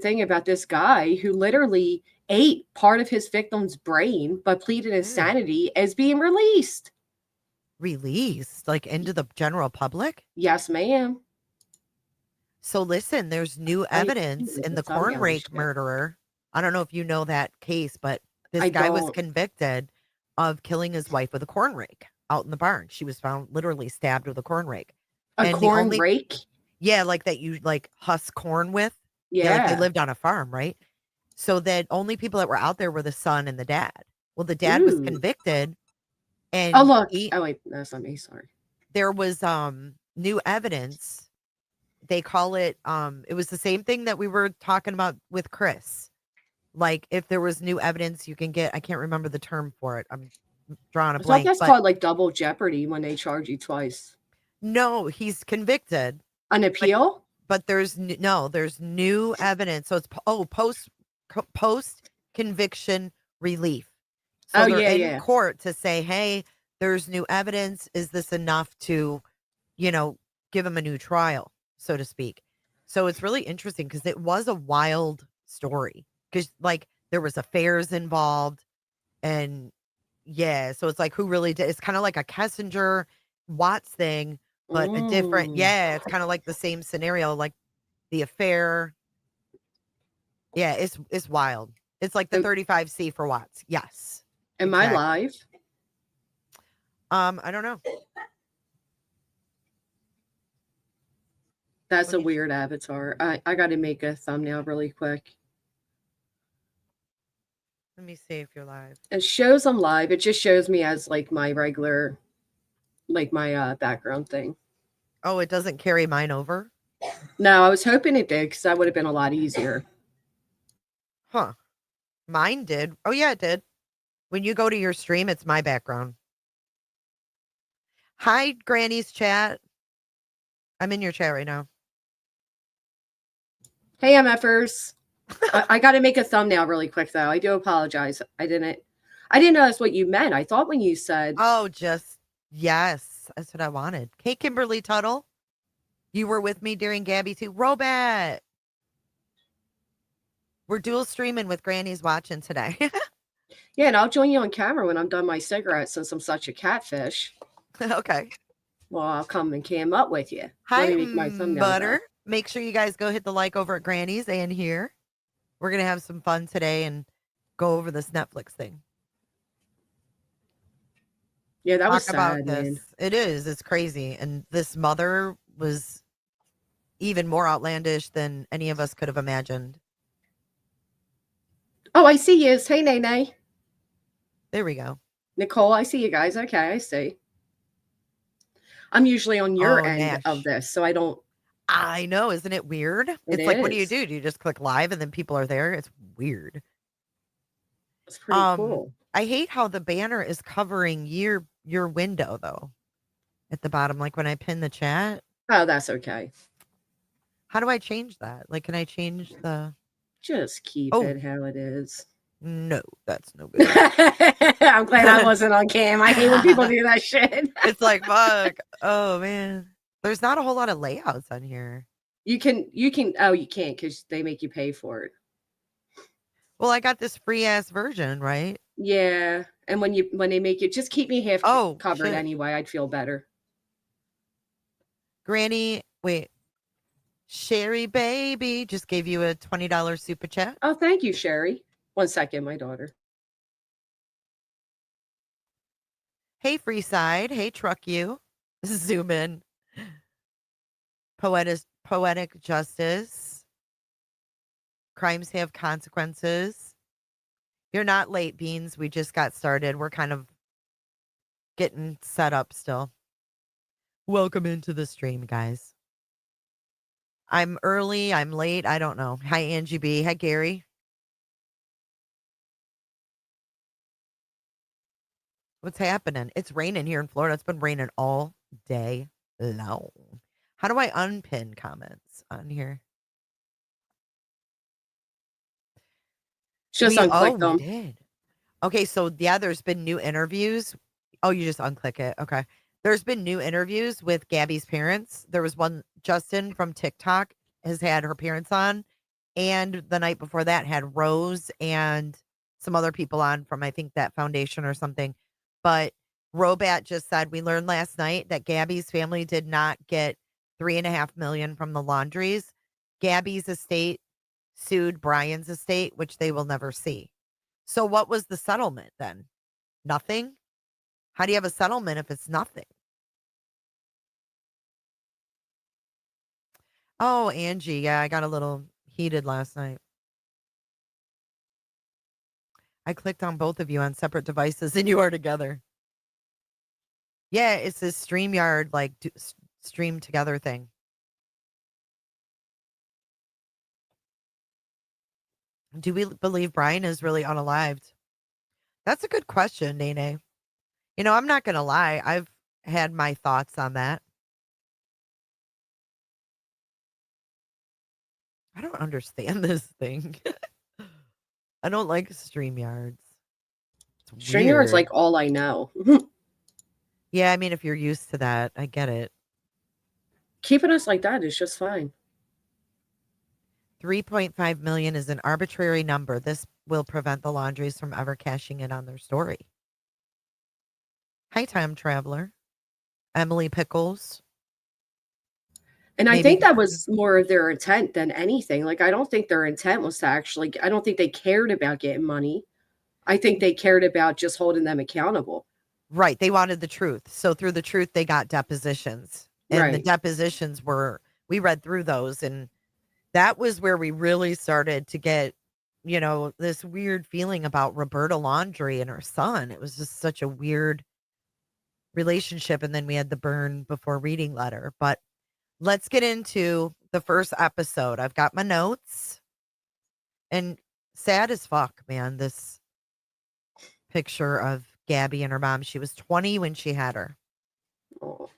thing about this guy who literally ate part of his victim's brain but pleaded Ew. insanity as being released. Released like into the general public? Yes, ma'am. So listen, there's new I didn't evidence see in the the corn thumbnail this rake yet. murderer. I don't know if you know that case, but I this guy was don't. convicted of killing his wife with a corn rake out in the barn. She was found literally stabbed with a corn rake. A And the corn only rake? yeah, like that you like husk corn with. Yeah, like they Yeah. lived on a farm, right? So that only people that were out there were the son and the dad. Well, the dad was Ooh. convicted Oh, and look. he Oh, wait. No, that's not me. Sorry. there was new evidence. They call it it was the same thing that we were talking about with Chris. Like if there was new evidence you can get, I can't remember the term for it. I'm drawing a I thought blank, that's but called like double jeopardy when they charge you twice. no, he's convicted. An But appeal? there's new evidence. So it's post conviction relief. So Oh, they're yeah, in yeah. court to say, "Hey, there's new evidence. Is this enough to, you know, give him a new trial, so to speak?" So it's really interesting because it was a wild story because like there was affairs involved and yeah, so it's like who really did it's kind of like a Kessinger Watts thing, but a different Mm. yeah, it's kind of like the same scenario, like the affair. Yeah, it's wild. It's like the Oh, 35C for Watts. Yes. am I Exactly. live? I don't know. That's Let a me weird avatar. I got to make a thumbnail really quick. let me see if you're live. It shows I'm live. It just shows me as like my regular, like my background thing. Oh, it doesn't carry mine over? No, I was hoping it did because that would have been a lot easier. Huh. Mine did. Oh yeah, it did. When you go to your stream, it's my background. Hi, Granny's chat. I'm in your chat right now. Hey, MFers. I got to make a thumbnail really quick though. I do apologize. I didn't know that's what you meant. I thought when you said, Oh, just yes. That's what I wanted. Hey, Kimberly Tuttle. You were with me during Gabby too. Robot. We're dual streaming with Granny's watching today. yeah, and I'll join you on camera when I'm done my cigarette since I'm such a catfish. Okay. Well, I'll come and cam up with you. Let Hi, me make my thumbnail Butter. though. Make sure you guys go hit the like over at Granny's and here. We're going to have some fun today and go over this Netflix thing. Yeah, that was Talk about sad, man. this. It is. It's crazy. And this mother was even more outlandish than any of us could have imagined. Oh, I see you. Hey, Nene. There we go. Nicole, I see you guys. Okay, I see. I'm usually on your Oh, end of Nash. this, so I don't. I know. Isn't it weird? It It's like, what do? is. Do you just click live and then people are there? It's weird. It's pretty cool. I hate how the banner is covering your window though at the bottom, like when I pin the chat. Oh, that's okay. How do I change that? Like, can I change the Just keep oh it how it is. no, that's no good. I'm glad I wasn't on cam. I hate when people do that shit. It's like fuck. Oh man. There's not a whole lot of layouts on here. Oh, you can't because they make you pay for it. Well, I got this free ass version, right? Yeah, and when they make it, just keep me half Oh covered shit. anyway. I'd feel better. Granny, wait. Sherry baby just gave you a $20 super chat. Oh, thank you, Sherry. 1 second, my daughter. Hey Freeside. Hey Truck You. Zoom in. Poetic justice. Crimes have consequences. You're not late, Beans. We just got started. We're kind of getting set up still. Welcome into the stream, guys. I'm early. I'm late. I don't know. Hi, Angie B. Hi, Gary. What's happening? It's raining here in Florida. It's been raining all day long. How do I unpin comments on here? Just unclick We them. did. Okay, so yeah, there's been new interviews. Oh, you just unclick it. Okay. There's been new interviews with Gabby's parents. There was one, Justin from TikTok has had her parents on, and the night before that had Rose and some other people on from, I think, that foundation or something. But Robat just said, we learned last night that Gabby's family did not get 3.5 million from the laundries. Gabby's estate sued Brian's estate, which they will never see. So what was the settlement then? Nothing? How do you have a settlement if it's nothing? Oh, Angie. Yeah, I got a little heated last night. I clicked on both of you on separate devices and you are together. Yeah, it's this StreamYard, like, stream together thing. Do we believe Brian is really unalived? That's a good question, Nene. I'm not going to lie. I've had my thoughts on that. I don't understand this thing. I don't like StreamYards. It's StreamYard's weird. like all I know. Yeah, I mean, if you're used to that, I get it. Keeping us like that is just fine. 3.5 million is an arbitrary number. This will prevent the laundries from ever cashing in on their story. Hi, time traveler. Emily Pickles. And I Maybe think that because was more of their intent than anything. Like, I don't think their intent was to actually, I don't think they cared about getting money. I think they cared about just holding them accountable. right, they wanted the truth. So through the truth, they got depositions. And the Right. depositions we read through those. And that was where we really started to get, this weird feeling about Roberta Laundrie and her son. It was just such a weird relationship. And then we had the burn before reading letter. But let's get into the first episode. I've got my notes. And sad as fuck, man, this picture of Gabby and her mom. She was 20 when she had her. Oh,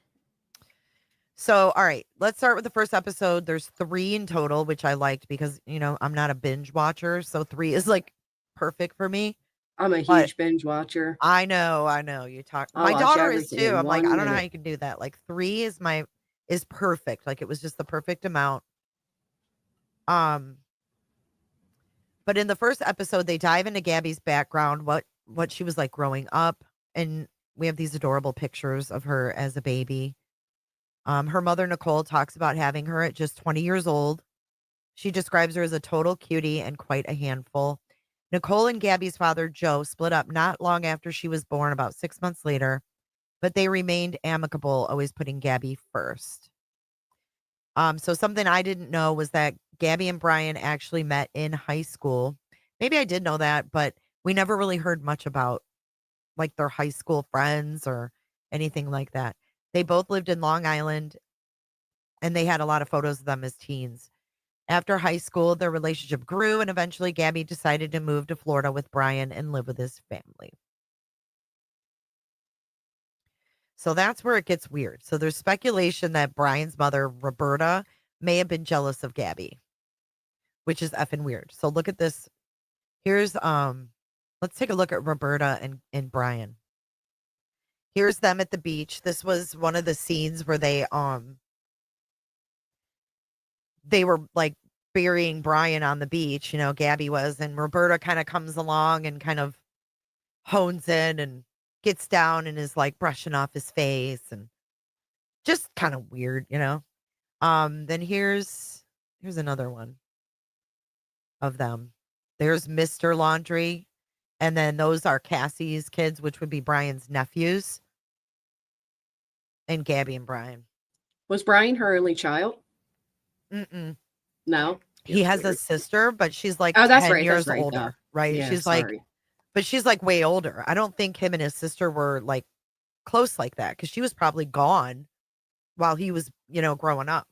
So, all right, let's start with the first episode. There's 3 in total, which I liked because, I'm not a binge watcher. So 3 is like perfect for me. I'm a But huge binge watcher. I know. You talk. I'll My watch daughter is everything too. in I'm like, I one don't know how minute. you can do that. Like 3 is perfect. Like it was just the perfect amount. Um, but in the first episode, they dive into Gabby's background, what she was like growing up, and we have these adorable pictures of her as a baby. Her mother Nicole talks about having her at just 20 years old. She describes her as a total cutie and quite a handful. Nicole and Gabby's father Joe split up not long after she was born, about 6 months later, but they remained amicable, always putting Gabby first. So something I didn't know was that Gabby and Brian actually met in high school. Maybe I did know that, but we never really heard much about like their high school friends or anything like that. They both lived in Long Island and they had a lot of photos of them as teens. After high school, their relationship grew and eventually Gabby decided to move to Florida with Brian and live with his family. So that's where it gets weird. So there's speculation that Brian's mother, Roberta, may have been jealous of Gabby, which is effing weird. So look at this. Here's let's take a look at Roberta and Brian. Here's them at the beach. This was one of the scenes where they were like burying Brian on the beach, Gabby was, and Roberta kind of comes along and kind of hones in and gets down and is like brushing off his face and just kind of weird. Then here's another one of them. There's Mr. Laundry, and then those are Cassie's kids, which would be Brian's nephews, and Gabby and Brian. Was Brian her only child? Mm-mm. No. He That's has a weird. sister, but she's like Oh, that's 10 right. That's years right, though. older, right? Yeah, sorry. But she's like way older. I don't think him and his sister were like close like that because she was probably gone while he was, growing up.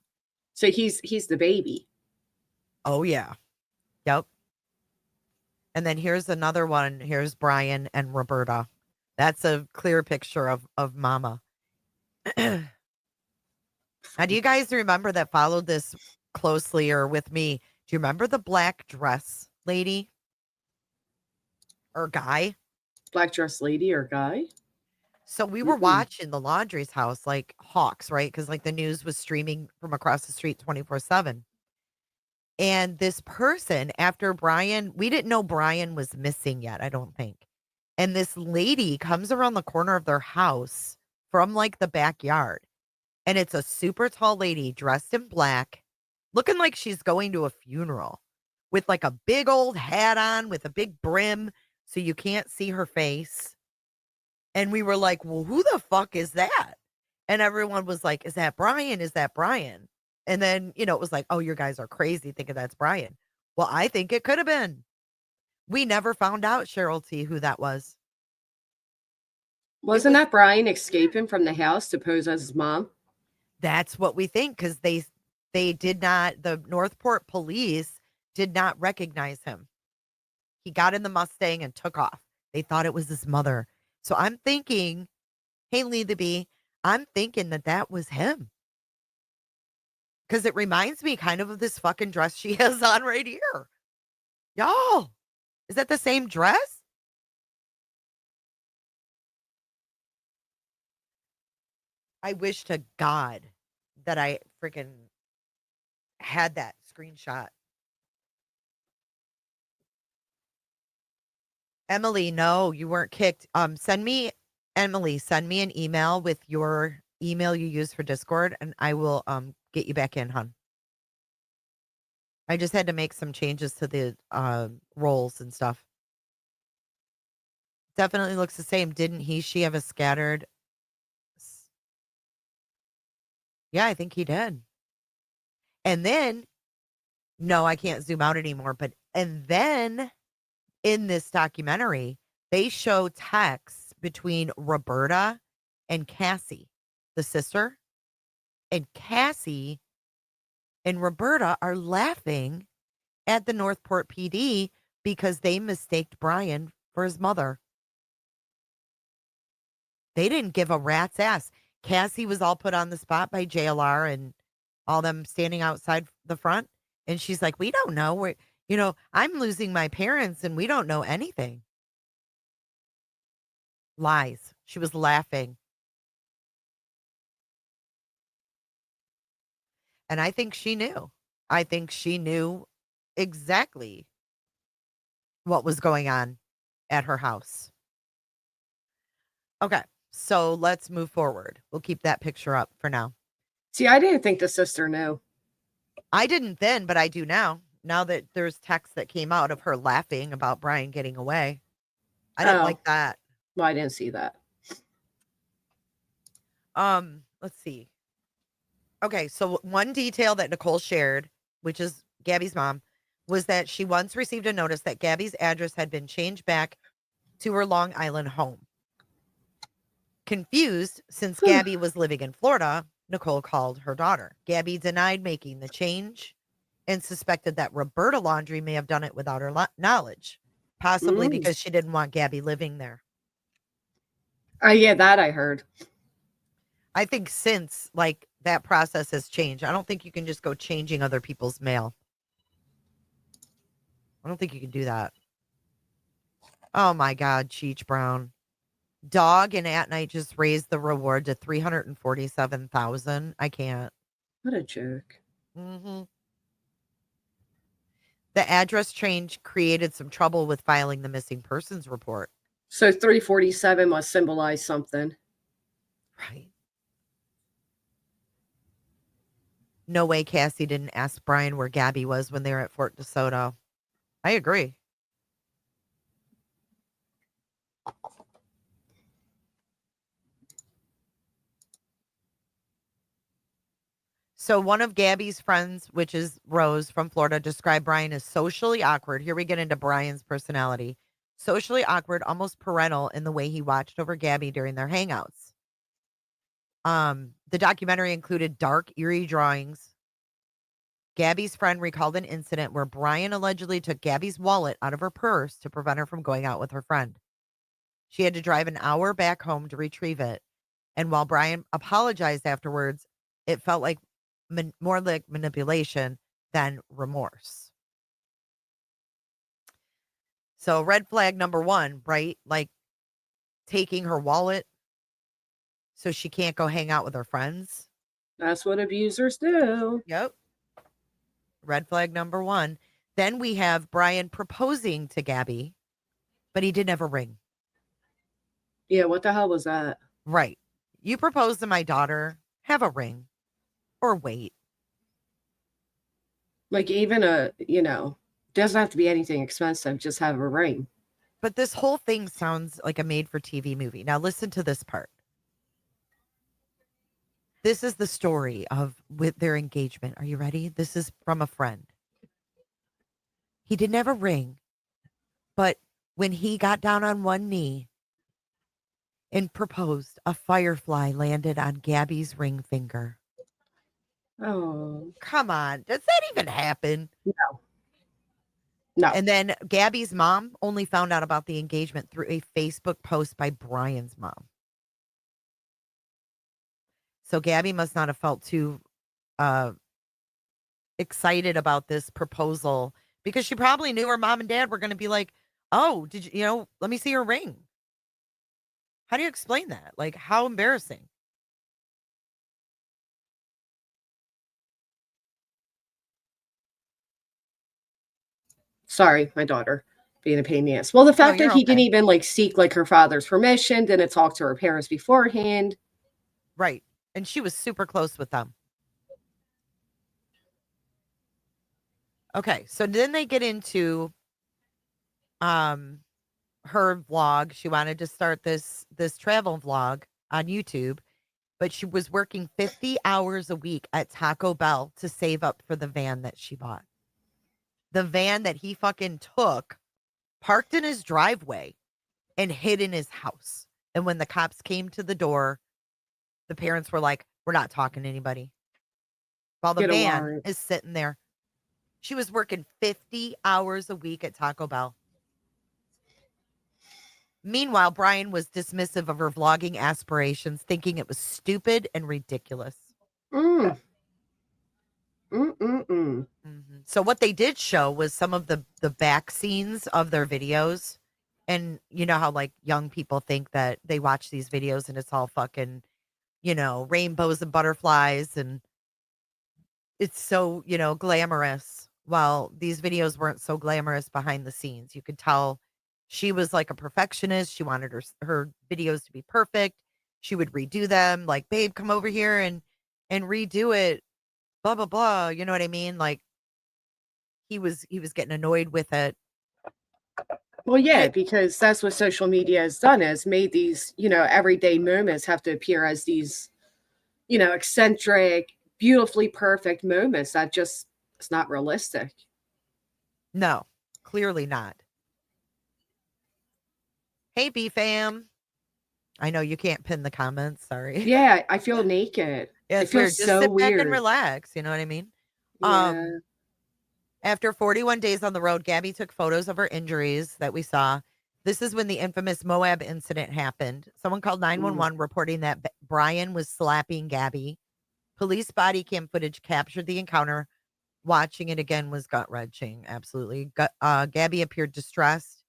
So he's the baby. Oh, yeah. Yep. And then here's another one. Here's Brian and Roberta. That's a clear picture of Mama. Now, do you guys remember that followed this closely or with me? Do you remember the black dress lady or guy? Black dress lady or guy? So we were Mm-mm. watching the Laundry's house like hawks, right? Because like the news was streaming from across the street 24/7. And this person, after Brian, we didn't know Brian was missing yet, I don't think. And this lady comes around the corner of their house from like the backyard. And it's a super tall lady dressed in black, looking like she's going to a funeral with like a big old hat on with a big brim so you can't see her face. And we were like, well, who the fuck is that? And everyone was like, is that Brian? Is that Brian? And then, it was like, oh, you guys are crazy thinking that's Brian. Well, I think it could have been. We never found out, Cheryl T, who that was. It Wasn't was, that Brian escaping from the house to pose as his mom? that's what we think, because they did not, the Northport police did not recognize him. He got in the Mustang and took off. They thought it was his mother. So I'm thinking, hey, Lee the Bee, I'm thinking that that was him. Because it reminds me kind of this fucking dress she has on right here. Y'all, is that the same dress? I wish to God that I freaking had that screenshot. Emily, no, you weren't kicked. Emily, send me an email with your email you use for Discord, and I will get you back in, hon. I just had to make some changes to the roles and stuff. Definitely looks the same. Didn't she have a scattered? Yeah, I think he did. And then, no, I can't zoom out anymore. And then in this documentary, they show texts between Roberta and Cassie, the sister. And Cassie and Roberta are laughing at the Northport PD because they mistaked Brian for his mother. They didn't give a rat's ass. Cassie was all put on the spot by JLR and all them standing outside the front. And she's like, we don't know. I'm losing my parents and we don't know anything. Lies. She was laughing. And I think she knew. I think she knew exactly what was going on at her house. Okay. So let's move forward. We'll keep that picture up for now. See, I didn't think the sister knew. I didn't then, but I do now. Now that there's text that came out of her laughing about Brian getting away. I didn't like that. Well, I didn't see that. Let's see. Okay, so one detail that Nicole shared, which is Gabby's mom, was that she once received a notice that Gabby's address had been changed back to her Long Island home. Confused, since Gabby was living in Florida, Nicole called her daughter. Gabby denied making the change and suspected that Roberta Laundrie may have done it without her knowledge, possibly because she didn't want Gabby living there. Oh, yeah, that I heard. I think since that process has changed, I don't think you can just go changing other people's mail. I don't think you can do that. Oh my God, Cheech Brown. Dog and At Night just raised the reward to $347,000. I can't. What a joke. Mm-hmm. The address change created some trouble with filing the missing persons report. So 347 must symbolize something. Right. No way Cassie didn't ask Brian where Gabby was when they were at Fort DeSoto. I agree. So one of Gabby's friends, which is Rose from Florida, described Brian as socially awkward. Here we get into Brian's personality. Socially awkward, almost parental in the way he watched over Gabby during their hangouts. The documentary included dark, eerie drawings. Gabby's friend recalled an incident where Brian allegedly took Gabby's wallet out of her purse to prevent her from going out with her friend. She had to drive an hour back home to retrieve it. And while Brian apologized afterwards, it felt like more like manipulation than remorse. So red flag number one, right? Like taking her wallet so she can't go hang out with her friends. That's what abusers do. Yep. Red flag number one. Then we have Brian proposing to Gabby, but he didn't have a ring. Yeah, what the hell was that? Right. You propose to my daughter, have a ring or wait. Like even doesn't have to be anything expensive, just have a ring. But this whole thing sounds like a made for TV movie. Now, listen to this part. This is the story of with their engagement. Are you ready? This is from a friend. He didn't have a ring, but when he got down on one knee and proposed, a firefly landed on Gabby's ring finger. Oh, Come on. Does that even happen? no. No. And then Gabby's mom only found out about the engagement through a Facebook post by Brian's mom. So Gabby must not have felt too uh, excited about this proposal because she probably knew her mom and dad were going to be like, oh, did let me see your ring. How do you explain that? Like, how embarrassing. Sorry, my daughter being a pain in the ass. Well, the No, fact that you're he didn't okay. even like seek like her father's permission, didn't talk to her parents beforehand. Right. And she was super close with them. Okay. So then they get into um her vlog. She wanted to start this travel vlog on YouTube, but she was working 50 hours a week at Taco Bell to save up for the van that she bought. The van that he fucking took, parked in his driveway and hid in his house. And when the cops came to the door, the parents were like, "We're not talking to anybody." While the Get a van warrant. is sitting there. She was working 50 hours a week at Taco Bell. Meanwhile, Brian was dismissive of her vlogging aspirations, thinking it was stupid and ridiculous. Mm. Mm-mm-mm. So what they did show was some of the back scenes of their videos. And you know how like young people think that they watch these videos and it's all fucking, rainbows and butterflies and it's so, glamorous. Well, these videos weren't so glamorous behind the scenes. You could tell she was like a perfectionist. She wanted her videos to be perfect. She would redo them like, "Babe, come over here and redo it." Blah blah blah. You know what I mean? Like he was getting annoyed with it. Well, And yeah, it because that's what social media has done, has made these, everyday moments have to appear as these, eccentric, beautifully perfect moments that just it's not realistic. no, clearly not. Hey B fam. I know you can't pin the comments, sorry. Yeah, I feel naked. Yeah, It it's feels weird. Just so sit back and weird. relax, you know what I mean? Um, Yeah. After 41 days on the road, Gabby took photos of her injuries that we saw. This is when the infamous Moab incident happened. Someone called Mm. 911 reporting that Brian was slapping Gabby. Police body cam footage captured the encounter. Watching it again was gut wrenching. Absolutely. Gabby appeared distressed,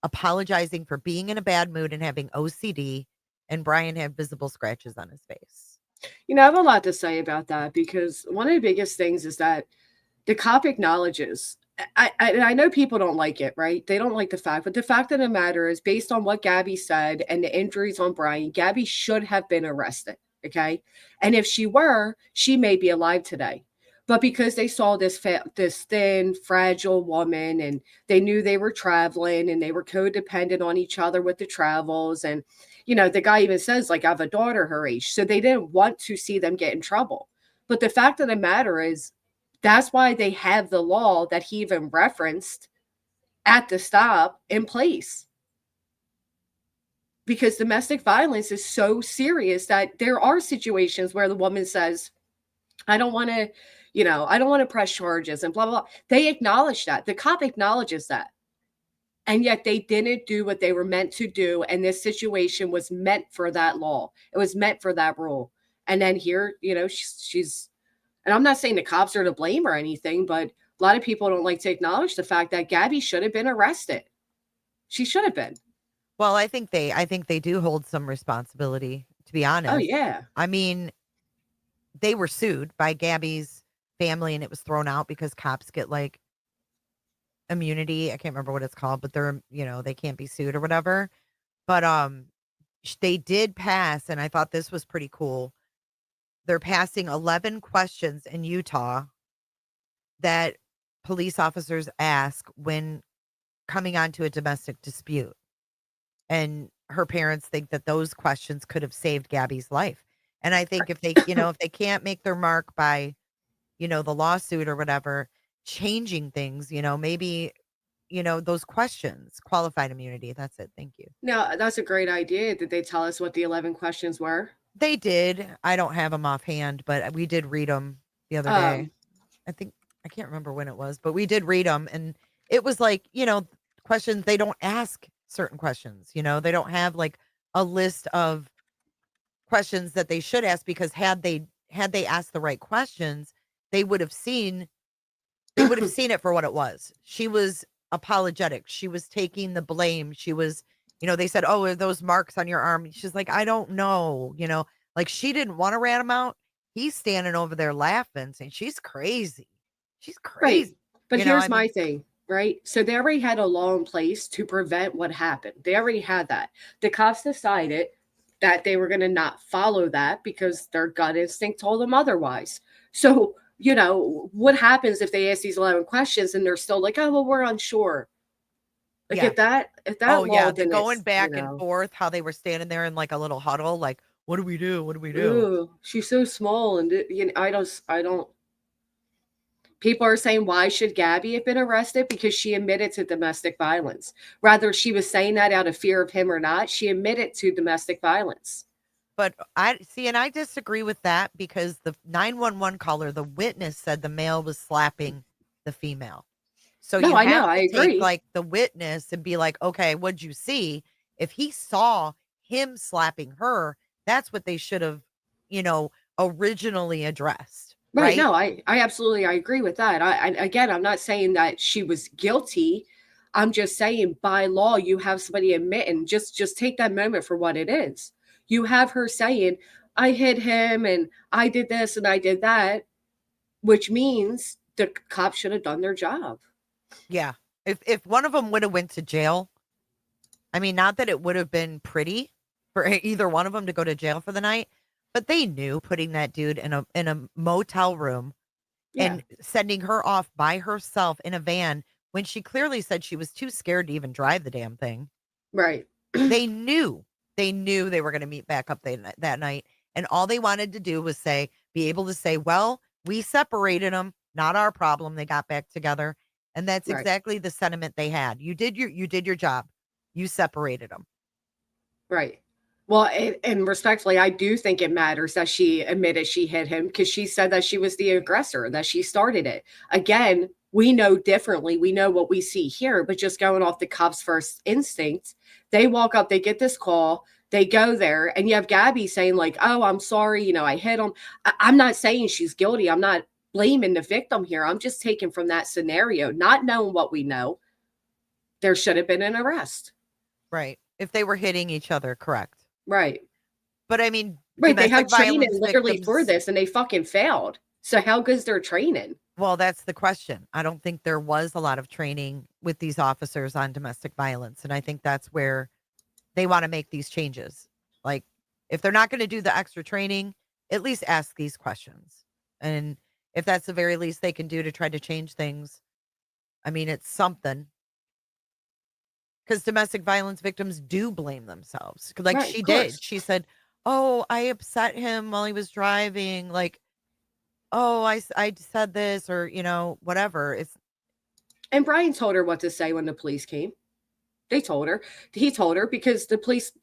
apologizing for being in a bad mood and having OCD. And Brian had visible scratches on his face. I have a lot to say about that because one of the biggest things is that the cop acknowledges. I know people don't like it, right? They don't like the fact, but the fact of the matter is, based on what Gabby said and the injuries on Brian, Gabby should have been arrested. Okay, and if she were, she may be alive today. But because they saw this thin, fragile woman, and they knew they were traveling, and they were codependent on each other with the travels, and the guy even says like I have a daughter her age, so they didn't want to see them get in trouble. But the fact of the matter is, that's why they have the law that he even referenced at the stop in place. Because domestic violence is so serious that there are situations where the woman says, I don't want to, I don't want to press charges and blah, blah, blah. They acknowledge that. The cop acknowledges that. And yet they didn't do what they were meant to do. And this situation was meant for that law. It was meant for that rule. And then here, she's and I'm not saying the cops are to blame or anything, but a lot of people don't like to acknowledge the fact that Gabby should have been arrested. She should have been. Well, I think they do hold some responsibility, to be Oh honest. yeah. I mean, they were sued by Gabby's family and it was thrown out because cops get like immunity. I can't remember what it's called, but they're, they can't be sued or whatever. But they did pass, and I thought this was pretty cool. They're passing 11 questions in Utah that police officers ask when coming onto a domestic dispute. And her parents think that those questions could have saved Gabby's life. And I think if they, if they can't make their mark by, the lawsuit or whatever, changing things, maybe, those questions, qualified immunity. That's it. Thank you. No, that's a great idea. Did they tell us what the 11 questions were? They did. I don't have them offhand, but we did read them the other day. I think I can't remember when it was, but we did read them, and it was like, questions they don't ask certain questions, they don't have like a list of questions that they should ask, because had they asked the right questions, they would have seen it for what it was. She was apologetic. She was taking the blame. She was, they said, "Oh, are those marks on your arm?" She's like, "I don't know." Like she didn't want to rat him out. He's standing over there laughing, saying, "She's crazy. She's crazy." Right. But here's my thing, right? So they already had a law in place to prevent what happened. They already had that. The cops decided that they were going to not follow that because their gut instinct told them otherwise. So, what happens if they ask these 11 questions and they're still like, "Oh, well, we're unsure." Like if that oh law yeah, didn't going back and forth, how they were standing there in like a little huddle, like, what do we do? What do we do? Ooh, she's so small, and I don't. People are saying, why should Gabby have been arrested? Because she admitted to domestic violence. Rather, she was saying that out of fear of him or not, she admitted to domestic violence. But I disagree with that, because the 911 caller, the witness, said the male was slapping the female. So No, you I know, have I to take agree. like the witness and be like, okay, what'd you see? If he saw him slapping her, that's what they should have, originally addressed. Right. Right. No, I absolutely, I agree with that. Again, I'm not saying that she was guilty. I'm just saying by law, you have somebody admitting, just take that moment for what it is. You have her saying, "I hit him and I did this and I did that," which means the cops should have done their job. Yeah. If one of them would have went to jail, I mean, not that it would have been pretty for either one of them to go to jail for the night, but they knew putting that dude in a motel room Yeah. and sending her off by herself in a van when she clearly said she was too scared to even drive the damn thing. Right. They knew. They knew they were going to meet back up that night. And all they wanted to do was be able to say, well, we separated them. Not our problem. They got back together. And that's Right. exactly the sentiment they had. You did your job. You separated them. Right. Well, and respectfully, I do think it matters that she admitted she hit him because she said that she was the aggressor, that she started it. Again, we know differently. We know what we see here, but just going off the cops' first instinct, they walk up, they get this call, they go there, and you have Gabby saying, like, "Oh, I'm sorry, I hit him." I'm not saying she's guilty. I'm not blaming the victim here. I'm just taking from that scenario, not knowing what we know. There should have been an arrest. Right. If they were hitting each other, correct. Right. But I mean, Right, they domestic have training violence literally for victims. this and they fucking failed. So how good's their training? Well, that's the question. I don't think there was a lot of training with these officers on domestic violence. And I think that's where they want to make these changes. Like, if they're not going to do the extra training, at least ask these questions. And if that's the very least they can do to try to change things, I mean, it's something. Because domestic violence victims do blame themselves. Like Right, she of did. course. She said, "Oh, I upset him while he was driving. Like, oh, I said this, or, whatever." It's And Brian told her what to say when the police came. They told her. He told her because the police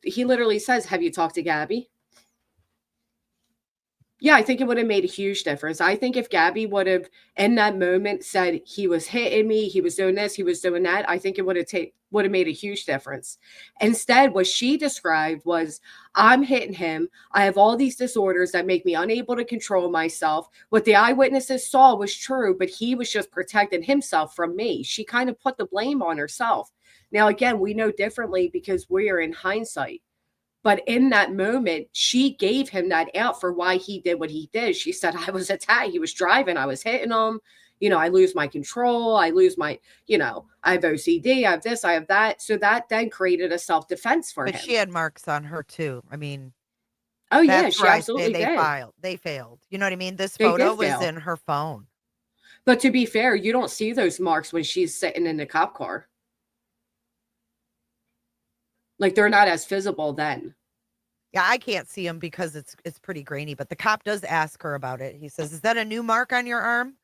he literally says, "Have you talked to Gabby?" Yeah, I think it would have made a huge difference. I think if Gabby would have, in that moment, said he was hitting me, he was doing this, he was doing that, I think it would have made a huge difference. Instead, what she described was, "I'm hitting him. I have all these disorders that make me unable to control myself. What the eyewitnesses saw was true, but he was just protecting himself from me." She kind of put the blame on herself. Now, again, we know differently because we are in hindsight. But in that moment, she gave him that out for why he did what he did. She said, I was attacked. He was driving. I was hitting him. I lose my control. I lose my, I have OCD. I have this. I have that. So that then created a self defense for But she him. had marks on her too. I mean, Oh, yeah. that's She where I say absolutely they did. filed. They failed. You know what I mean? This They photo did was fail. in her phone. But to be fair, you don't see those marks when she's sitting in the cop car. Like they're not as visible then. Yeah, I can't see him because it's pretty grainy, but the cop does ask her about it. He says, "Is that a new mark on your arm?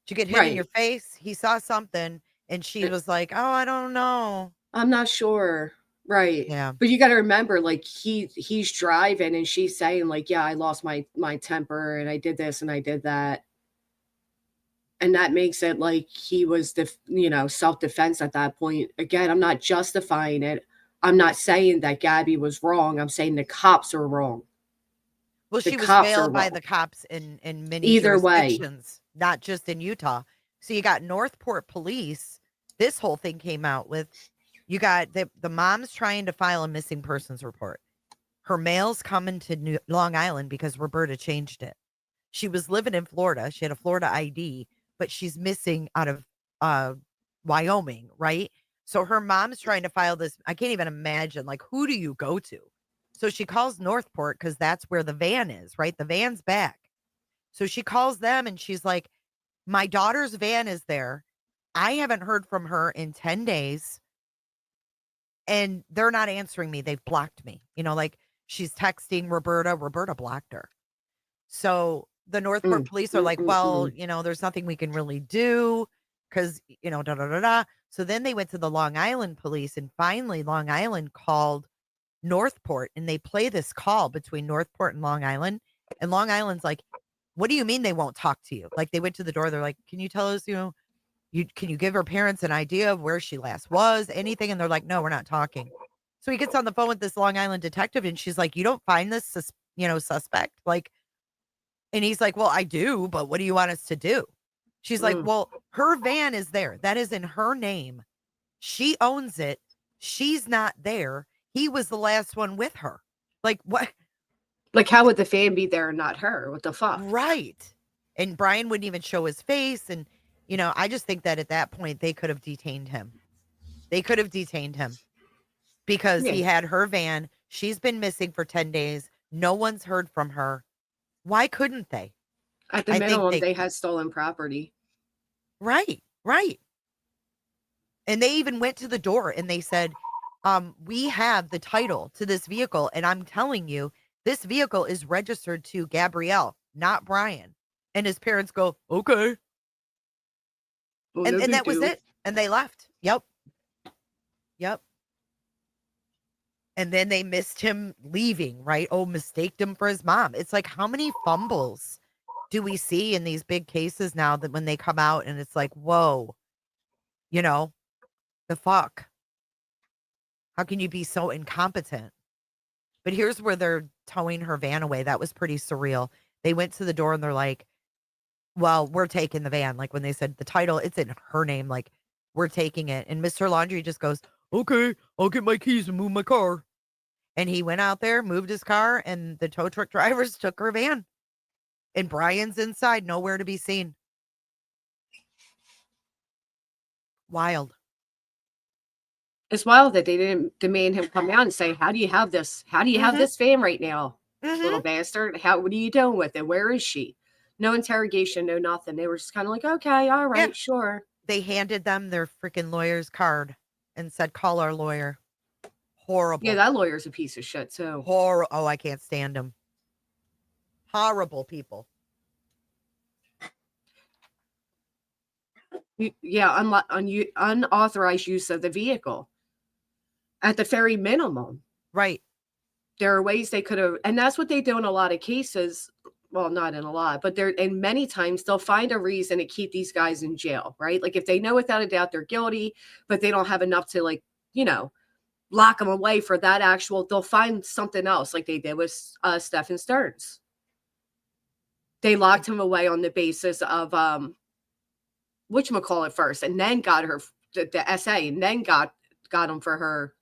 Did you get hit in your Right. face?" He saw something and she was like, "Oh, I don't know." I'm not sure. Right. Yeah. But you got to remember, like he's driving and she's saying, like, yeah, I lost my temper and I did this and I did that. And that makes it like he was self-defense at that point. Again, I'm not justifying it. I'm not saying that Gabby was wrong. I'm saying the cops are wrong. Well, The she was cops are failed by wrong. the cops in many Either way. jurisdictions, not just in Utah. So you got Northport police. This whole thing came out with you got the mom's trying to file a missing persons report. Her mail's coming to Long Island because Roberta changed it. She was living in Florida. She had a Florida ID, but she's missing out of uh Wyoming, right? So her mom's trying to file this. I can't even imagine, like, who do you go to? So she calls Northport because that's where the van is, right? The van's back. So she calls them and she's like, my daughter's van is there. I haven't heard from her in 10 days and they're not answering me. They've blocked me. Like she's texting Roberta. Roberta blocked her. So the Northport Mm, police are mm, like, mm, well, mm. there's nothing we can really do because, da da da da. So then they went to the Long Island police and finally Long Island called Northport and they play this call between Northport and Long Island. And Long Island's like, what do you mean they won't talk to you? Like they went to the door. They're like, can you tell us, can you give her parents an idea of where she last was, anything? And they're like, no, we're not talking. So he gets on the phone with this Long Island detective and she's like, you don't find this, suspect? Like, and he's like, well, I do, but what do you want us to do? She's like, Mm. well, her van is there. That is in her name. She owns it. She's not there. He was the last one with her. Like, what? Like, how would the fan be there and not her? What the fuck? Right. And Brian wouldn't even show his face. And, I just think that at that point, they could have detained him. They could have detained him because Yeah. he had her van. She's been missing for 10 days. No one's heard from her. Why couldn't they? At the I think minimum, they they could. had stolen property. Right. Right. And they even went to the door and they said, we have the title to this vehicle. And I'm telling you, this vehicle is registered to Gabrielle, not Brian. And his parents go, okay. Well, And no and big that was deal. it. And they left. Yep. Yep. And then they missed him leaving, right? Oh, mistaked him for his mom. It's like, how many fumbles do we see in these big cases now that when they come out and it's like, whoa, you know, the fuck? How can you be so incompetent? But here's where they're towing her van away. That was pretty surreal. They went to the door and they're like, well, we're taking the van. Like when they said the title, it's in her name. Like, we're taking it. And Mr. Laundry just goes, okay, I'll get my keys and move my car. And he went out there, moved his car, and the tow truck drivers took her van. And Brian's inside, nowhere to be seen. Wild. It's wild that they didn't demand him come out and say, "How do you have this? How do you have Mm-hmm. this fan right now, little Mm-hmm. bastard? What are you doing with it? Where is she?" No interrogation, no nothing. They were just kind of like, "Okay, all Yeah. right, sure." They handed them their freaking lawyer's card and said, call our lawyer. Yeah, Horrible. that lawyer's a piece of shit too. Oh, I can't stand him. Horrible people. Yeah, unauthorized use of the vehicle. At the very minimum, Right. there are ways they could have, and that's what they do in a lot of cases. Well, not in a lot, but they're and many times they'll find a reason to keep these guys in jail, right? Like if they know without a doubt they're guilty, but they don't have enough to you know, lock them away for that actual, they'll find something else like they did with Stephen Stearns. They locked him away on the basis of whatchamacallit first, and then got her the SA, and then got him for her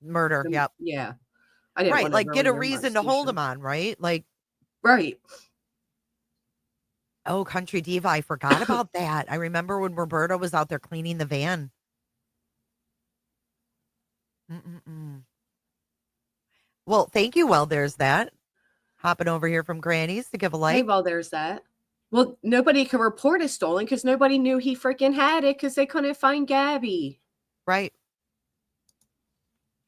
Murder. Yep. yeah. I didn't Right, want to like, get ruin a their reason to hold him investigation. on, right? Like, Right. oh, Country Diva, I forgot about that. I remember when Roberta was out there cleaning the van. Mm-mm-mm. Well, thank you. Well, there's that. Hopping over here from Granny's to give a Hey, like. well, there's that. Well, nobody could report it stolen because nobody knew he freaking had it because they couldn't find Gabby. Right.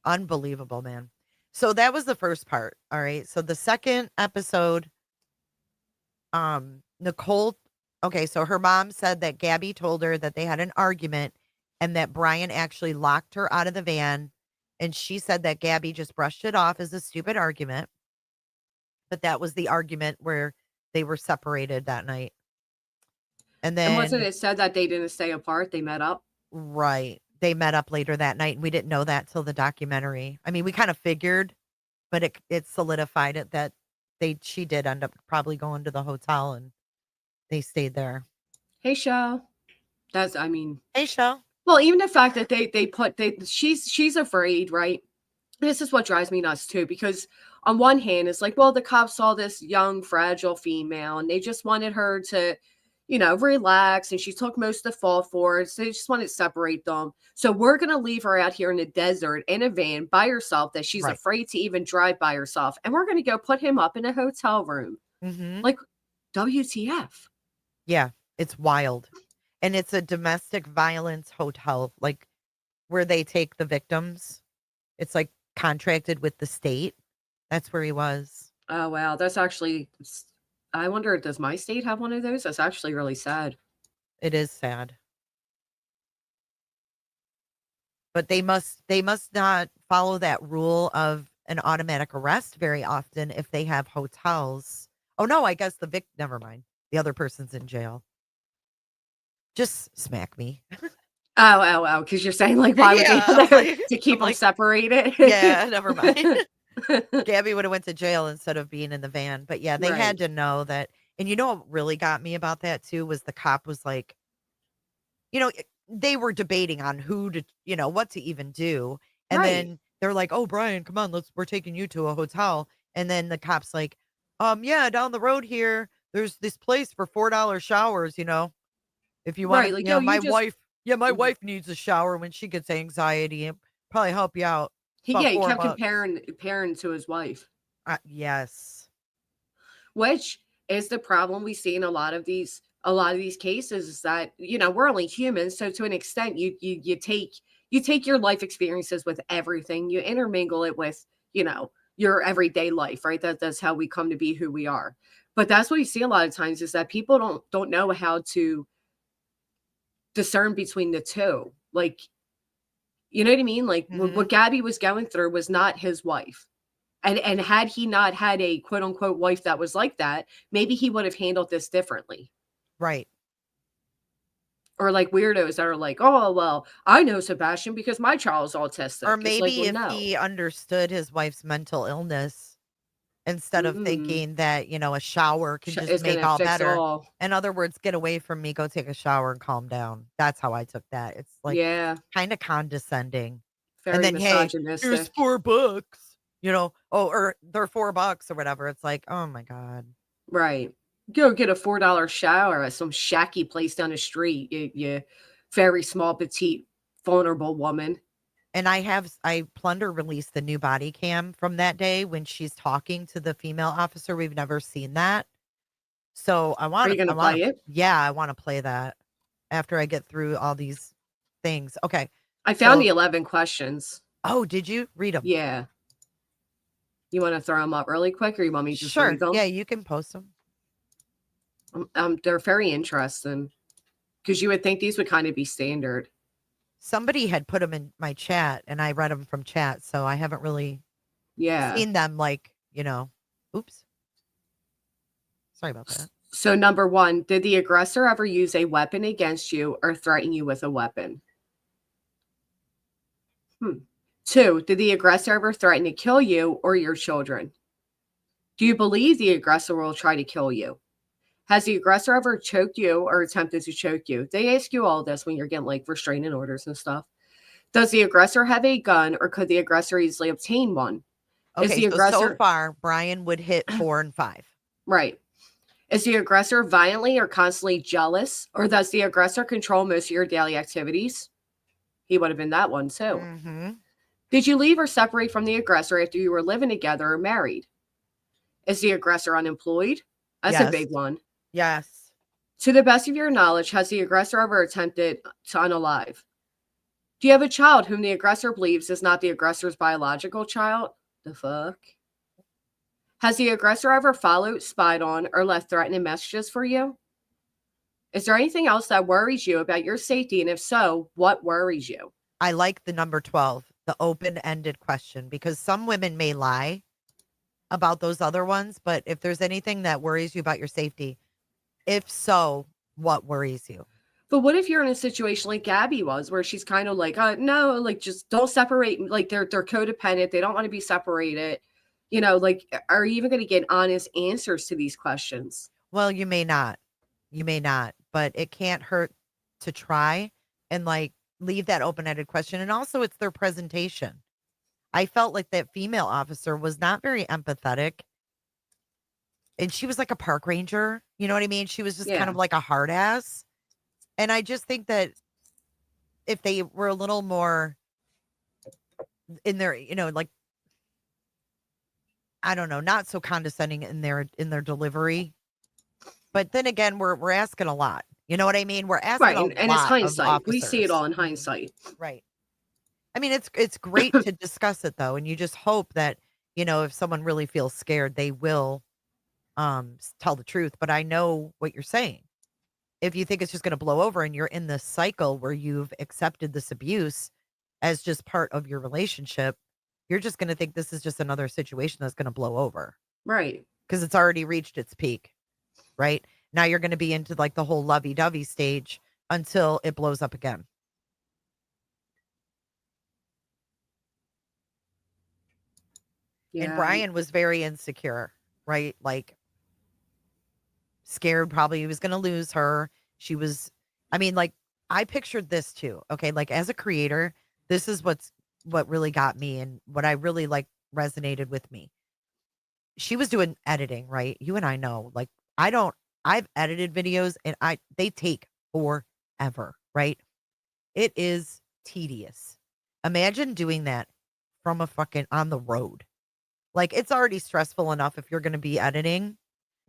Unbelievable, man. So that was the first part. All right. So the second episode, Nicole, okay, so her mom said that Gabby told her that they had an argument and that Brian actually locked her out of the van. And she said that Gabby just brushed it off as a stupid argument. But that was the argument where they were separated that night. And And wasn't then, it said that they didn't stay apart? They met up? right, they met up later that night. And we didn't know that till the documentary. I mean, we kind of figured, but it solidified it that she did end up probably going to the hotel and they stayed there. Hey, show. That's, I mean, Hey, show. well, even the fact that she's afraid, right? This is what drives me nuts too, because on one hand, it's like, well, the cops saw this young, fragile female and they just wanted her to, relax. And she took most of the fault for it. So they just wanted to separate them. So we're going to leave her out here in the desert in a van by herself that she's Right. afraid to even drive by herself. And we're going to go put him up in a hotel room. Mm-hmm. Like, WTF? Yeah, it's wild. And it's a domestic violence hotel, like where they take the victims. It's like contracted with the state. That's where he was. Oh, wow. That's actually, I wonder, does my state have one of those? That's actually really sad. It is sad. But they must not follow that rule of an automatic arrest very often if they have hotels. Oh no, I guess never mind. The other person's in jail. Just smack me. Oh, because you're saying, like, why would they Yeah, I'm like to I'm keep them like, separated? yeah, never mind. Gabby would have went to jail instead of being in the van. But yeah, they had Right, to know that. And you know what really got me about that too was the cop was like, they were debating on who to, what to even do. And right, then they're like, "Oh, Brian, come on, we're taking you to a hotel." And then the cop's like, yeah, down the road here, there's this place for $4 showers, if you want right, to, like, yo, you my just wife, yeah, my wife needs a shower when she gets anxiety and probably help you out. About he four kept bucks. comparing to his wife, Yes. which is the problem we see in a lot of these cases is that, we're only humans, so to an extent, you take your life experiences with everything, you intermingle it with, your everyday life, right? That's how we come to be who we are. But that's what you see a lot of times is that people don't know how to discern between the two. Like, you know what I mean? Like Hmm. what Gabby was going through was not his wife. And had he not had a quote unquote wife that was like that, maybe he would have handled this differently. Right. Or like weirdos that are like, oh well, I know Sebastian because my child's Or autistic. It's like, maybe well, if no. he understood his wife's mental illness instead of Mm-mm. thinking that, a shower can just Is make gonna all fix better. all. In other words, get away from me, go take a shower and calm down. That's how I took that. It's like Yeah, kind of condescending. And very then, hey, here's misogynistic. $4, oh, or they're $4 or whatever. It's like, oh my God. Right. Go get a $4 shower at some shacky place down the street. You very small, petite, vulnerable woman. And I Plunder released the new body cam from that day when she's talking to the female officer. We've never seen that. So Are you gonna play it? yeah, I want to play that after I get through all these things. Okay. I found the So, 11 questions. oh, did you read them? Yeah. You want to throw them up really quick or you want me to just read Sure. Yeah, them? you can post them. They're very interesting because you would think these would kind of be standard. Somebody had put them in my chat and I read them from chat. So I haven't really Yeah. seen them like, oops. Sorry about that. So, number one, did the aggressor ever use a weapon against you or threaten you with a weapon? Two, did the aggressor ever threaten to kill you or your children? Do you believe the aggressor will try to kill you? Has the aggressor ever choked you or attempted to choke you? They ask you all this when you're getting like restraining orders and stuff. Does the aggressor have a gun or could the aggressor easily obtain one? Is Okay, the so aggressor far Brian would hit 4 and 5. right? Is the aggressor violently or constantly jealous, or does the aggressor control most of your daily activities? He would have been that one too. Mhm. Did you leave or separate from the aggressor after you were living together or married? Is the aggressor unemployed? That's a Yes. big one. Yes. To the best of your knowledge, has the aggressor ever attempted to unalive? Do you have a child whom the aggressor believes is not the aggressor's biological child? The fuck? Has the aggressor ever followed, spied on, or left threatening messages for you? Is there anything else that worries you about your safety? And if so, what worries you? I like the number 12, the open-ended question, because some women may lie about those other ones, but if there's anything that worries you about your safety, if so, what worries you? But what if you're in a situation like Gabby was, where she's kind of like, no, like just don't separate. Like they're codependent. They don't want to be separated. Like, are you even going to get honest answers to these questions? Well, you may not. You may not, but it can't hurt to try and like leave that open-ended question. And also it's their presentation. I felt like that female officer was not very empathetic. And she was like a park ranger. You know what I mean? She was just kind Yeah, of like a hard ass. And I just think that if they were a little more in their, like, I don't know, not so condescending in their delivery. But then again, we're asking a lot. You know what I mean? We're asking right. a And it's lot of hindsight. We see it officers. all in Mhm. hindsight. Right. I mean, it's great to discuss it though, and you just hope that, if someone really feels scared, they will tell the truth. But I know what you're saying. If you think it's just going to blow over and you're in this cycle where you've accepted this abuse as just part of your relationship, you're just going to think this is just another situation that's going to blow over Right. because it's already reached its peak, right? Now you're going to be into like the whole lovey-dovey stage until it blows up again. And Yeah. Brian was very insecure, right? Like scared probably he was going to lose her. She was, I mean, like, I pictured this too. Okay. Like, as a creator, this is what really got me and what I really like resonated with me. She was doing editing, right? You and I know, like, I don't, I've edited videos and they take forever, right? It is tedious. Imagine doing that from a fucking on the road. Like, it's already stressful enough if you're going to be editing,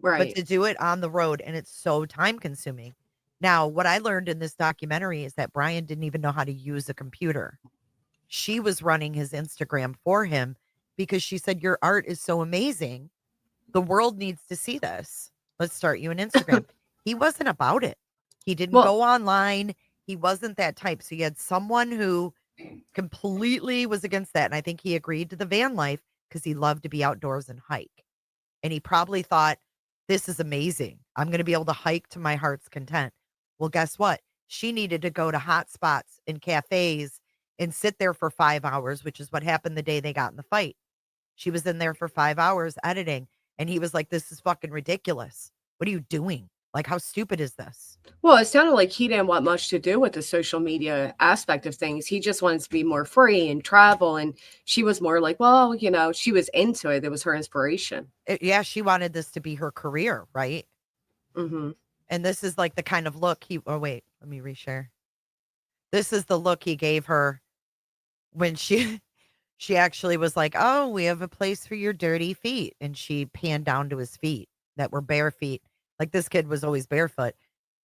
but Right. to do it on the road and it's so time consuming. Now, what I learned in this documentary is that Brian didn't even know how to use a computer. She was running his Instagram for him because she said, "Your art is so amazing. The world needs to see this. Let's start you an Instagram." He wasn't about it. He didn't Well, go online. He wasn't that type. So you had someone who completely was against that. And I think he agreed to the van life because he loved to be outdoors and hike. And he probably thought, this is amazing. I'm going to be able to hike to my heart's content. Well, guess what? She needed to go to hot spots and cafes and sit there for 5 hours, which is what happened the day they got in the fight. She was in there for 5 hours editing. And he was like, this is fucking ridiculous. What are you doing? Like, how stupid is this? well, it sounded like he didn't want much to do with the social media aspect of things. He just wanted to be more free and travel. And she was more like, well, she was into it. It was her inspiration. Yeah, she wanted this to be her career, right? Hmm. And this is like the kind of look oh, wait, let me reshare. This is the look he gave her when she she actually was like, "Oh, we have a place for your dirty feet." And she panned down to his feet that were bare feet. Like this kid was always barefoot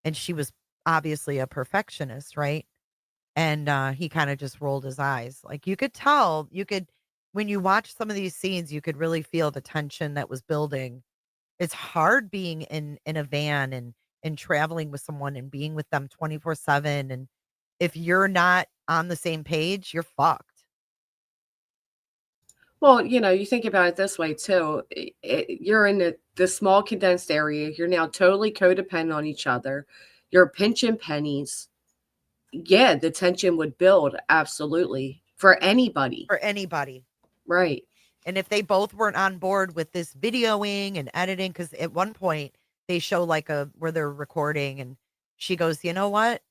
and she was obviously a perfectionist, right? And he kind of just rolled his eyes. Like you could tell, you could when you watch some of these scenes, you could really feel the tension that was building. It's hard being in a van and traveling with someone and being with them 24/7 and if you're not on the same page, you're fucked. Well, you think about it this way too. You're in the small condensed area. You're now totally codependent on each other. You're pinching pennies. Yeah, the tension would build absolutely for anybody. For anybody. Right. And if they both weren't on board with this videoing and editing, because at one point they show like a where they're recording and she goes, you know what?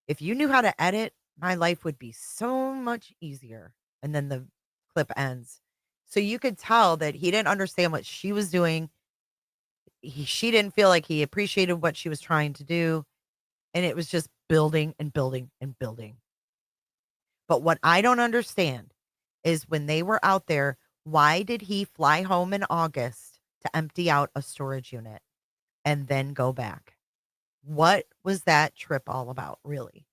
If you knew how to edit, my life would be so much easier. And then the clip ends. So you could tell that he didn't understand what she was doing. She didn't feel like he appreciated what she was trying to do. And it was just building and building and building. But what I don't understand is when they were out there, why did he fly home in August to empty out a storage unit and then go back? What was that trip all about, really?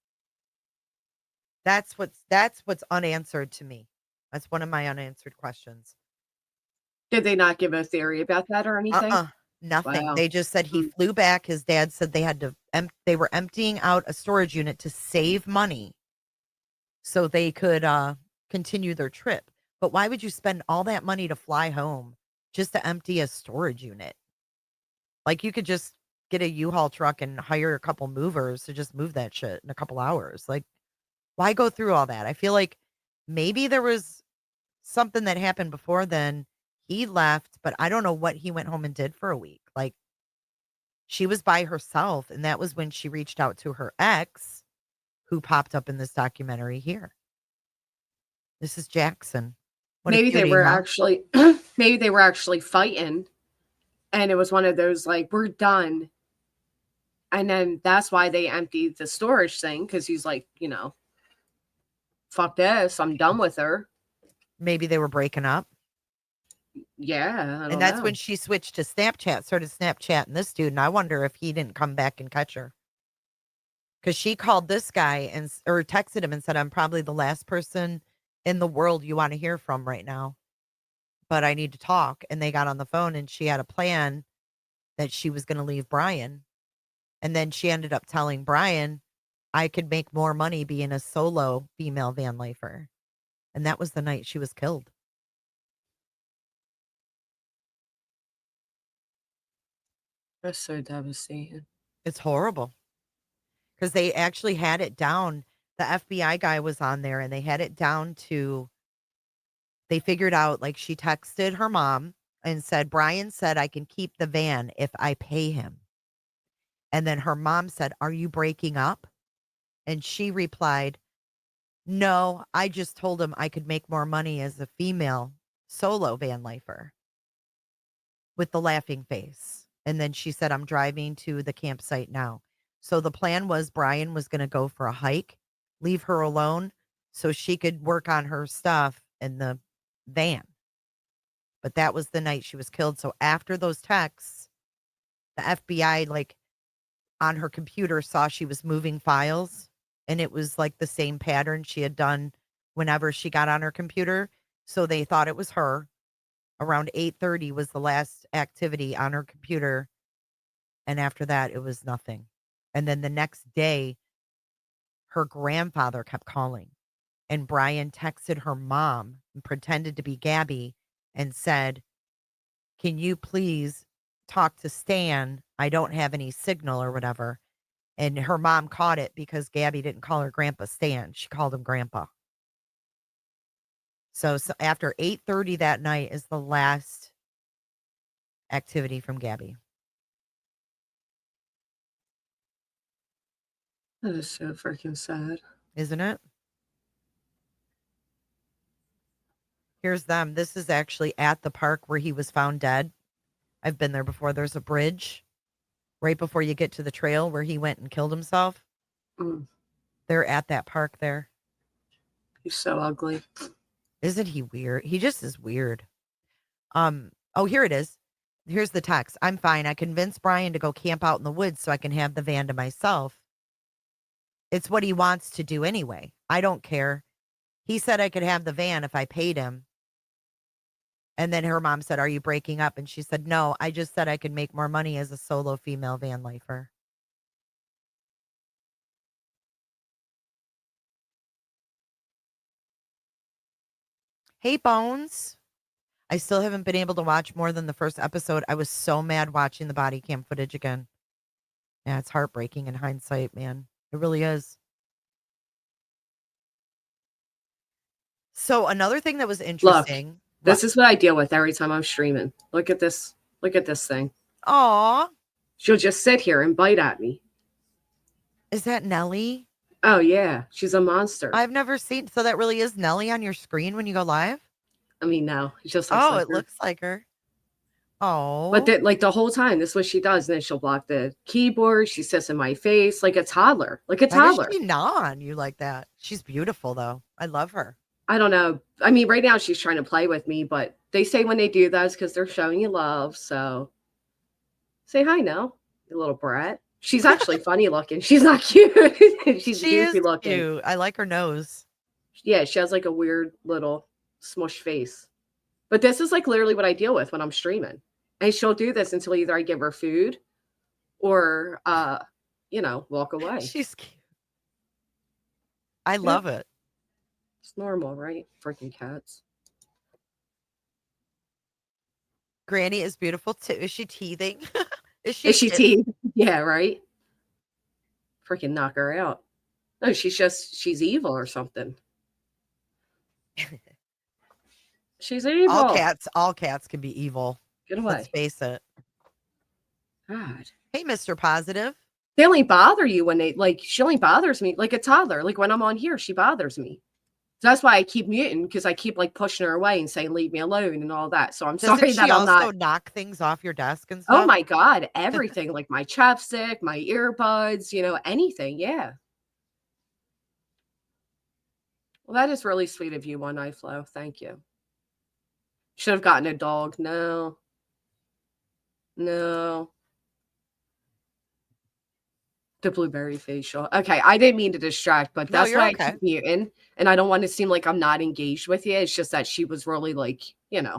That's what's unanswered to me. That's one of my unanswered questions. Did they not give a theory about that or anything? Uh-uh. Nothing. Wow. They just said he Mm. flew back. His dad said they had to they were emptying out a storage unit to save money so they could continue their trip. But why would you spend all that money to fly home just to empty a storage unit? Like you could just get a U-Haul truck and hire a couple movers to just move that shit in a couple hours. Like why go through all that? I feel like maybe there was something that happened before then. He left, but I don't know what he went home and did for a week. Like she was by herself, and that was when she reached out to her ex, who popped up in this documentary here. This is Jackson. What a Maybe they cutie, were huh? actually maybe they were actually fighting, and it was one of those like, we're done. And then that's why they emptied the storage thing, because he's like, fuck this, I'm done with her. Maybe they were breaking up. Yeah, I And don't that's when know. she switched to Snapchat, started Snapchatting this dude. And I wonder if he didn't come back and catch her. Because she called this guy or texted him and said, I'm probably the last person in the world you want to hear from right now, but I need to talk. And they got on the phone and she had a plan that she was going to leave Brian. And then she ended up telling Brian, I could make more money being a solo female van lifer. And that was the night she was killed. That's so devastating. It's horrible because they actually had it down. The FBI guy was on there and they had it down to, they figured out like she texted her mom and said, Brian said I can keep the van if I pay him. And then her mom said, are you breaking up? And she replied, no, I just told him I could make more money as a female solo van lifer, with the laughing face. And then she said, I'm driving to the campsite now. So the plan was Brian was going to go for a hike, leave her alone so she could work on her stuff in the van. But that was the night she was killed. So after those texts, the FBI, like on her computer, saw she was moving files and it was like the same pattern she had done whenever she got on her computer. So they thought it was her. Around 8:30 was the last activity on her computer, and after that, it was nothing. And then the next day, her grandfather kept calling, and Brian texted her mom and pretended to be Gabby and said, "Can you please talk to Stan? I don't have any signal or whatever." And her mom caught it because Gabby didn't call her grandpa Stan. She called him grandpa. So after 8:30 that night is the last activity from Gabby. That is so freaking sad. Isn't it? Here's them. This is actually at the park where he was found dead. I've been there before. There's a bridge right before you get to the trail where he went and killed himself. Mm, They're at that park there. he's so ugly. Isn't he weird? He just is weird. Oh, here it is. Here's the text. I'm fine. I convinced Brian to go camp out in the woods so I can have the van to myself. It's what he wants to do anyway. I don't care. He said I could have the van if I paid him. And then her mom said, are you breaking up? And she said, no, I just said I could make more money as a solo female van lifer. Hey, Bones. I still haven't been able to watch more than the first episode. I was so mad watching the body cam footage again. Yeah, it's heartbreaking in hindsight, man. It really is. So another thing that was Look, interesting. What? this is what I deal with every time I'm streaming. Look at this. Look at this thing. Aw, She'll just sit here and bite at me. is that Nellie? Oh yeah, she's a monster. I've never seen. So that really is Nellie on your screen when you go live? I mean, no, it just looks Oh, like it her. looks like her. But Oh, that, like the whole time, this is what she does. And then she'll block the keyboard. She sits in my face like a toddler, like a why does toddler. she gnaw on you like that? She's beautiful though. I love her. I don't know. I mean, right now she's trying to play with me, but they say when they do that, it's because they're showing you love. So say hi now, you little brat. She's actually funny looking. She's not cute. She's She is goofy looking. cute. I like her nose. Yeah, she has like a weird little smush face. But this is like literally what I deal with when I'm streaming. And she'll do this until either I give her food or walk away. She's cute. I Yep. love it. It's normal, right? Freaking cats. Granny is beautiful too. Is she teething? Is she Is she shitting? teen? Yeah, right? Freaking knock her out. No, she's evil or something. She's evil. All cats can be evil. Get Let's away. face it. God. Hey, Mr. Positive. They only bother you when she only bothers me like a toddler. Like when I'm on here, she bothers me. So that's why I keep muting because I keep like pushing her away and saying, leave me alone and all that. So I'm Doesn't sorry she that I'm also not. knock things off your desk and Oh stuff? my God. Everything like my chapstick, my earbuds, anything. Yeah. Well, that is really sweet of you, One Eye Flow. Thank you. Should have gotten a dog. No. No. The blueberry facial. Okay, I didn't mean to distract, but No, that's you're why I okay. keep muting, and I don't want to seem like I'm not engaged with you. It's just that she was really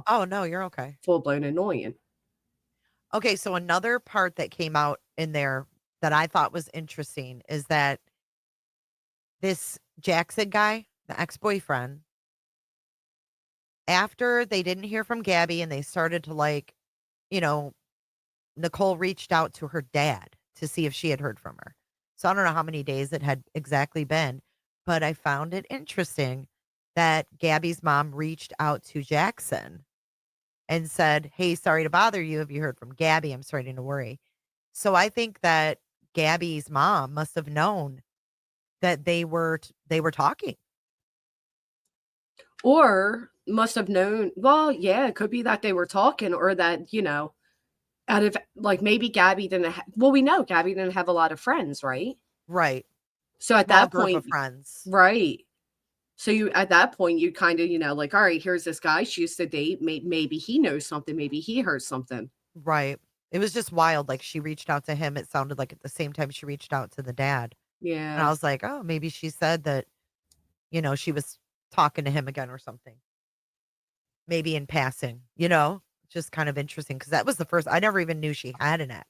Oh, no, you're okay. full blown annoying. Okay, so another part that came out in there that I thought was interesting is that this Jackson guy, the ex-boyfriend, after they didn't hear from Gabby and they started to you know, Nicole reached out to her dad to see if she had heard from her. So I don't know how many days it had exactly been, but I found it interesting that Gabby's mom reached out to Jackson and said, "Hey, sorry to bother you. Have you heard from Gabby? I'm starting to worry." So I think that Gabby's mom must have known that they were talking. Or must have known. Well, yeah, it could be that they were talking, or that out of like maybe Gabby didn't. Well, we know Gabby didn't have a lot of friends, right? Right. So at Small that group of point, friends. right? So you at that point you kind of like, all right, here's this guy she used to date. Maybe he knows something. Maybe he heard something. Right. It was just wild. Like she reached out to him. It sounded like at the same time she reached out to the dad. And I Yeah. was like, oh, maybe she said that, she was talking to him again or something. Maybe in passing, just kind of interesting because that was the first, I never even knew she had an ex.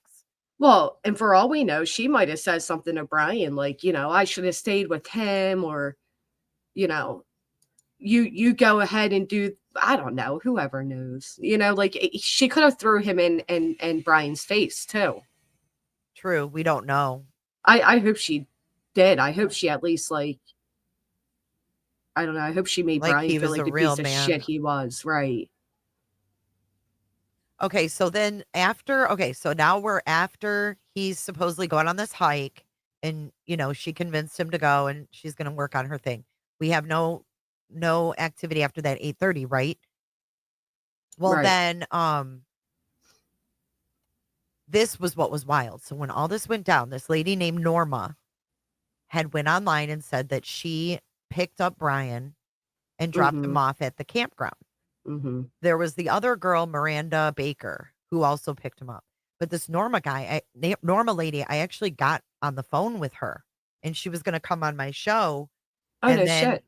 Well, and for all we know, she might have said something to Brian, like, I should have stayed with him, or, you know, you go ahead and do. I don't know, whoever knows, she could have threw him in Brian's face too. True. We don't know. I hope she did. I hope she at least I don't know. I hope she made Like Brian he feel was like a the real piece of man. shit he was. Right. Okay. So then so now we're after he's supposedly going on this hike and, she convinced him to go and she's going to work on her thing. We have no activity after that 8:30, right? Well, Right. then, this was what was wild. So when all this went down, this lady named Norma had went online and said that she picked up Brian and dropped Mm-hmm. him off at the campground. Mm-hmm. There was the other girl, Miranda Baker, who also picked him up. But this Norma lady, I actually got on the phone with her and she was going to come on my show. Oh And no then, shit.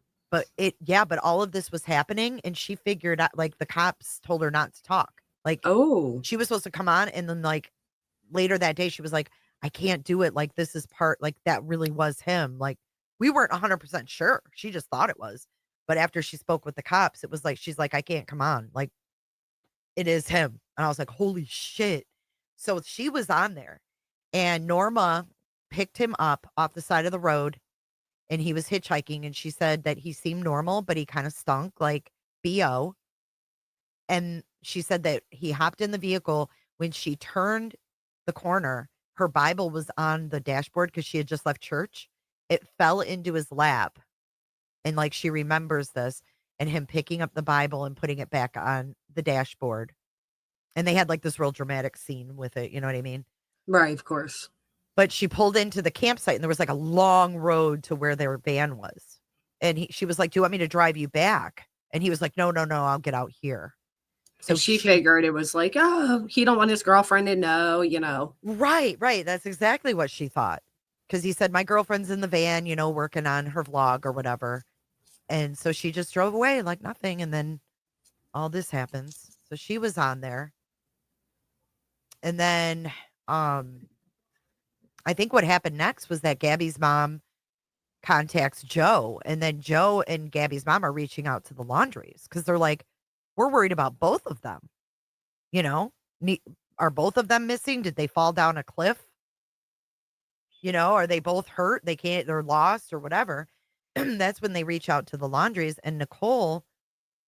but all of this was happening and she figured out, like, the cops told her not to talk. Like, Oh. she was supposed to come on and then, like, later that day, she was like, I can't do it. Like, this is part, like, that really was him. Like, we weren't 100% sure. She just thought it was. But after she spoke with the cops, it was like, she's like, I can't come on. Like, it is him. And I was like, holy shit. So she was on there and Norma picked him up off the side of the road and he was hitchhiking. And she said that he seemed normal, but he kind of stunk like BO. And she said that he hopped in the vehicle. When she turned the corner, her Bible was on the dashboard because she had just left church. It fell into his lap. And like she remembers this. and him picking up the Bible and putting it back on the dashboard. And they had like this real dramatic scene with it. You know what I mean? Right, of course. But she pulled into the campsite and there was like a long road to where their van was. And she was like, "Do you want me to drive you back?" And he was like, "No, no, no, I'll get out here." So And she she, figured it was like, oh, he don't want his girlfriend to know, right. That's exactly what she thought. Because he said, "My girlfriend's in the van, working on her vlog or whatever." And so she just drove away like nothing. And then all this happens. So she was on there. And then I think what happened next was that Gabby's mom contacts Joe, and then Joe and Gabby's mom are reaching out to the laundries because they're like, "We're worried about both of them. You know, are both of them missing? Did they fall down a cliff? Are they both hurt? They're lost or whatever." That's when they reach out to the laundries, and Nicole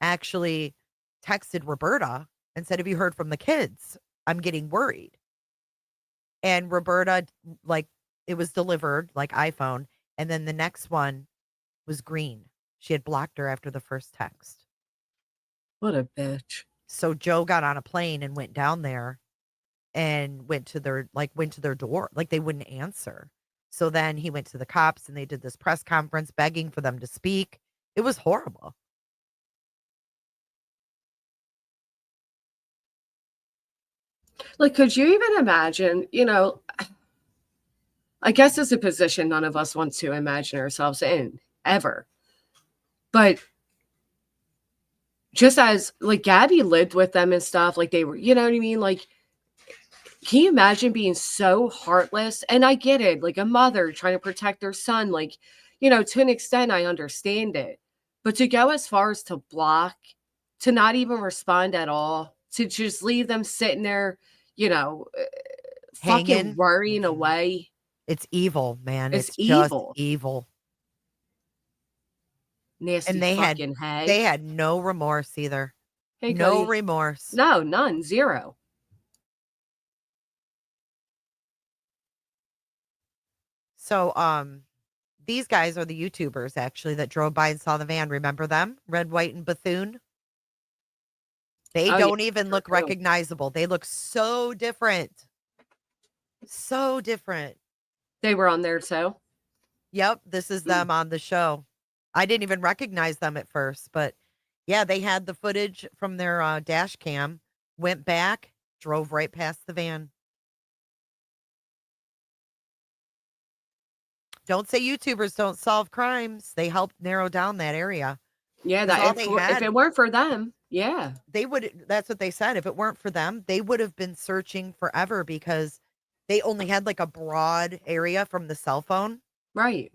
actually texted Roberta and said, "Have you heard from the kids? I'm getting worried." And Roberta, like, it was delivered like iPhone. And then the next one was green. She had blocked her after the first text. What a bitch. So Joe got on a plane and went down there and went to their door. Like they wouldn't answer. So then he went to the cops and they did this press conference begging for them to speak. It was horrible. Like, could you even imagine, I guess it's a position none of us want to imagine ourselves in ever. But just as like Gabby lived with them and stuff, like they were, you know what I mean? Like, can you imagine being so heartless? And I get it, like a mother trying to protect their son, like, to an extent, I understand it. But to go as far as to block, to not even respond at all, to just leave them sitting there, you know, uh, fucking Hanging. worrying Mhm. away, It's evil, man. it's It's just evil. evil. Nasty And they had fucking they hag. had no remorse either. Hey, No Cody. remorse. No, none, zero. So, these guys are the YouTubers actually that drove by and saw the van. Remember them? Red, White, and Bethune. They Oh, yeah, don't even sure look do. recognizable. They look so different. So different. They were on there too. Yep, this is Mm. them on the show. I didn't even recognize them at first, but yeah, they had the footage from their dash cam, went back, drove right past the van. Don't say YouTubers don't solve crimes. They helped narrow down that area Yeah, because that all they if had, it weren't for them, yeah, they would, that's what they said. If it weren't for them, they would have been searching forever because they only had like a broad area from the cell phone. right,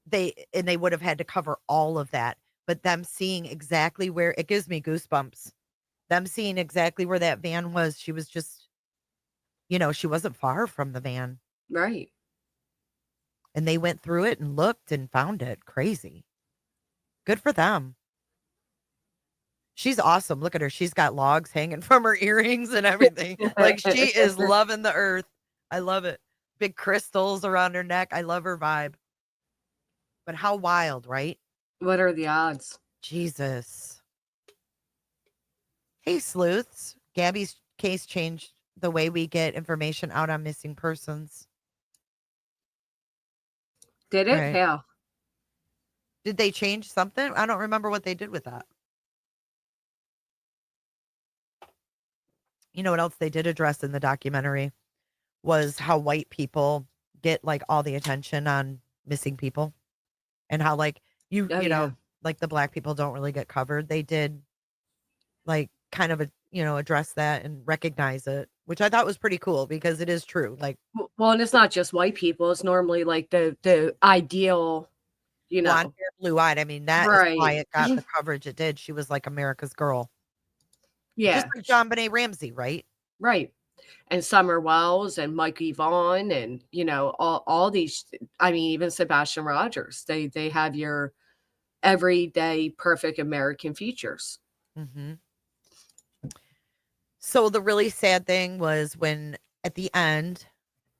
They would have had to cover all of that. But them seeing exactly where it gives me goosebumps. Them seeing exactly where that van was, she was just, she wasn't far from the van. right. And they went through it and looked and found it. Crazy. Good for them. She's awesome. Look at her. She's got logs hanging from her earrings and everything. Like she is loving the earth. I love it. Big crystals around her neck. I love her vibe. But how wild, right? What are the odds? Jesus. Hey, sleuths. Gabby's case changed the way we get information out on missing persons. Did it? Right. Yeah. Did they change something? I don't remember what they did with that. You know what else they did address in the documentary was how white people get like all the attention on missing people and how like you Oh, you yeah. know like the black people don't really get covered. They did like kind of address that and recognize it, which I thought was pretty cool because it is true. Like Well, and it's not just white people. It's normally like the ideal, you blonde know. hair, blue eyed. I mean, that is why Right. it got the coverage it did. She was like America's girl, just Yeah. like John Benet Ramsey, right? Right. And Summer Wells and Mike Yvonne and all these. I mean, even Sebastian Rogers. They have your everyday perfect American features. hmm So the really sad thing was when at the end,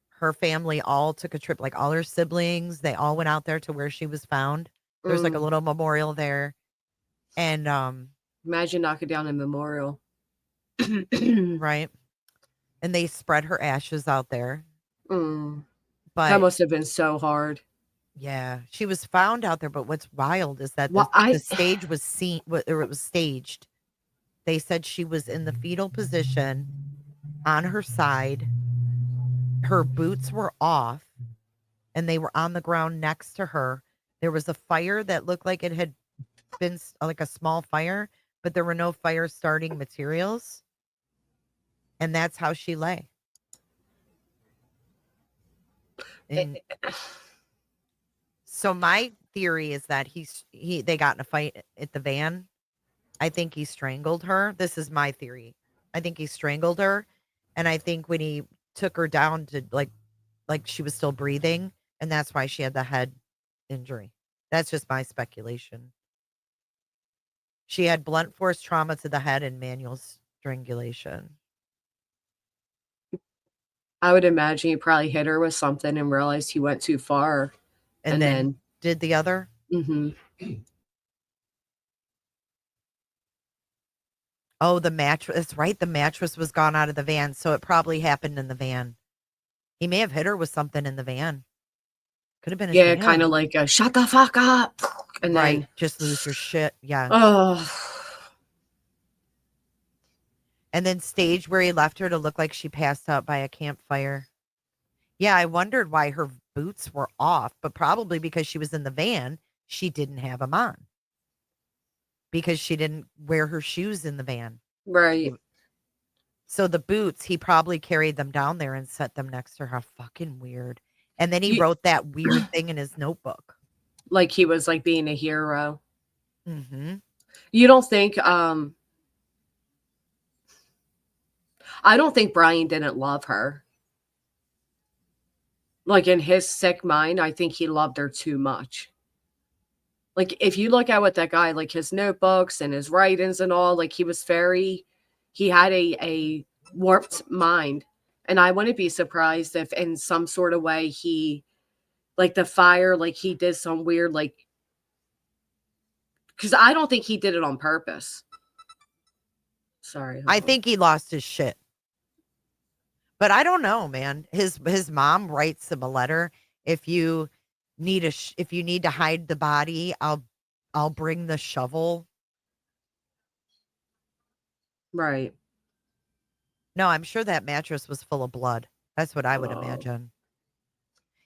her family all took a trip, like all her siblings, they all went out there to where she was found. There's like a Mm, little memorial there. And Imagine knocking down a memorial. right. And they spread her ashes out there. Mm, that But must have been so hard. yeah, she was found out there. But what's wild is that Well, the stage was seen, or it was staged. They said she was in the fetal position on her side. Her boots were off and they were on the ground next to her. There was a fire that looked like it had been like a small fire, but there were no fire starting materials. And that's how she lay. And so my theory is that they got in a fight at the van. I think he strangled her. This is my theory. I think he strangled her, and I think when he took her down to like she was still breathing, and that's why she had the head injury. That's just my speculation. She had blunt force trauma to the head and manual strangulation. I would imagine he probably hit her with something and realized he went too far. And then did the other? Mhm. Oh, the mattress. That's right. The mattress was gone out of the van. So it probably happened in the van. He may have hit her with something in the van. Could have been his Yeah, kind hand. of like a "shut the fuck up," and Right. then, Just lose your shit. Yeah. oh, And then stage where he left her to look like she passed out by a campfire. Yeah, I wondered why her boots were off, but probably because she was in the van, she didn't have them on. Because she didn't wear her shoes in the van. right. So the boots, he probably carried them down there and set them next to her. How fucking weird. And then he You, wrote that weird thing in his notebook. like he was like being a hero. Mm-hmm. You don't think? I don't think Brian didn't love her. Like in his sick mind, I think he loved her too much. Like if you look at what that guy, like his notebooks and his writings and all, like he had a warped mind. And I wouldn't be surprised if in some sort of way he, like the fire, like he did some weird, like, because I don't think he did it on purpose. Sorry. I Hold on. think he lost his shit. But I don't know, man. His mom writes him a letter. If you if you need to hide the body, I'll bring the shovel. Right. No, I'm sure that mattress was full of blood. That's what I would Oh, imagine.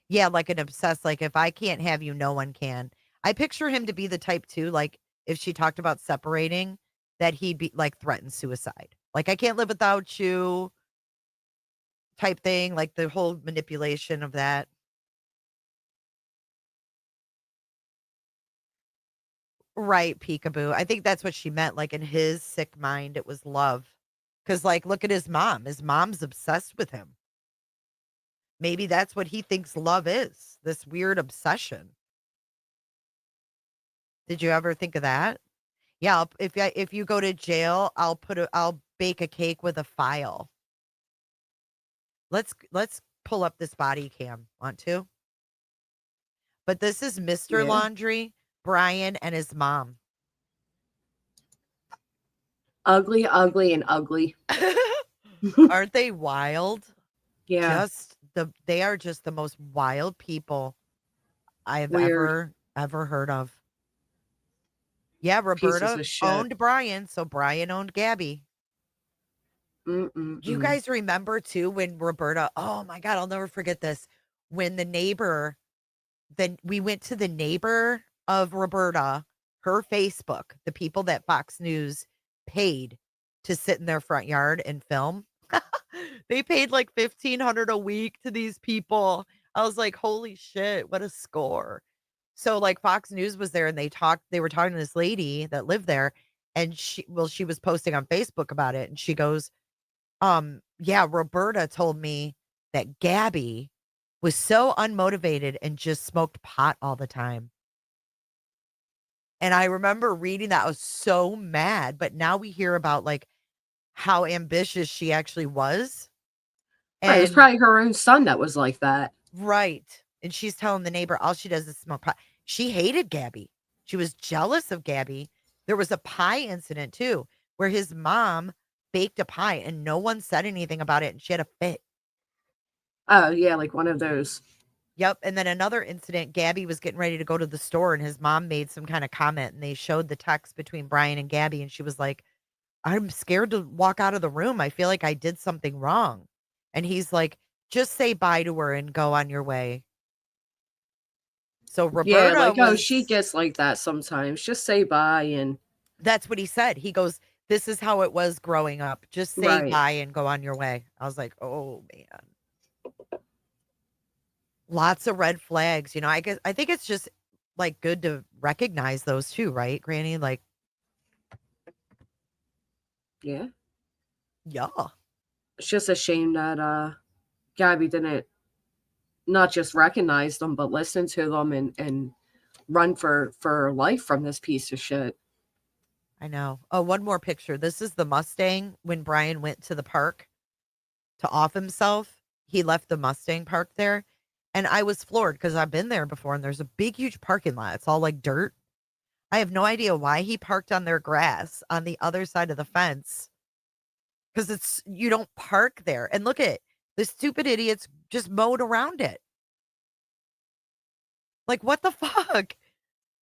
Yeah, like an obsessed, like if I can't have you, no one can. I picture him to be the type too, like if she talked about separating, that he'd be like threaten suicide. Like I can't live without you type thing, like the whole manipulation of that. Right, peekaboo. I think that's what she meant. Like in his sick mind, it was love. Cause like look at his mom. His mom's obsessed with him. Maybe that's what he thinks love is. This weird obsession. Did you ever think of that? Yeah, if you go to jail, I'll bake a cake with a file. Let's pull up this body cam. Want to? But this is Mr. yeah. Laundry, Brian, and his mom. Ugly, ugly, and ugly. Aren't they wild? Yeah. They are just the most wild people I've Weird. ever heard of. Yeah, Pieces Roberta of shit. owned Brian, so Brian owned Gabby. You Mm-mm-mm. guys remember too when Roberta, oh my God, I'll never forget this. When the neighbor, then we went to the neighbor of Roberta, her Facebook, the people that Fox News paid to sit in their front yard and film. They paid like 1,500 a week to these people. I was like, holy shit, what a score. So like Fox News was there and they were talking to this lady that lived there and she was posting on Facebook about it and she goes, yeah, Roberta told me that Gabby was so unmotivated and just smoked pot all the time. And I remember reading that. I was so mad. But now we hear about like how ambitious she actually was. Right. It was And probably her own son that was like that. right. And she's telling the neighbor all she does is smoke pot. She hated Gabby. She was jealous of Gabby There was a pie incident too, where his mom baked a pie and no one said anything about it and she had a fit. Oh, yeah, like one of those. Yep. And then another incident, Gabby was getting ready to go to the store and his mom made some kind of comment and they showed the text between Brian and Gabby and she was like, I'm scared to walk out of the room. I feel like I did something wrong. And he's like, just say bye to her and go on your way. So Yeah, Roberta like, oh, she was, gets like that sometimes. Just say bye and that's what he said. He goes, this is how it was growing up. Just say right. bye and go on your way. I was like, oh man. Lots of red flags. You know, I think it's just like good to recognize those too, right, Granny? Like, Yeah. yeah. It's just a shame that Gabby didn't not just recognize them, but listen to them and run for her life from this piece of shit. I know. Oh, one more picture. This is the Mustang when Brian went to the park to off himself. He left the Mustang parked there. And I was floored because I've been there before and there's a big, huge parking lot. It's all like dirt. I have no idea why he parked on their grass on the other side of the fence because you don't park there. And look at the stupid idiots just mowed around it. Like, what the fuck?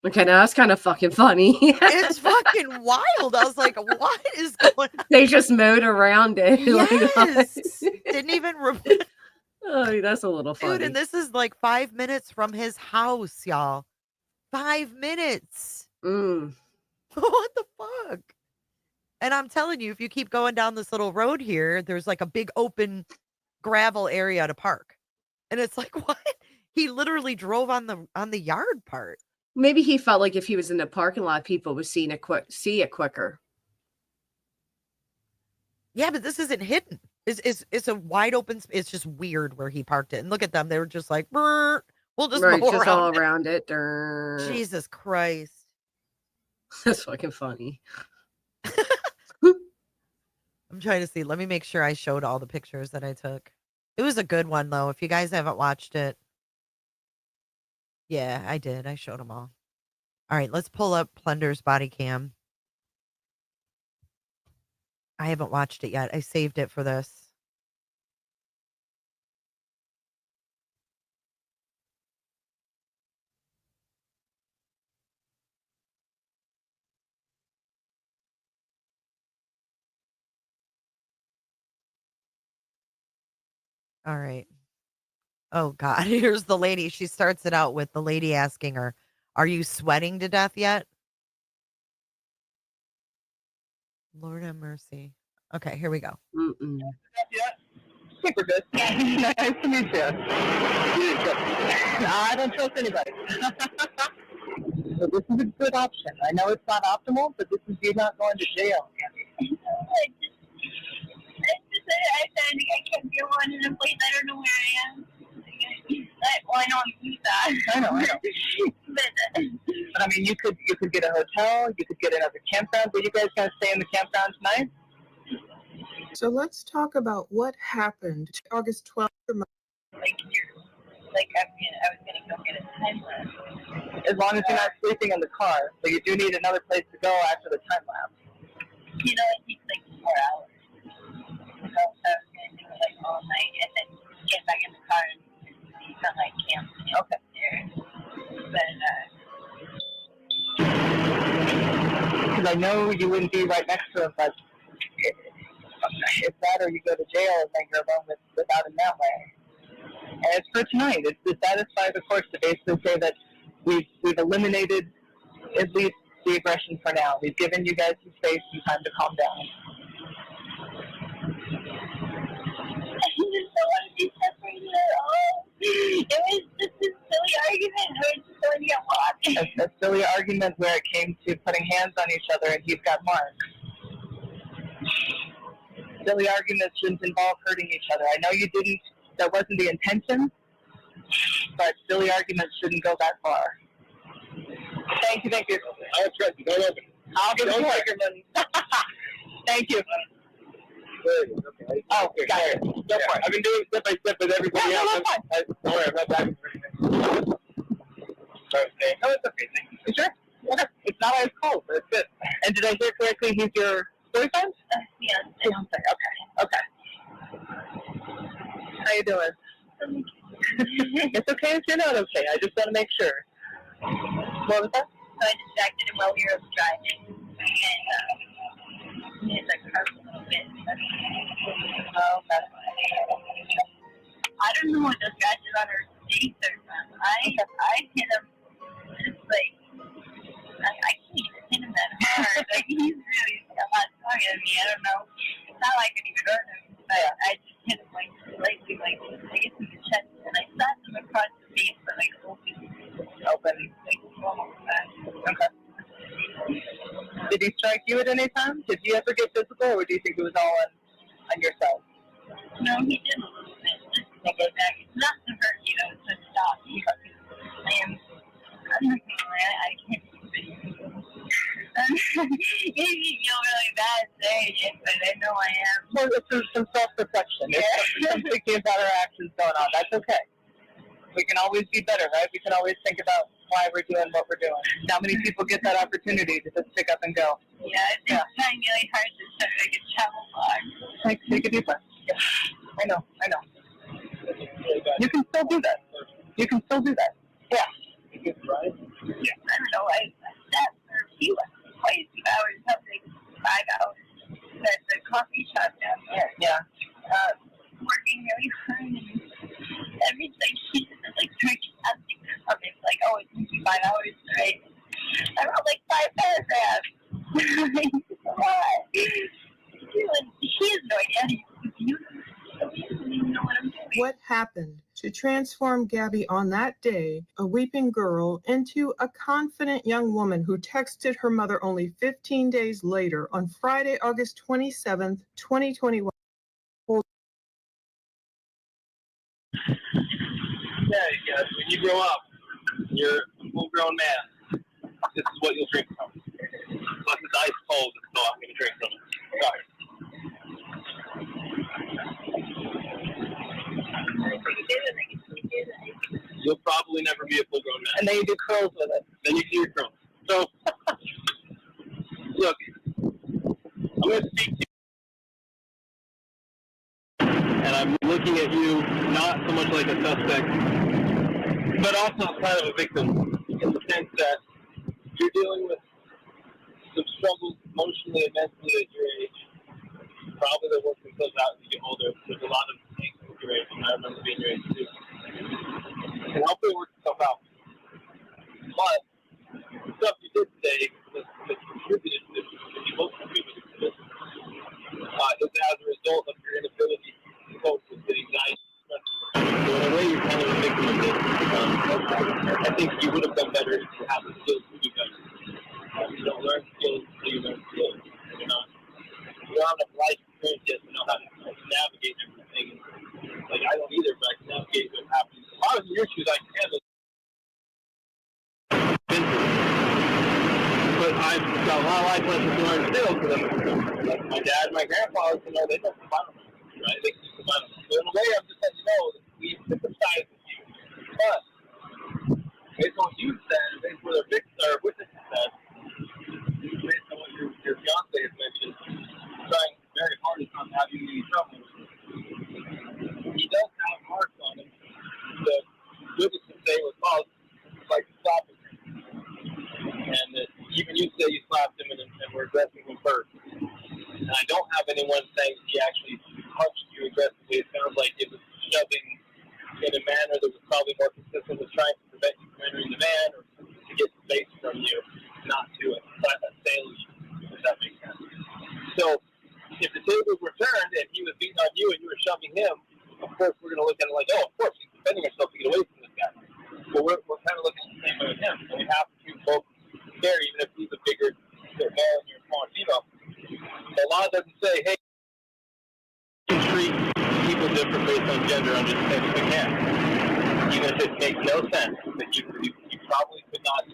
Okay, now that's kind of fucking funny. It's fucking wild. I was like, what is going on? They just mowed around it. Yes. Didn't even Oh, that's a little funny. dude, and this is like 5 minutes from his house, y'all. 5 minutes. Mm. What the fuck? And I'm telling you, if you keep going down this little road here, there's like a big open gravel area to park. And it's like, what? He literally drove on the yard part. Maybe he felt like if he was in the parking lot, people would see it quicker. Yeah, but this isn't hidden. It's a wide open. It's just weird where he parked it. And look at them; they were just like, we'll just Right, mow just around all it. around it. Jesus Christ, That's fucking funny. I'm trying to see. Let me make sure I showed all the pictures that I took. It was a good one though. If you guys haven't watched it, yeah, I did. I showed them all. All right, let's pull up Plender's body cam. I haven't watched it yet. I saved it for this. All right. Oh God, here's the lady. She starts it out with the lady asking her, "Are you sweating to death yet?" Lord have mercy. Okay, here we go. Mm-mm. Yeah, super good. Nice to meet you. I don't trust anybody. So this is a good option. I know it's not optimal, but this is you not going to jail. I said I can't get one in a place I don't know where I am. Well, I know I'm pizza. I know. But I mean, you could get a hotel, you could get another campground. But you guys gonna stay in the campground tonight? So let's talk about what happened August 12th. I was gonna go get a time lapse. As long as you're not sleeping in the car. So you do need another place to go after the time lapse. You know, it takes like 4 hours. So I was gonna do it like all night and then get back in the car and see sunlight camp. Okay. There. But Because I know you wouldn't be right next to him, but if that or you go to jail and then you're alone without him that way. And it's for tonight. It's to satisfy the courts to basically say that we've eliminated at least the aggression for now. We've given you guys some space and time to calm down. I just don't want to be separated at all. It was just a silly argument. I was just going to get walked. A silly argument where it came to putting hands on each other and he's got marks. Silly arguments shouldn't involve hurting each other. I know you didn't, that wasn't the intention, but silly arguments shouldn't go that far. Thank you. I'll trust you. Don't open. I'll give you Ackerman. Thank you. Okay. Oh, got it. Go for it. I've been doing step by step with everybody else. Don't worry, I'm not back. No, it's okay. Thank you. You sure? It's not as cold, but it's good. And did I hear correctly, he's your boyfriend? Yeah. Fiance, okay. How you doing? It's okay if you're not okay. I just want to make sure. What was that? So I distracted him while we were driving, and he's like hurt a little bit. Oh, okay. I don't know what the scratches on her face are from. I hit him just like I can't even hit him that hard. Like he's really a lot stronger than me. I don't know. It's not like I could even hurt him, but I just hit him like slightly, like I guess in the chest, and I slapped him across the face, but like open, like almost that. Okay. Did he strike you at any time? Did you ever get physical, or do you think it was all on yourself? No, he did a little bit. Just to get back. It's not to hurt you, though. It's to stop you. I'm not gonna lie. I can't do it. It made me feel really bad saying it, but I know I am. Well, it's some self-reflection. Yeah. It's thinking about our actions going on. That's okay. We can always be better, right? We can always think about why we're doing what we're doing. Not many people get that opportunity to just pick up and go. Yeah, it's trying really hard to start like a travel vlog. Take a deep breath. Yeah. I know. You can still do that. Yeah. Yeah, I don't know. I sat for a few hours, something 5 hours at the coffee shop down there. Yeah. Working really hard, and every like she just like drinking something or something. Like, oh, it's going to be 5 hours, right? I wrote like 5 paragraphs. Why? He has no idea. He doesn't even know what I'm doing. What happened to transform Gabby on that day, a weeping girl, into a confident young woman who texted her mother only 15 days later on Friday, August 27th, 2021? Yeah, guys, when you grow up, you're a full-grown man. This is what you'll drink from. Plus, it's ice cold, so I'm going to drink from it. Sorry. You'll probably never be a full-grown man. And then you do curls with it. Then you do your curls. So, look, I'm going to speak to you, and I'm looking at you not so much like a suspect, but also kind of a victim, in the sense that you're dealing with some struggles emotionally and mentally at your age. Probably the work themselves out as you get older. There's a lot of angst at your age, and I remember being your age too. And hopefully it works itself out. But the stuff you did today that contributed to this, you both contributed to this, is as a result of your inability to cope with the anxiety. So in a way, you're kind of a victim of this. I think you would have done better if you had the skills to do better. You don't learn skills until you learn skills. You don't have enough life experience yet to know how to navigate everything. Like, I don't either, but I can navigate what happens. If I was in your shoes, I can handle it. But I've got a lot of life lessons to learn still, because like my dad and my grandpa, they don't survive, right? They can survive. So in a way, I'm just letting you know that we sympathize with you. But based on what you said, based on what our witnesses said, based on what your fiance has mentioned, trying very hard to not have you in any trouble. He does have marks on him. The witnesses say was caused like stopping him. And that even you say you slapped him and were addressing him first. And I don't have anyone saying he actually punched you aggressively. It sounds like it was shoving in a manner that was probably more consistent with trying to prevent you from entering the van or to get space from you, not to assail you, if that makes sense. So, if the tables were turned and he was beating on you and you were shoving him, of course we're going to look at it like, oh, of course, he's defending himself to get away from this guy. But we're kind of looking at the same way with him. So we have to treat both fair, even if he's a bigger male and you're a smaller female. The law doesn't say, hey, you can treat people different based on gender under the same we can. Even if it makes no sense that you probably could not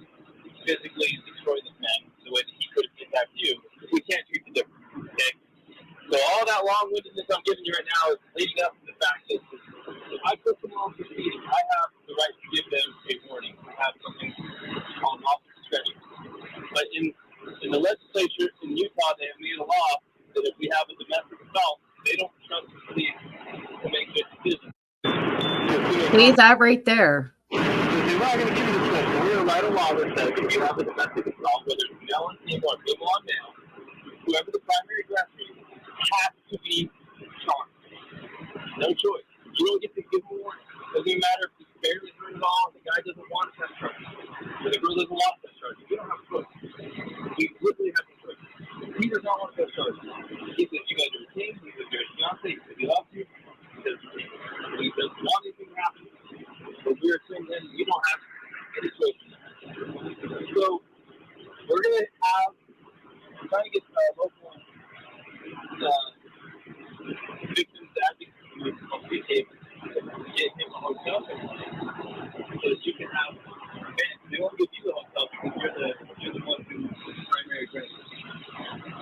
physically destroy this man the way that he could have attacked you. We can't treat you different, okay? So all that long-windedness I'm giving you right now is leading up to the fact that if I put someone on proceeding, I have the right to give them a warning. I have something called officer discretion. in Utah, they have made a law that if we have a domestic assault, they don't trust the police to make good decisions. See that right there. They're not going to give you the choice. We're going to write a law that says if you have a domestic assault, whether it's male on female or female on male, whoever the primary aggressor is has to be charged. No choice. You don't get to give a warning. Doesn't matter if he's barely hurt at all, the guy doesn't want to test charges. Or the girl doesn't want to test charges. We don't have a choice. We literally have a choice. He does not want to test charges. He says, you guys are a team, he says, you're a fiance, he says, he loves you, he says, he doesn't want anything to happen. But we're saying then you don't have any choice. So we're going to have, we're trying to get local victims advocates to get him a hotel so that you can have, they won't give you the hotel because you're the one who's the primary aggressor.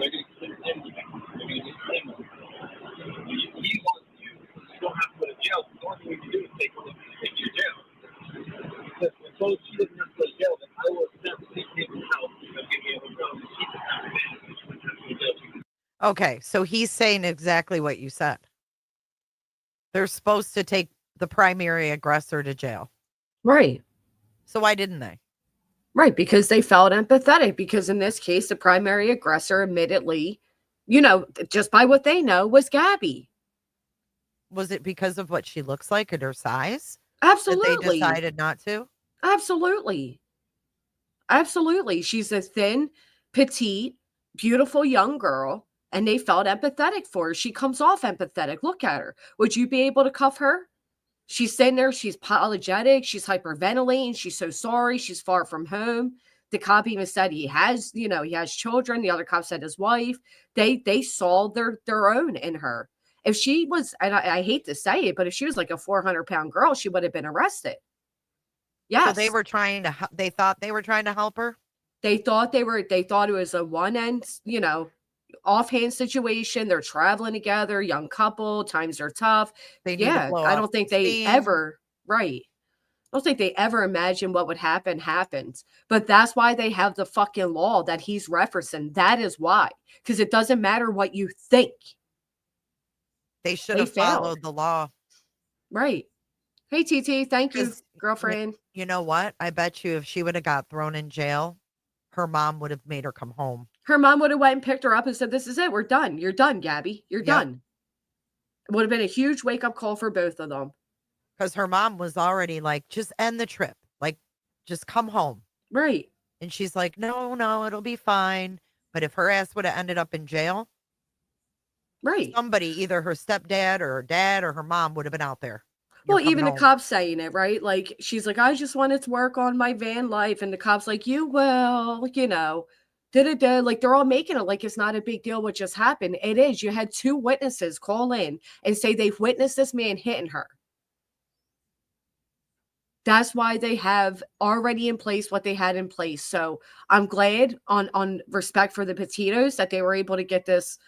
They're going to consider him the victim. They're going to get him. He wants you, you don't have to go to jail. The only thing we can do is take you to jail. Because until she doesn't have to go to jail, then I will accept to take him to the house and give me a hotel and she can have a man and she wouldn't have to go to jail. Okay, so he's saying exactly what you said. They're supposed to take the primary aggressor to jail. Right. So why didn't they? Right, because they felt empathetic. Because in this case, the primary aggressor admittedly, just by what they know, was Gabby. Was it because of what she looks like and her size? Absolutely. That they decided not to? Absolutely. Absolutely. She's a thin, petite, beautiful young girl, and they felt empathetic for her. She comes off empathetic. Look at her. Would you be able to cuff her? She's sitting there. She's apologetic. She's hyperventilating. She's so sorry. She's far from home. The cop even said he has children. The other cop said his wife. They saw their own in her. If she was, and I hate to say it, but if she was like a 400-pound girl, she would have been arrested. Yes. So they thought they were trying to help her? They thought it was a one-end, offhand situation. They're traveling together, young couple, times are tough. They need to blow off I don't think they ever, right. I don't think they ever imagined what would happen happened. But that's why they have the fucking law that he's referencing. That is why. Because it doesn't matter what you think. They should have followed the law. Right. Hey, TT, thank you, girlfriend. You know what? I bet you if she would have got thrown in jail, her mom would have made her come home. Her mom would have went and picked her up and said, this is it. We're done. You're done, Gabby. You're done. It would have been a huge wake-up call for both of them. Because her mom was already like, just end the trip. Like, just come home. Right. And she's like, no, it'll be fine. But if her ass would have ended up in jail, right, somebody, either her stepdad or her dad or her mom, would have been out there. Well, even the cops saying it, right? Like, she's like, I just wanted to work on my van life. And the cops like, you will, like they're all making it like it's not a big deal what just happened. It is. You had 2 witnesses call in and say they've witnessed this man hitting her. That's why they have already in place what they had in place. So I'm glad on respect for the Petitos that they were able to get this,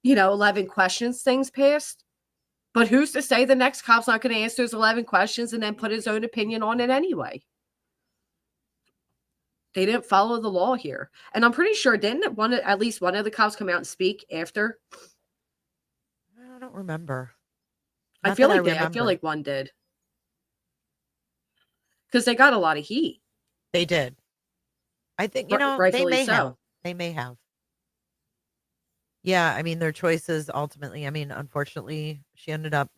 11 questions things passed. But who's to say the next cop's not going to answer those 11 questions and then put his own opinion on it anyway? They didn't follow the law here. And I'm pretty sure, didn't at least one of the cops come out and speak after? I don't remember. I feel like one did. Because they got a lot of heat. They did. I think, They may have. Yeah, I mean, their choices ultimately, unfortunately, she ended up,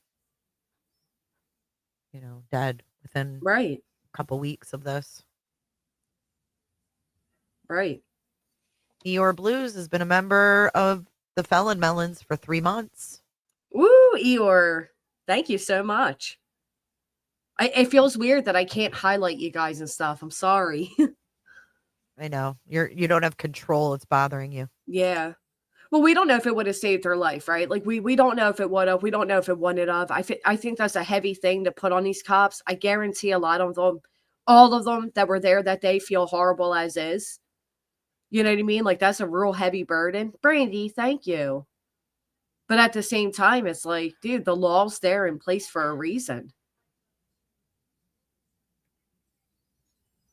dead within a couple weeks of this. Right. Eeyore Blues has been a member of the Felon Melons for 3 months. Woo, Eeyore. Thank you so much. It feels weird that I can't highlight you guys and stuff. I'm sorry. I know. You don't have control. It's bothering you. Yeah. Well, we don't know if it would have saved her life, right? Like, we don't know if it would have. We don't know if it wouldn't have. I think that's a heavy thing to put on these cops. I guarantee a lot of them, all of them that were there that day feel horrible as is. You know what I mean? Like, that's a real heavy burden. Brandy, thank you. But at the same time, it's like, dude, the law's there in place for a reason.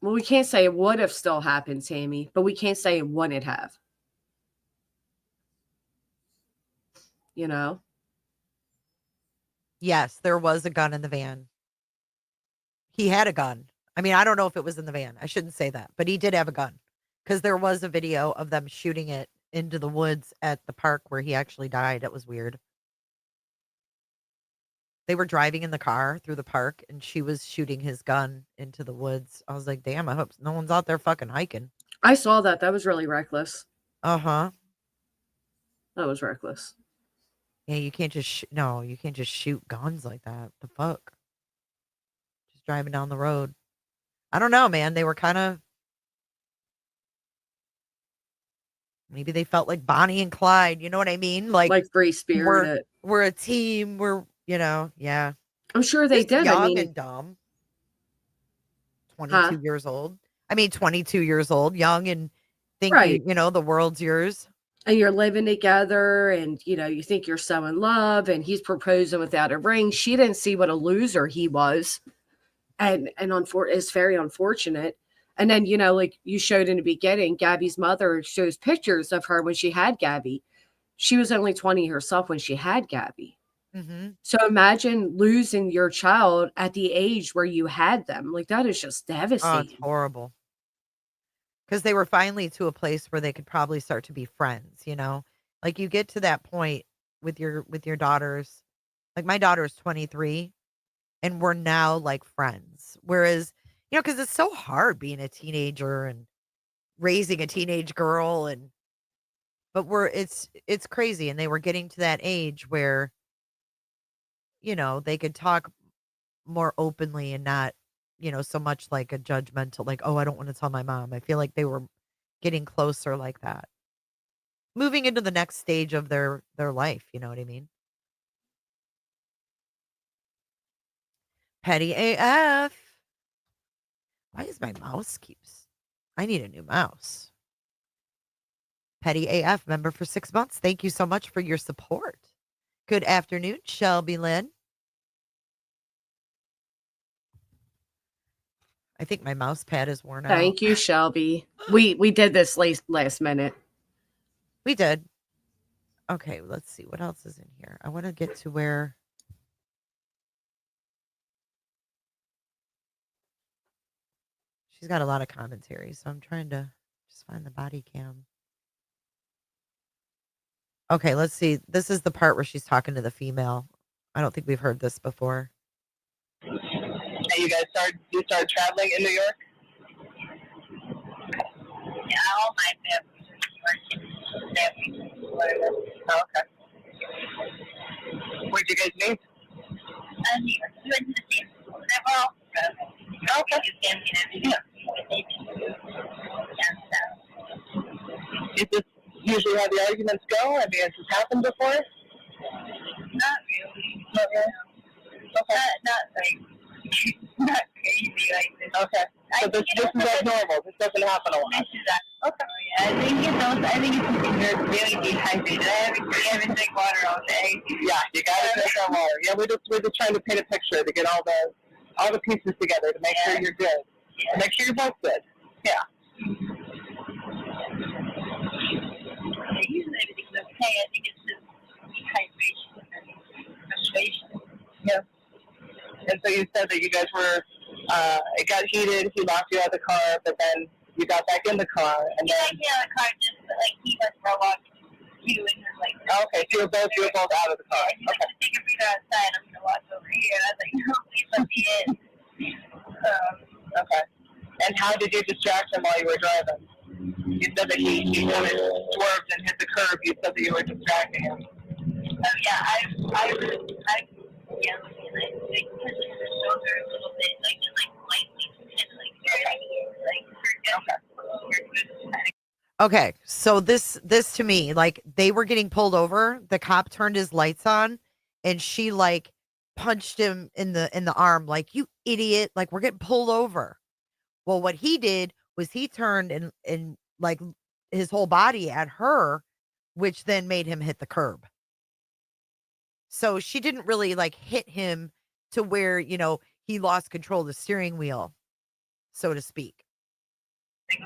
Well, we can't say it would have still happened, Tammy, but we can't say it wouldn't have. you know? Yes, there was a gun in the van. He had a gun. I mean, I don't know if it was in the van. I shouldn't say that, but he did have a gun because there was a video of them shooting it into the woods at the park where he actually died. It was weird. They were driving in the car through the park and she was shooting his gun into the woods. I was like, damn, I hope no one's out there fucking hiking. I saw that. That was really reckless. Uh-huh. That was reckless. Yeah, you can't just no, you can't just shoot guns like that. The fuck? Just driving down the road. I don't know, man. They were kind of maybe they felt like Bonnie and Clyde. You know what I mean? Like free we're spirited. we're a team. We're yeah. I'm sure they Just did. I young mean, and dumb. 22 huh? years old. I mean, 22 years old, young and think Right. the world's yours. And you're living together and, you think you're so in love and he's proposing without a ring. She didn't see what a loser he was. And it's very unfortunate. And then, like you showed in the beginning, Gabby's mother shows pictures of her when she had Gabby. She was only 20 herself when she had Gabby. Mm-hmm. So imagine losing your child at the age where you had them. Like, that is just Oh, it's devastating. horrible. Because they were finally to a place where they could probably start to be friends, Like you get to that point with your daughters. Like my daughter is 23 and we're now like friends. Whereas, because it's so hard being a teenager and raising a teenage girl but it's crazy. And they were getting to that age where, they could talk more openly and not, so much like a judgmental, like, oh, I don't want to tell my mom. I feel like they were getting closer like that. Moving into the next stage of their life, you know what I mean? Petty AF. Why is my mouse keeps? I need a new mouse. Petty AF member for 6 months. Thank you so much for your support. Good afternoon, Shelby Lynn. I think my mouse pad is worn out. Thank you, Shelby. We did this last minute. We did. Okay, let's see what else is in here. I want to get to where she's got a lot of commentary, so I'm trying to just find the body cam. Okay, let's see. This is the part where she's talking to the female. I don't think we've heard this before. And you guys started traveling in New York? Yeah, all my family. Oh, okay. Where'd you guys meet? New York. We went to the same school. Well, Okay. family and everything. Yeah, Is this usually how the arguments go? I mean, has this happened before? not really. Not really? Okay. Not like, not crazy like this. Okay. So this is abnormal. This doesn't happen a lot. This is okay. Yeah, I think it's something you're really dehydrated. I haven't drink water all day. Yeah, you gotta drink that water. Yeah, we're just trying to paint a picture to get all the pieces together to make sure you're good. Yeah. To make sure you're both good. Yeah. Usually everything's okay. I think it's just dehydration and frustration. Yeah. And so you said that you guys were, it got heated, he locked you out of the car, but then you got back in the car, and Yeah, then... the car just, like, he went for a walk, you and him, like... Okay, so you were both out of the car. Yeah, he's like, just take a breather outside, I'm gonna walk over here. I was like, no, please let me in. Okay. And how did you distract him while you were driving? You said that he kind of swerved and hit the curb. You said that you were distracting him. Oh, yeah, I yeah, like, pushing his shoulder a little bit, like, just, like, lightly, and, like, Okay, so this to me, like they were getting pulled over, the cop turned his lights on and she like punched him in the arm like, you idiot, like we're getting pulled over. Well, what he did was he turned and like his whole body at her, which then made him hit the curb. So she didn't really like hit him to where, he lost control of the steering wheel, so to speak. Do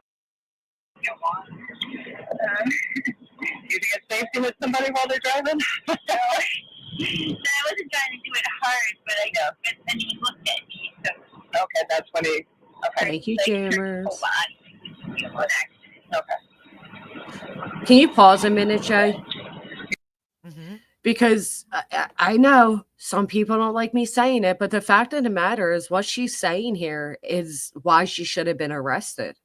you think it's safe to hit somebody while they're driving? No, Thank you, like, Jammers. hold on. Okay. Can you pause a minute, Jay? Mm-hmm. Because I know some people don't like me saying it, but the fact of the matter is what she's saying here is why she should have been arrested.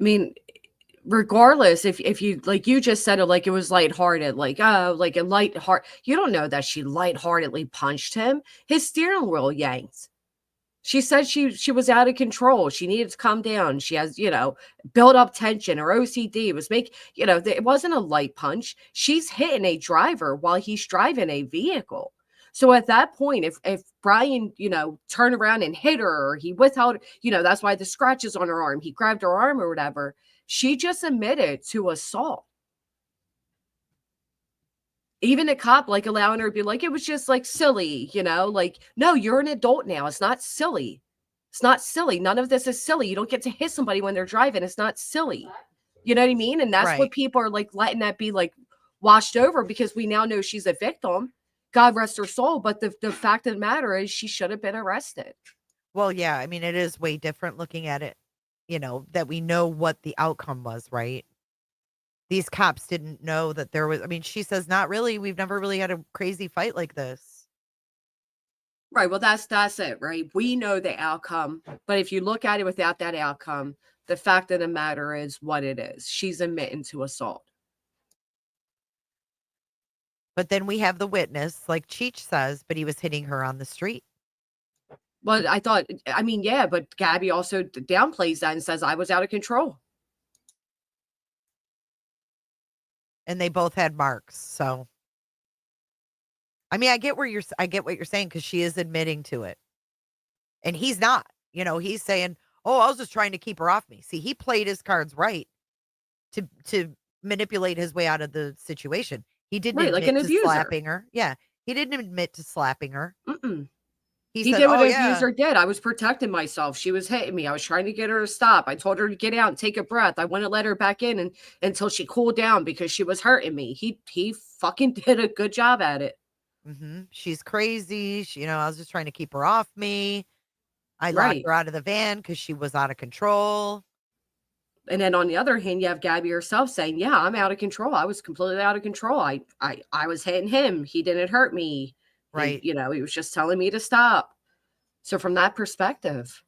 I mean, regardless, if you like you just said it like it was lighthearted, like like a light heart. You don't know that she lightheartedly punched him. His steering wheel yanked. She said she was out of control. She needed to calm down. She has, built up tension. Her OCD was it wasn't a light punch. She's hitting a driver while he's driving a vehicle. So at that point, if Brian, turned around and hit her, or he withheld, that's why the scratches on her arm, he grabbed her arm or whatever, she just admitted to assault. Even a cop like allowing her to be like, it was just like silly, like, no, you're an adult now. It's not silly. It's not silly. None of this is silly. You don't get to hit somebody when they're driving. It's not silly. You know what I mean? And that's Right. what people are like letting that be like washed over because we now know she's a victim. God rest her soul. But the fact of the matter is she should have been arrested. Well, yeah. I mean, it is way different looking at it, that we know what the outcome was, right? These cops didn't know that there was, I mean, she says, not really. We've never really had a crazy fight like this. Right. Well, that's it, right? We know the outcome. But if you look at it without that outcome, the fact of the matter is what it is. She's admitting to assault. But then we have the witness, like Cheech says, but he was hitting her on the street. Well, yeah, but Gabby also downplays that and says I was out of control. And they both had marks. So, I mean, I get what you're saying because she is admitting to it, and he's not. He's saying, "Oh, I was just trying to keep her off me." See, he played his cards right to manipulate his way out of the situation. He didn't Right, like an admit to abuser. slapping her. Yeah, he didn't admit to slapping her. Mm-mm. He He said, did what "Oh an yeah." abuser did. I was protecting myself. She was hitting me. I was trying to get her to stop. I told her to get out and take a breath. I wouldn't let her back in until she cooled down because she was hurting me. He fucking did a good job at it. Mm-hmm. She's crazy. I was just trying to keep her off me. I locked Right. her out of the van because she was out of control. And then on the other hand, you have Gabby herself saying, "Yeah, I'm out of control. I was completely out of control. I was hitting him. He didn't hurt me. Right. He was just telling me to stop." So from that perspective,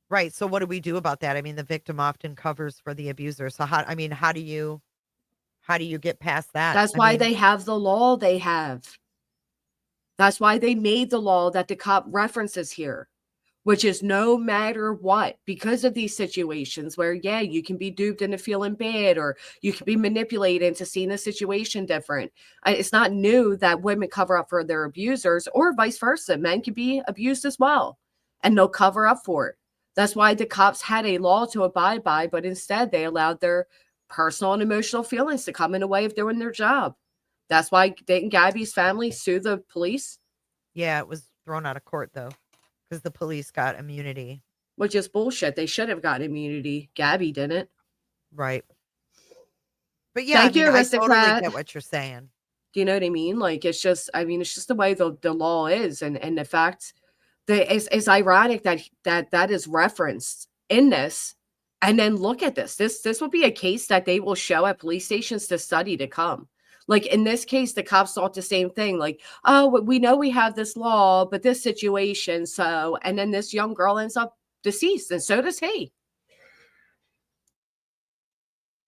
Right. So what do we do about that? I mean, the victim often covers for the abuser. So how do you get past that? that's why they have the law they have. That's why they made the law that the cop references here, which is no matter what, because of these situations where, yeah, you can be duped into feeling bad or you can be manipulated into seeing the situation different. It's not new that women cover up for their abusers or vice versa. Men can be abused as well, and they'll cover up for it. That's why the cops had a law to abide by, but instead they allowed their personal and emotional feelings to come in the way of doing their job. That's why didn't Gabby's family sue the police? Yeah, it was thrown out of court though, because the police got immunity. Which is bullshit. They should have gotten immunity. Gabby didn't. Right. But yeah, Thank you, I totally aristocrat. get what you're saying. Do you know what I mean? Like it's just the way the law is, and the fact that it's ironic that is referenced in this. And then look at this. This will be a case that they will show at police stations to study to come. Like in this case, the cops thought the same thing. Like, oh, we know we have this law, but this situation. So, and then this young girl ends up deceased, and so does he.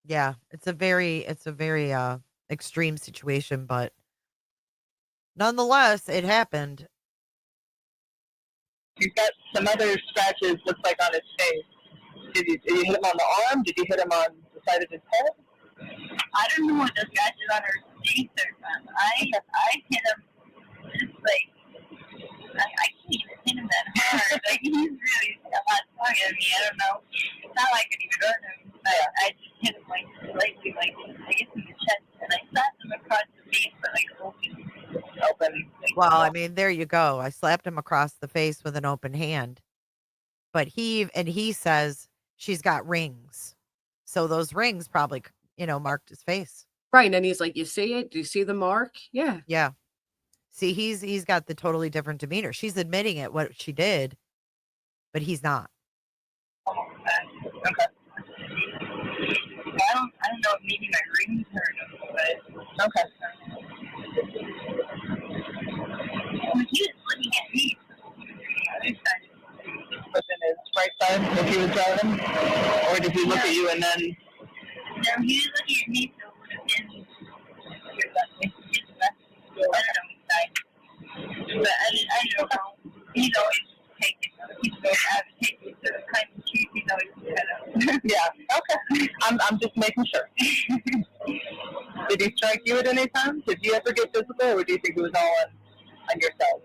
Yeah, it's a very extreme situation, but nonetheless, it happened. He's got some other scratches, looks like on his face. Did you hit him on the arm? Did you hit him on the side of his head? I don't know what the scratches on her face are from. I hit him just like I can't even hit him that hard. Like he's really a lot stronger than me. I don't know. It's not like I could even hurt him, but I just hit him like slightly, like I guess in the chest, and I slapped him across the face, but like open. Well, I mean, there you go. I slapped him across the face with an open hand. But he says she's got rings. So those rings probably, marked his face. Right. And then he's like, you see it? Do you see the mark? Yeah. Yeah. See, he's got the totally different demeanor. She's admitting it, what she did, but he's not. Okay. I don't know if maybe my rings hurt him, but Okay. he was looking at me. Within his right side if he was driving? Or did he look at you and then... No, he was looking at me, so it would have been your left. I don't know which side. But I don't know. He's always taking, he's very advocating, so the kind of cheese he's always kind of. Yeah, okay. I'm just making sure. Did he strike you at any time? Did you ever get physical, or do you think it was all on yourself?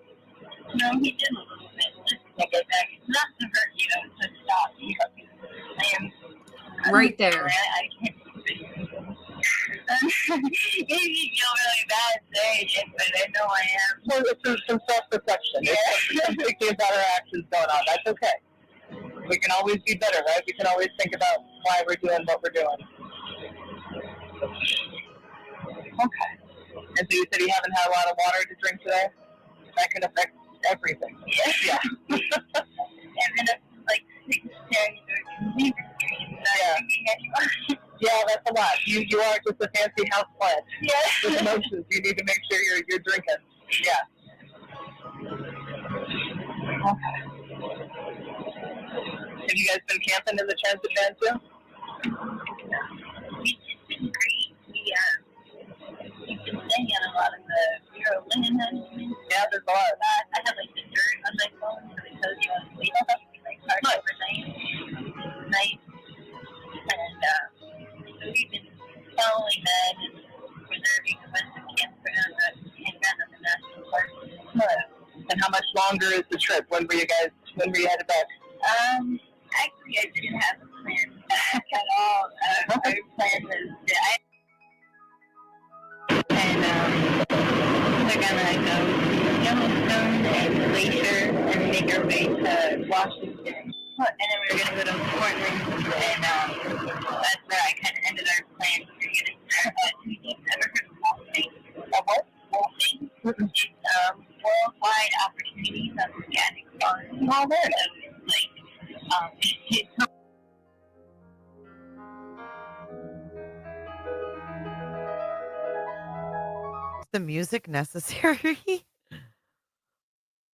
No, he did a little bit, just to get back. Not to hurt you, to stop you. I'm Right there. I can't. It made me feel really bad saying it, but I know I am. Well, it's some self-reflection. Yeah. It's thinking about our actions going on. That's okay. We can always be better, right? We can always think about why we're doing what we're doing. Okay. And so you said you haven't had a lot of water to drink today? That can affect everything. Yeah. And then it's like staring at the computer screen, not thinking anymore. Yeah, that's a lot. You are just a fancy house plant. Yeah. With emotions. You need to make sure you're drinking. Yeah. Okay. Have you guys been camping in the transit van too? It's been great. We've been staying in a lot of the Bureau linen houses. Yeah, there's a lot. I have like the dirt on my phone, so it tells you on the sleep. Like hard overnight. And so we've been following that and preserving the Western campground on the national park. And how much longer is the trip? When were you headed back? Actually, I didn't have a plan at all. Our plan was we're gonna go to Yellowstone and Glacier and make our way to Washington. And then we were gonna go to Portland, and that's where I kind of ended our plan. We were gonna start at ever heard of Wolfing? What? Wolfing? It's worldwide opportunities on organic farms. Oh, there it is. It's Is the music necessary?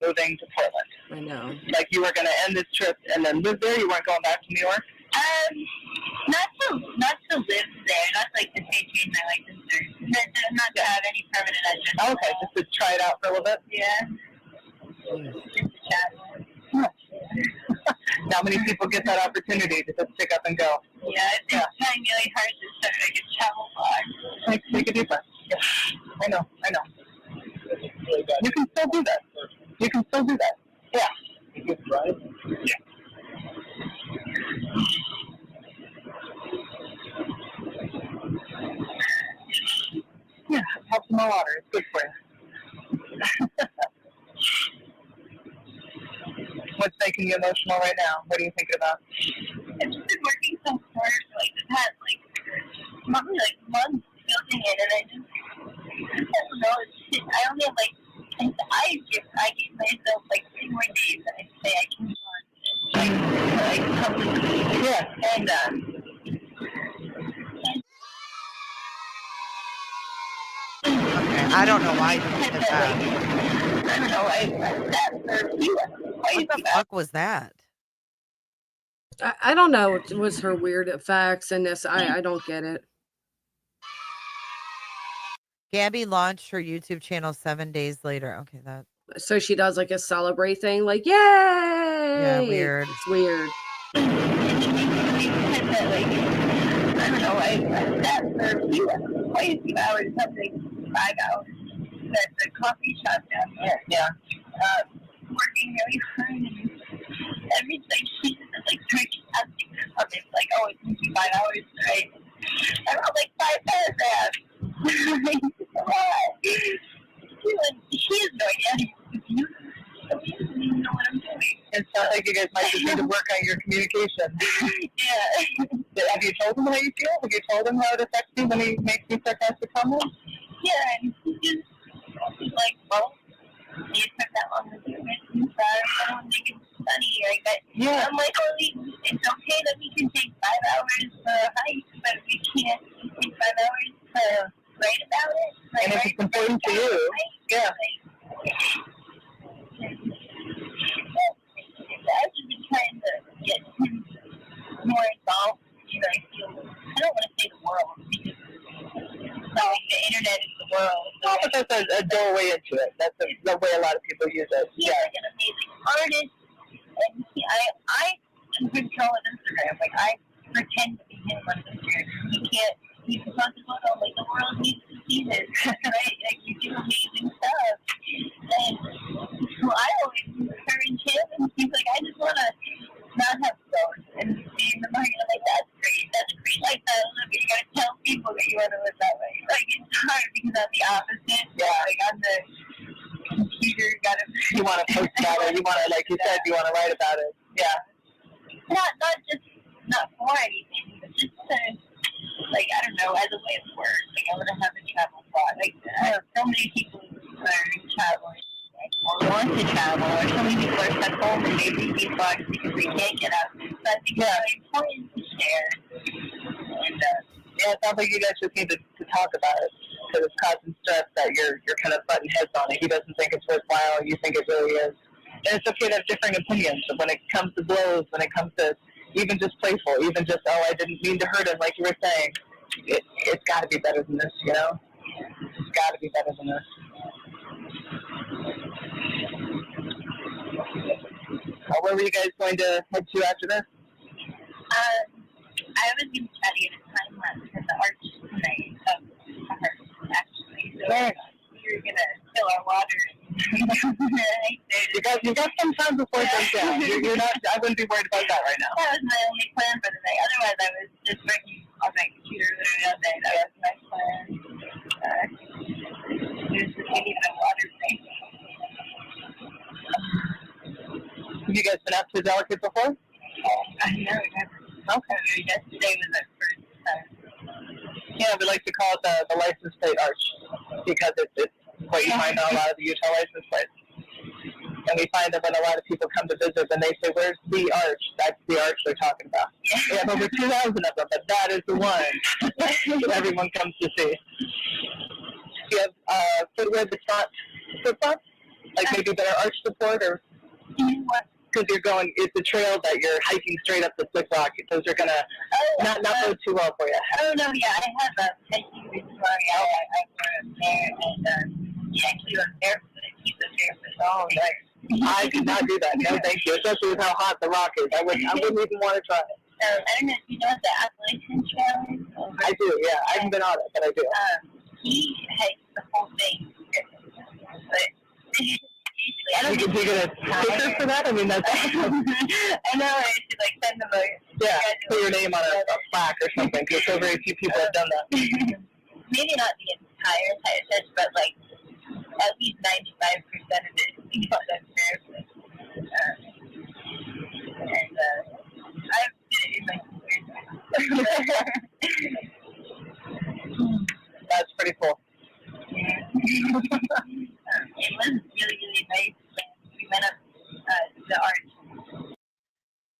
Moving to Portland. I know. Like you were going to end this trip and then live there? You weren't going back to New York? not to live there, not like to change my license or not to have any permanent address. Okay, just to try it out for a little bit? Yeah. Just to chat. Not many people get that opportunity to just pick up and go. Yeah, I've been trying really hard to start like a travel blog. Take a deep breath. Yeah. I know. You can still do that. Yeah. You can drive? Yeah. Yeah, have some more water. It's good for you. What's making you emotional right now? What are you thinking about? I've just been working so hard for like the past probably months building it, and I don't know. I only have I give myself 3 more days, and I say I can go on publicly. Yeah. And Okay, I don't know why you did that. I don't know why that for you. What the fuck was that? I don't know. It was her weird facts and this. I don't get it. Gabby launched her YouTube channel 7 days later. Okay, that. So she does a celebrate thing, yay! Yeah, weird. It's weird. I don't know why that for you. Quite a few hours, something 5 hours. At the coffee shop down there. Yeah. Working really hard, and everything. She's just drinking something or something. It's going to be 5 hours, right? I wrote 5 paragraphs. She has no idea. She doesn't even know what I'm doing. It sounds like you guys might just need to work on your communication. Yeah. Have you told him how you feel? Have you told him how it affects you when he makes you sarcastic comments? Yeah, and he's just well, it took that long to do it. And so I don't think it's funny. Like that. Yeah. I'm like, well, it's okay that we can take 5 hours to hike, but we can't take 5 hours to write about it. Like, And if it's important to you, yeah. I've just been trying to get him more involved. You know, I don't want to say the world because like the internet is the world. No, but that's a doorway into it. That's the way a lot of people use it. He's like an amazing artist, and I am control of Instagram. Like I pretend to be him on Instagram. He can't. He's supposed to go like the world needs to see this, right? Like you do amazing stuff, and so I always encourage him. And he's like, I just want to not have phones and be in the market. I'm like, that's great. That's great. Like that. Look, you gotta tell people that you want to live that way. Like it's hard because I'm the opposite. Yeah. Like on the computer, You want to post about it. You want to, like you said, you want to write about it. Yeah. Not for anything, but just to, like, I don't know, as a way of work. Like, I want to have a travel blog. Like, I have so many people who are traveling or want to travel, or so many people are stuck home and they read these blogs because they can't get out there. So I think it's really important to share. And, yeah, it sounds like you guys just need to talk about it because it's causing stress that you're kind of butting heads on it. He doesn't think it's worthwhile. You think it really is. And it's okay to have differing opinions. But when it comes to blows, when it comes to even just playful, even just, oh, I didn't mean to hurt him, like you were saying, it's got to be better than this, you know? It's got to be better than this. Where were you guys going to head to after this? I was going to try to get a time lapse for the arch tonight of her, actually. So we were going to fill our water. You got some time before it goes down. You're not. I wouldn't be worried about that right now. That was my only plan for the night. Otherwise, I was just working on my computer literally all day. That was my plan. Just taking a water break. Have you guys been up to Delicate before? I know. Okay. Yesterday was our first time. Yeah, we like to call it the license plate arch because it's what you find on a lot of the Utah license plates. And we find that when a lot of people come to visit and they say, where's the arch? That's the arch they're talking about. We have over 2,000 of them, but that is the one that everyone comes to see. Do you have footwear that's not flip-flops? Like maybe better arch support or... Because you're going, it's a trail that you're hiking straight up the Slick Rock. Those are going to not go too well for you. Oh, no, yeah, I have a hiking with Mario. I wear it there, and actually I'm barefoot. He's a barefoot. Oh, nice. I could not do that. No, thank you. Especially with how hot the rock is. I wouldn't even want to try it. I don't know if you know what the Appalachian Trail is. I do, yeah. I haven't been on it, but I do. He hikes the whole thing. But I don't think you're going to sticker for that? I mean, that's awesome. I know, I should like send them put your name on a plaque or something, because so very few people have done that. Maybe not the entire stretch, but like at least 95% of it, you know, that's barefoot. And I've been in my That's pretty cool. It was really, really nice. We went up the arch.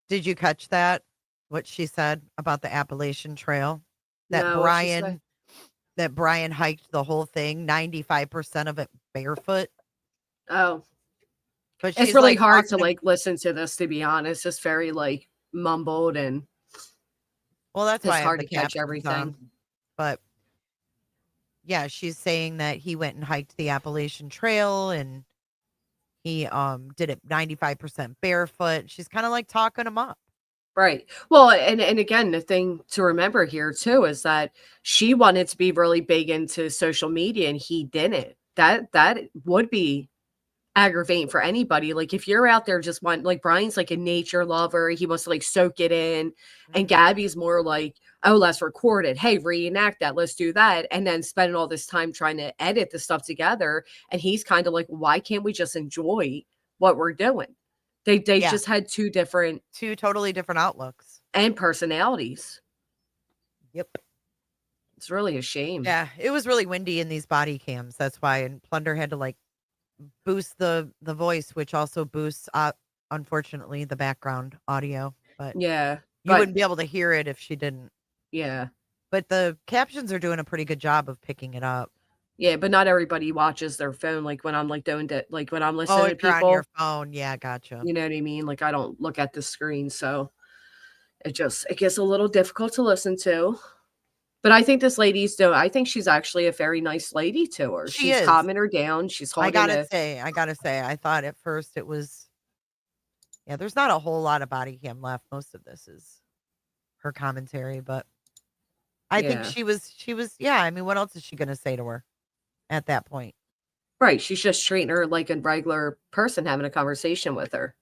Did you catch that? What she said about the Appalachian Trail? That No, what'd she say? Brian hiked the whole thing, 95% of it barefoot. Oh, But it's she's really like hard to talking like listen to this, to be honest. It's very like mumbled and well, that's it's why I have hard the to catch captions everything. on. But yeah, she's saying that he went and hiked the Appalachian Trail and he did it 95% barefoot. She's kind of like talking him up. Right. Well, and again, the thing to remember here too is that she wanted to be really big into social media and he didn't. That would be aggravating for anybody. Like if you're out there just want, like Brian's like a nature lover, he wants to like soak it in, and Gabby's more like, oh, let's record it. Hey, reenact that. Let's do that. And then spending all this time trying to edit the stuff together. And he's kind of like, why can't we just enjoy what we're doing? They just had two totally different outlooks and personalities. Yep. It's really a shame. Yeah, it was really windy in these body cams. That's why, and Plunder had to like boost the voice, which also boosts, unfortunately, the background audio. But Yeah. you But wouldn't be able to hear it if she didn't. yeah. But the captions are doing a pretty good job of picking it up. Yeah, but not everybody watches their phone, like, when I'm, like, doing it, like, when I'm Oh, listening to if you're on your people, phone. Yeah, gotcha. you know what I mean? Like, I don't look at the screen, so it gets a little difficult to listen to. But I think this lady's doing I think she's actually a very nice lady to her. She She's is. calming her down, she's I holding gotta a say, I thought at first it was, yeah, there's not a whole lot of body cam left. Most of this is her commentary, but I think yeah. she was, yeah, I mean, what else is she gonna say to her at that point? Right, she's just treating her like a regular person having a conversation with her.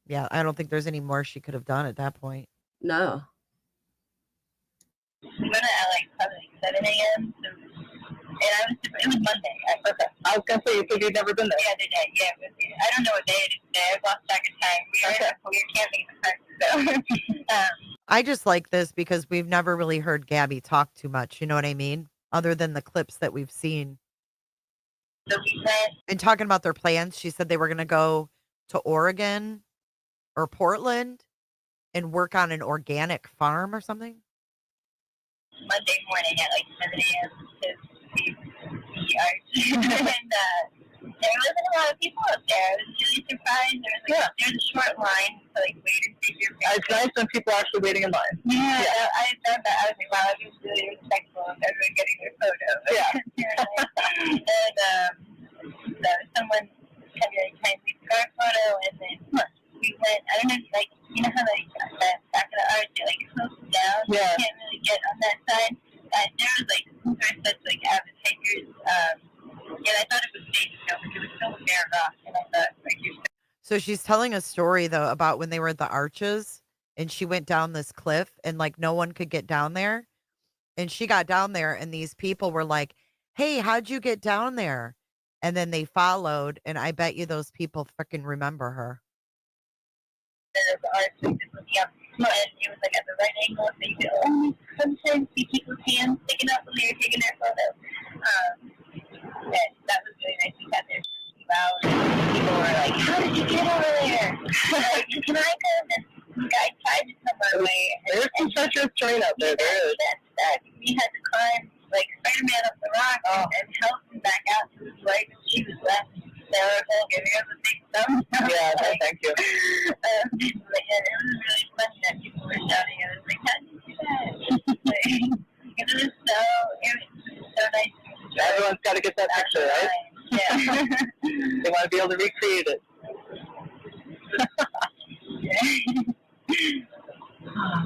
Yeah, I don't think there's any more she could have done at that point. No. We went at like probably 7 a.m. So, and it was Monday. I was gonna say, you said you'd never been there. Yeah, the day. Yeah, it was, I don't know what day it is today. I've lost track of time. We are camping in the park, so. I just like this because we've never really heard Gabby talk too much. You know what I mean? Other than the clips that we've seen. So we went. And talking about their plans, she said they were going to go to Oregon or Portland and work on an organic farm or something. Monday morning at like 7 a.m. to see the arch. And there wasn't a lot of people up there. I was really surprised. There was a short line to like wait and take your picture. It's nice when people are actually waiting in line. Yeah, I thought that. I was like, wow, that was really respectful of everyone getting their photo. Yeah. And so someone had to like kindly took our photo, and then we went. I don't know, like, you know how like that back of the arch, it like slopes down. Yeah. You can't really get on that side. There was like such like avid hikers. And I thought it was safe to go because it was still a bare rock, and I thought like you're. So she's telling a story though about when they were at the arches and she went down this cliff and like no one could get down there. And she got down there and these people were like, "Hey, how'd you get down there?" And then they followed, and I bet you those people freaking remember her. The arch was just looking up, and it was like at the right angle, so you could only sometimes see people's hands sticking up when they were taking their photo. And that was really nice. We sat there for 2 hours. People were like, "How did you get over there?" Like, "Can I come?" And the guy tried to come our way. There's some treacherous terrain out there. There is. We had to climb like Spider-Man up the rock and help him back out to his wife. She was left hysterical, giving us a big thumbs up. Yeah, thank you. But yeah, it was really funny that people were shouting at us like, "How did you do that?" It was so nice. Everyone's got to get that picture, right? Yeah. They want to be able to recreate it.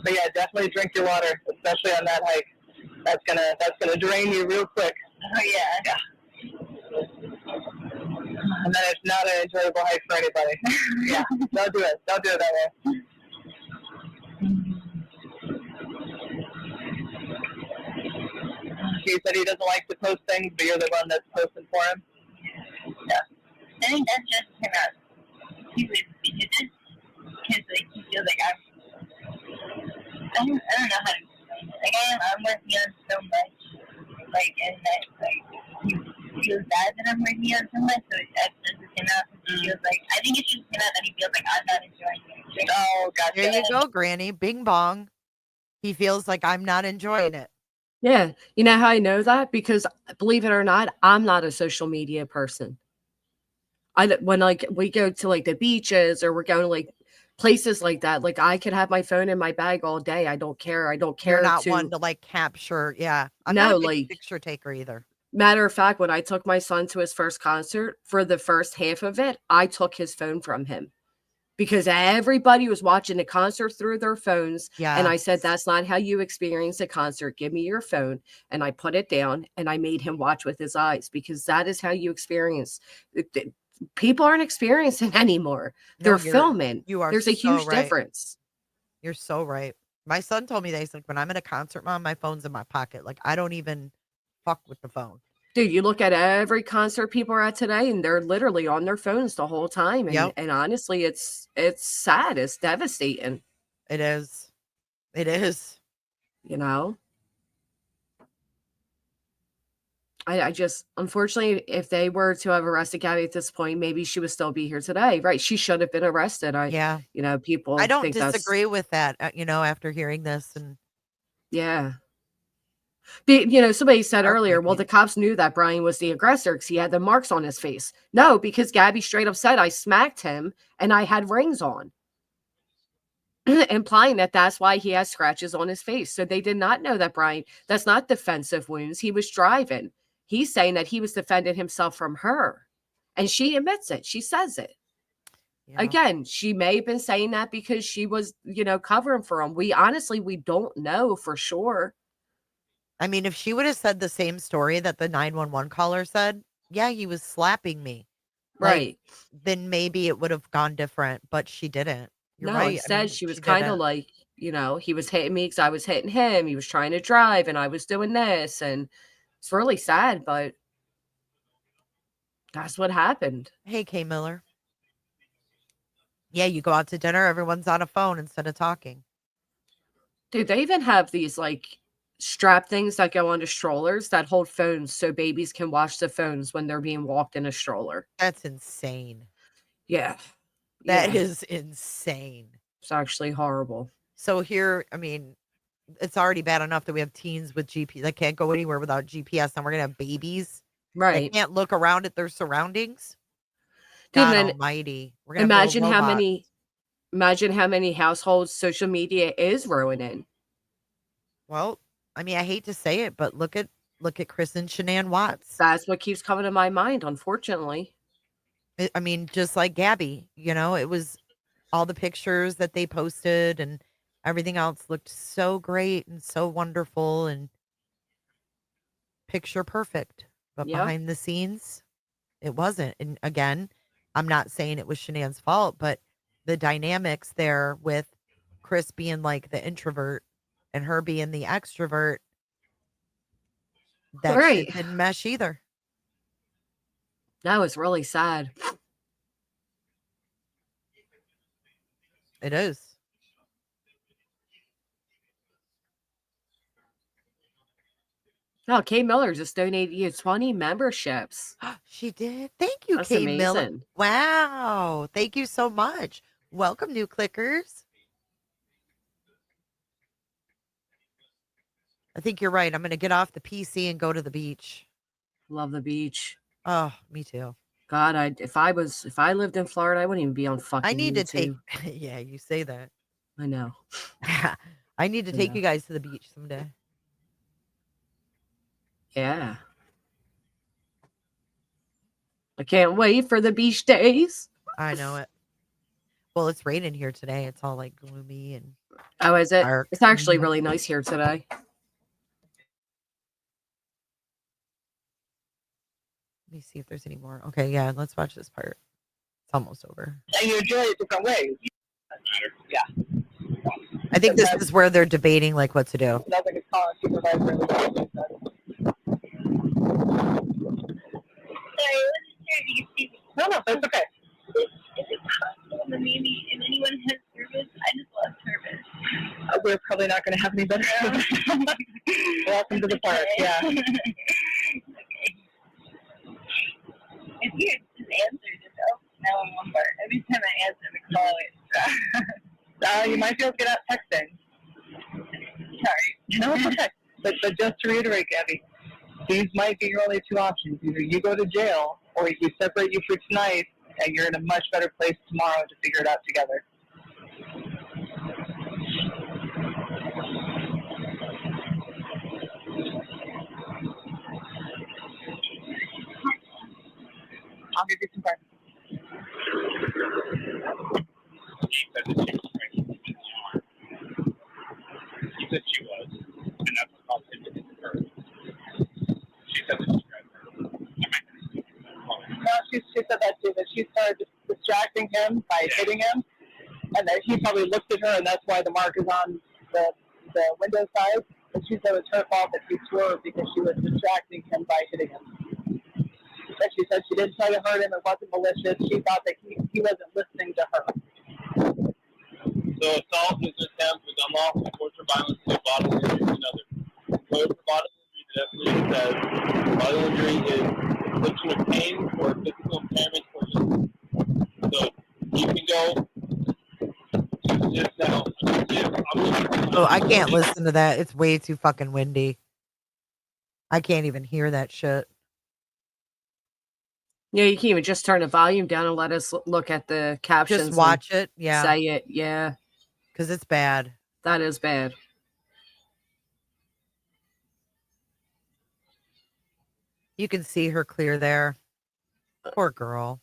But yeah, definitely drink your water, especially on that hike. That's gonna drain you real quick. Oh yeah. And then it's not an enjoyable hike for anybody. Yeah, don't do it. Don't do it that way. He said he doesn't like to post things, but you're the one that's posting for him. Yeah. I think that just came out. He was because like he feels like I don't know how to explain it. Like I'm working on so much, like, and that like he feels bad that I'm working on so much, so that just came out. He feels like I think it just came out that he feels like I'm not enjoying it. Oh, gotcha. There you go, Granny. Bing bong. He feels like I'm not enjoying it. Yeah. You know how I know that? Because believe it or not, I'm not a social media person. When like we go to like the beaches or we're going to like places like that, like I could have my phone in my bag all day. I don't care. I don't care. You're not one to like capture. Yeah. I'm No, not a big like picture taker either. Matter of fact, when I took my son to his first concert, for the first half of it, I took his phone from him because everybody was watching the concert through their phones. Yeah. And I said, that's not how you experience a concert. Give me your phone. And I put it down and I made him watch with his eyes because that is how you experience. People aren't experiencing anymore. They're filming. There's a huge difference. You're so right. My son told me that he's like, when I'm at a concert, Mom, my phone's in my pocket. Like, I don't even fuck with the phone. Dude, you look at every concert people are at today and they're literally on their phones the whole time. And, and honestly, it's sad. It's devastating. It is. It is. You know? I just, unfortunately, if they were to have arrested Gabby at this point, maybe she would still be here today, right? She should have been arrested. Yeah. I People don't think that's, disagree with that, after hearing this and yeah. Somebody said earlier, well, heartbreaking. the cops knew that Brian was the aggressor because he had the marks on his face. No, because Gabby straight up said I smacked him and I had rings on, implying that that's why he has scratches on his face. So they did not know that Brian, that's not defensive wounds. He was driving. He's saying that he was defending himself from her. And she admits it. She says it. Yeah. Again, she may have been saying that because she was, covering for him. We don't know for sure. I mean, if she would have said the same story that the 911 caller said, yeah, he was slapping me. Right. Then maybe it would have gone different, but she didn't. You're No, right. instead she was she kind of didn't. like, he was hitting me because I was hitting him. He was trying to drive and I was doing this. And it's really sad, but that's what happened. Hey, Kay Miller. Yeah, you go out to dinner, everyone's on a phone instead of talking. Dude, they even have these like strap things that go onto strollers that hold phones so babies can watch the phones when they're being walked in a stroller. That's insane. Yeah. That Yeah. is insane. It's actually horrible. So here, it's already bad enough that we have teens with GPS that can't go anywhere without GPS, and we're gonna have babies that Right. can't look around at their surroundings. Dude, God then almighty. We're gonna have little robots. imagine how many households social media is ruining. Well, I hate to say it, but look at Chris and Shanann Watts. That's what keeps coming to my mind, unfortunately. Just like Gabby, it was all the pictures that they posted and everything else looked so great and so wonderful and picture perfect. But Yeah. behind the scenes, it wasn't. And again, I'm not saying it was Shanann's fault, but the dynamics there with Chris being like the introvert and her being the extrovert, that Right. shit didn't mesh either. That was really sad. It is. No, Kay Miller just donated you 20 memberships. She did. Thank you, That's Kay Miller. amazing. Wow. Thank you so much. Welcome, new clickers. I think you're right. I'm going to get off the PC and go to the beach. Love the beach. Oh, me too. God, if I lived in Florida, I wouldn't even be on fucking I need to take YouTube. yeah, you say that. I know. I need to take Yeah. you guys to the beach someday. Yeah. I can't wait for the beach days. I know it. Well, it's raining here today. It's all like gloomy and Oh, is it? dark. It's actually Mhm. really nice here today. Let me see if there's any more. Okay, yeah, let's watch this part. It's almost over. And you enjoy it different ways. Yeah. I think this is where they're debating like what to do. Sounds like it's calling supervisor. Sorry, I wasn't sure if you could see me. No, that's okay. Is it possible that maybe if anyone has service, I just love service. We're probably not going to have any better service. Welcome to the park. Yeah. Okay. If you just answer, just now on one part. Every time I answer the call, it's You might be able to get out texting. sorry. No, it's okay. But just to reiterate, Gabby, these might be your only two options. Either you go to jail or we separate you for tonight and you're in a much better place tomorrow to figure it out together. I'll give you some time. She said that she was trying to keep in the arm. He said she was, and that's what caused him to hit her. She said that she grabbed her. No, she said that too, that she started distracting him by hitting him, and that he probably looked at her, and that's why the mark is on the window side. And she said it was her fault that he swerved because she was distracting him by hitting him. And she said she didn't try to hurt him, it wasn't malicious. She thought that he wasn't listening to her. So assault is an attempt with unlawful torture, violence, and bodily injury to another. Code for bodily injury definitely says Bodily injury is infliction of pain or physical impairment or illness. So you can go just now. Oh, I can't listen to that. It's way too fucking windy. I can't even hear that shit. Yeah, you can even just turn the volume down and let us look at the captions. Just watch it. Yeah. Say it. Yeah. Because it's bad. That is bad. You can see her clear there. Poor girl.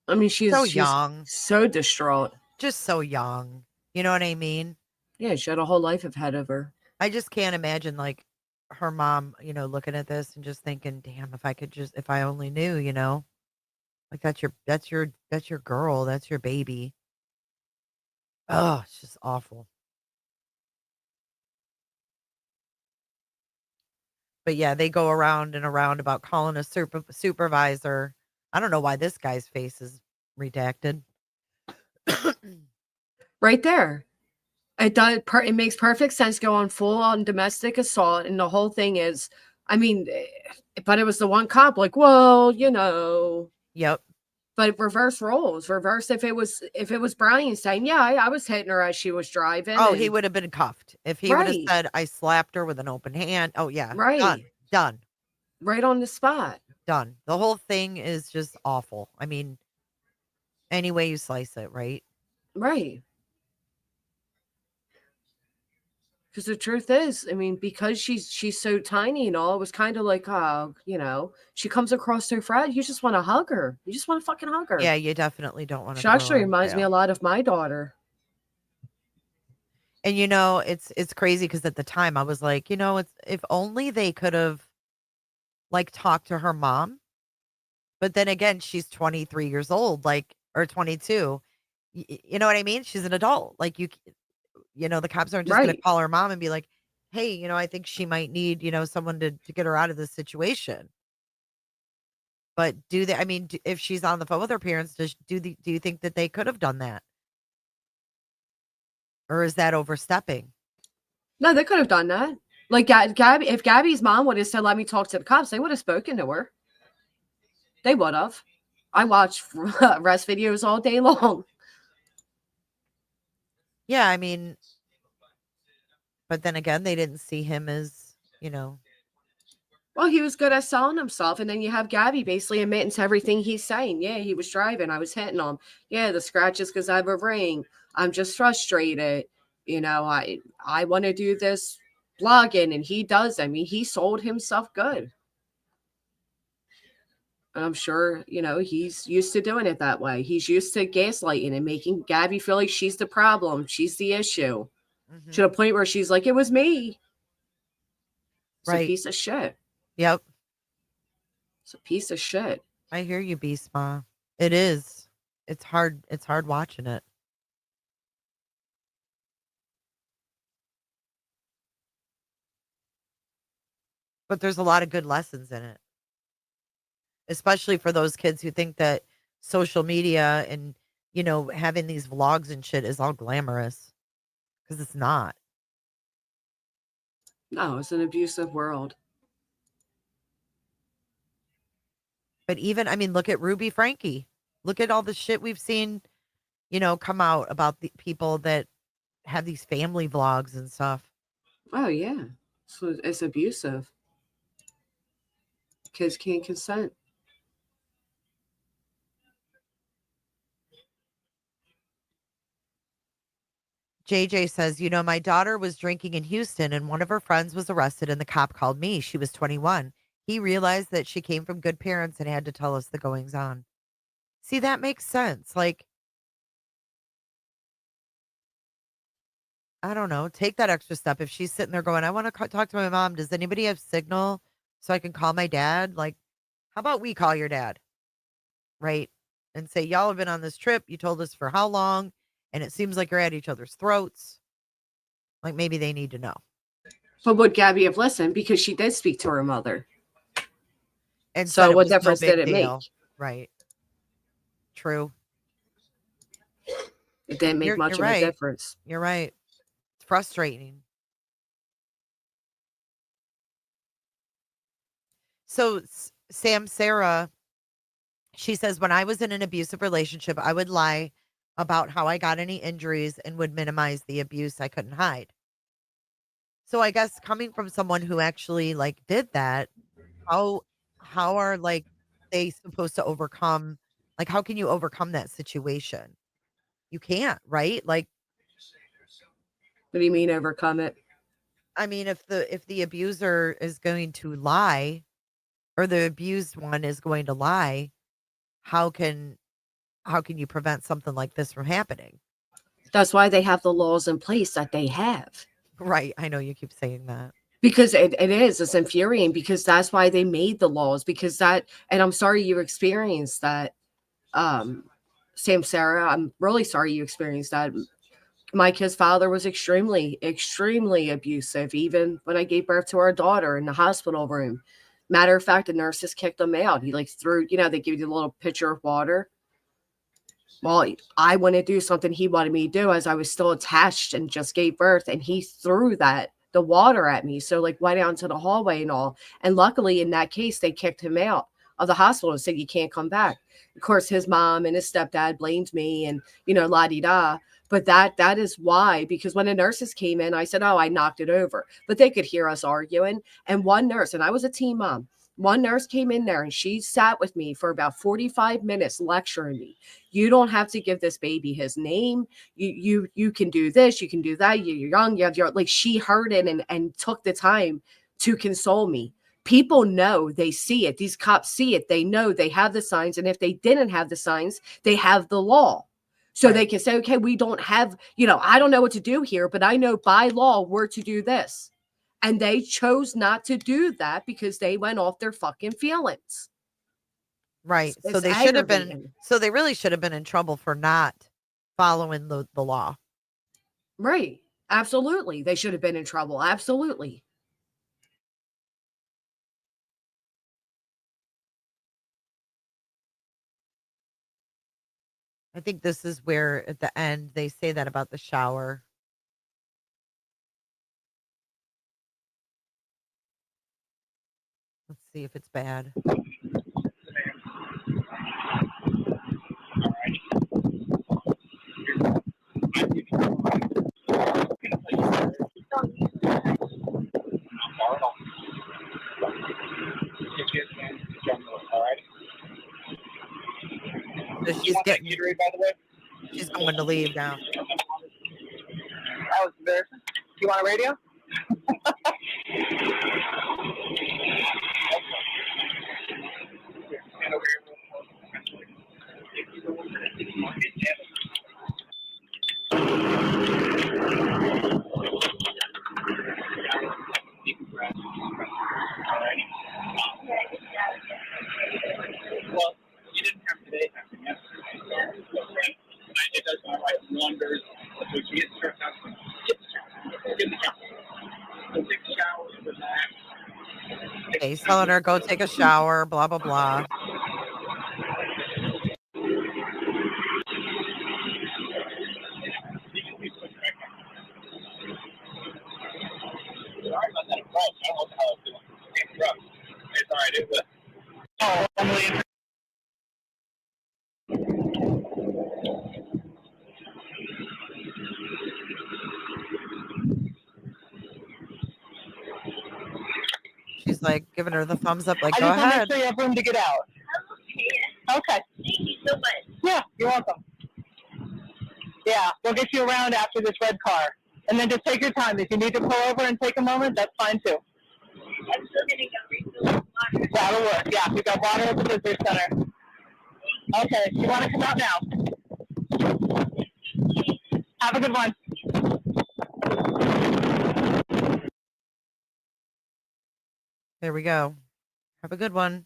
I mean, she's young. So distraught. Just so young. You know what I mean? Yeah, she had a whole life ahead of her. I just can't imagine like her mom, looking at this and just thinking, damn, if I only knew, like that's your girl. That's your baby. Oh, it's just awful. But yeah, they go around and around about calling a supervisor. I don't know why this guy's face is redacted. Right there. It makes perfect sense going full on domestic assault. And the whole thing is, I mean, but it was the one cop like, well, Yep. But reverse roles. Reverse if it was Brian saying, yeah, I was hitting her as she was driving. Oh, he would have been cuffed. If he would have Right. said, I slapped her with an open hand. Oh, yeah. Right. Done. Right on the spot. Done. The whole thing is just awful. I mean, any way you slice it, right? Right. Because the truth is, I mean, because she's so tiny and all, it was kind of like, she comes across so fragile. You just want to hug her. You just want to fucking hug her. Yeah, you definitely don't want to. She actually reminds me a lot of my daughter. And it's crazy because at the time I was like, if only they could have like talked to her mom. But then again, she's 23 years old, or 22. You know what I mean? She's an adult. Like the cops aren't just going to call her mom and be like, hey, I think she might need, someone to get her out of this situation. But do they, I mean, if she's on the phone with her parents, do you think that they could have done that? Or is that overstepping? No, they could have done that. Like Gabby, if Gabby's mom would have said, let me talk to the cops, they would have spoken to her. They would have. I watch arrest videos all day long. Yeah, I mean, but then again, they didn't see him as, Well, he was good at selling himself. And then you have Gabby basically admitting to everything he's saying. Yeah, he was driving. I was hitting him. Yeah, the scratches because I have a ring. I'm just frustrated. I want to do this blogging, and he does. I mean, he sold himself good. And I'm sure, he's used to doing it that way. He's used to gaslighting and making Gabby feel like she's the problem. She's the issue. Mm-hmm. To the point where she's like, it was me. It's right. a piece of shit. Yep. It's a piece of shit. I hear you, Beast Ma. It is. It's hard. It's hard watching it. But there's a lot of good lessons in it. Especially for those kids who think that social media and, having these vlogs and shit is all glamorous. Because it's not. No, it's an abusive world. But even, I mean, look at Ruby Frankie. Look at all the shit we've seen, come out about the people that have these family vlogs and stuff. Oh, yeah. So it's abusive. Kids can't consent. JJ says, my daughter was drinking in Houston and one of her friends was arrested and the cop called me. She was 21. He realized that she came from good parents and had to tell us the goings on. See, that makes sense. Like, I don't know. Take that extra step. If she's sitting there going, I want to talk to my mom. Does anybody have signal so I can call my dad? Like, how about we call your dad? Right? And say, y'all have been on this trip. You told us for how long? And it seems like you're at each other's throats. Like maybe they need to know. But would Gabby have listened? Because she did speak to her mother. And so what difference did it make? Right. True. It didn't make much of a difference. You're right. It's frustrating. So Sam Sarah, she says, when I was in an abusive relationship, I would lie about how I got any injuries and would minimize the abuse I couldn't hide. So I guess coming from someone who actually like did that, how how are like they supposed to overcome, like how can you overcome that situation? You can't, right? Like, What do you mean overcome it? I mean, if the abuser is going to lie or the abused one is going to lie, how can how can you prevent something like this from happening? That's why they have the laws in place that they have. Right. I know you keep saying that. Because it's infuriating because that's why they made the laws. Because that, and I'm sorry you experienced that, um, Sam Sarah. I'm really sorry you experienced that. My kid's father was extremely, extremely abusive, even when I gave birth to our daughter in the hospital room. Matter of fact, the nurses kicked him out. He like threw, they give you the little pitcher of water. Well, I want to do something he wanted me to do as I was still attached and just gave birth, and he threw the water at me. So like went out into the hallway and all. And luckily in that case, they kicked him out of the hospital and said, you can't come back. Of course, his mom and his stepdad blamed me and, la di da. But that is why, because when the nurses came in, I said, oh, I knocked it over. But they could hear us arguing. And one nurse, and I was a teen mom, one nurse came in there and she sat with me for about 45 minutes lecturing me. You don't have to give this baby his name. You can do this, you can do that. You're young, you have your, like, she heard it and took the time to console me. People know, they see it. These cops see it. They know, they have the signs. And if they didn't have the signs, they have the law. So they can say, okay, we don't have, I don't know what to do here, but I know by law we're to do this. And they chose not to do that because they went off their fucking feelings. Right. So It's they should have been, aggravating. so they really should have been in trouble for not following the law. Right. Absolutely. They should have been in trouble. Absolutely. I think this is where at the end they say that about the shower. Let's see if it's bad. So she's getting, Gatorade, by the way. she's going to leave now. That was embarrassing. You want a radio? Well, you didn't have today. It does my life wonders. So she gets stressed out. Get the shower. So take a shower, relax. Okay, he's telling her go take a shower, blah blah blah. Sorry about that approach. I don't know how it's doing. It's rough. It's all right. It was. Oh, Emily. She's like giving her the thumbs up, like I go just want to ahead. make sure you have room to get out. Okay. Thank you so much. Yeah, you're welcome. Yeah, we'll get you around after this red car. And then just take your time. If you need to pull over and take a moment, that's fine too. I'm still gonna go refill some water. That'll work. Yeah, we got water at the visitor center. Okay, you want to come out now? Have a good one. There we go. Have a good one.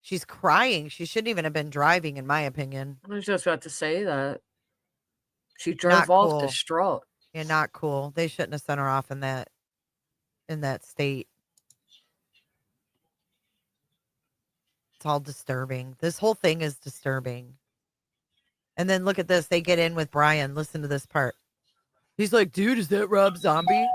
She's crying. She shouldn't even have been driving, in my opinion. I was just about to say that. She drove Not off cool. distraught. Yeah, not cool. They shouldn't have sent her off in that state. It's all disturbing. This whole thing is disturbing. And then look at this. They get in with Brian. Listen to this part. He's like, dude, is that Rob Zombie?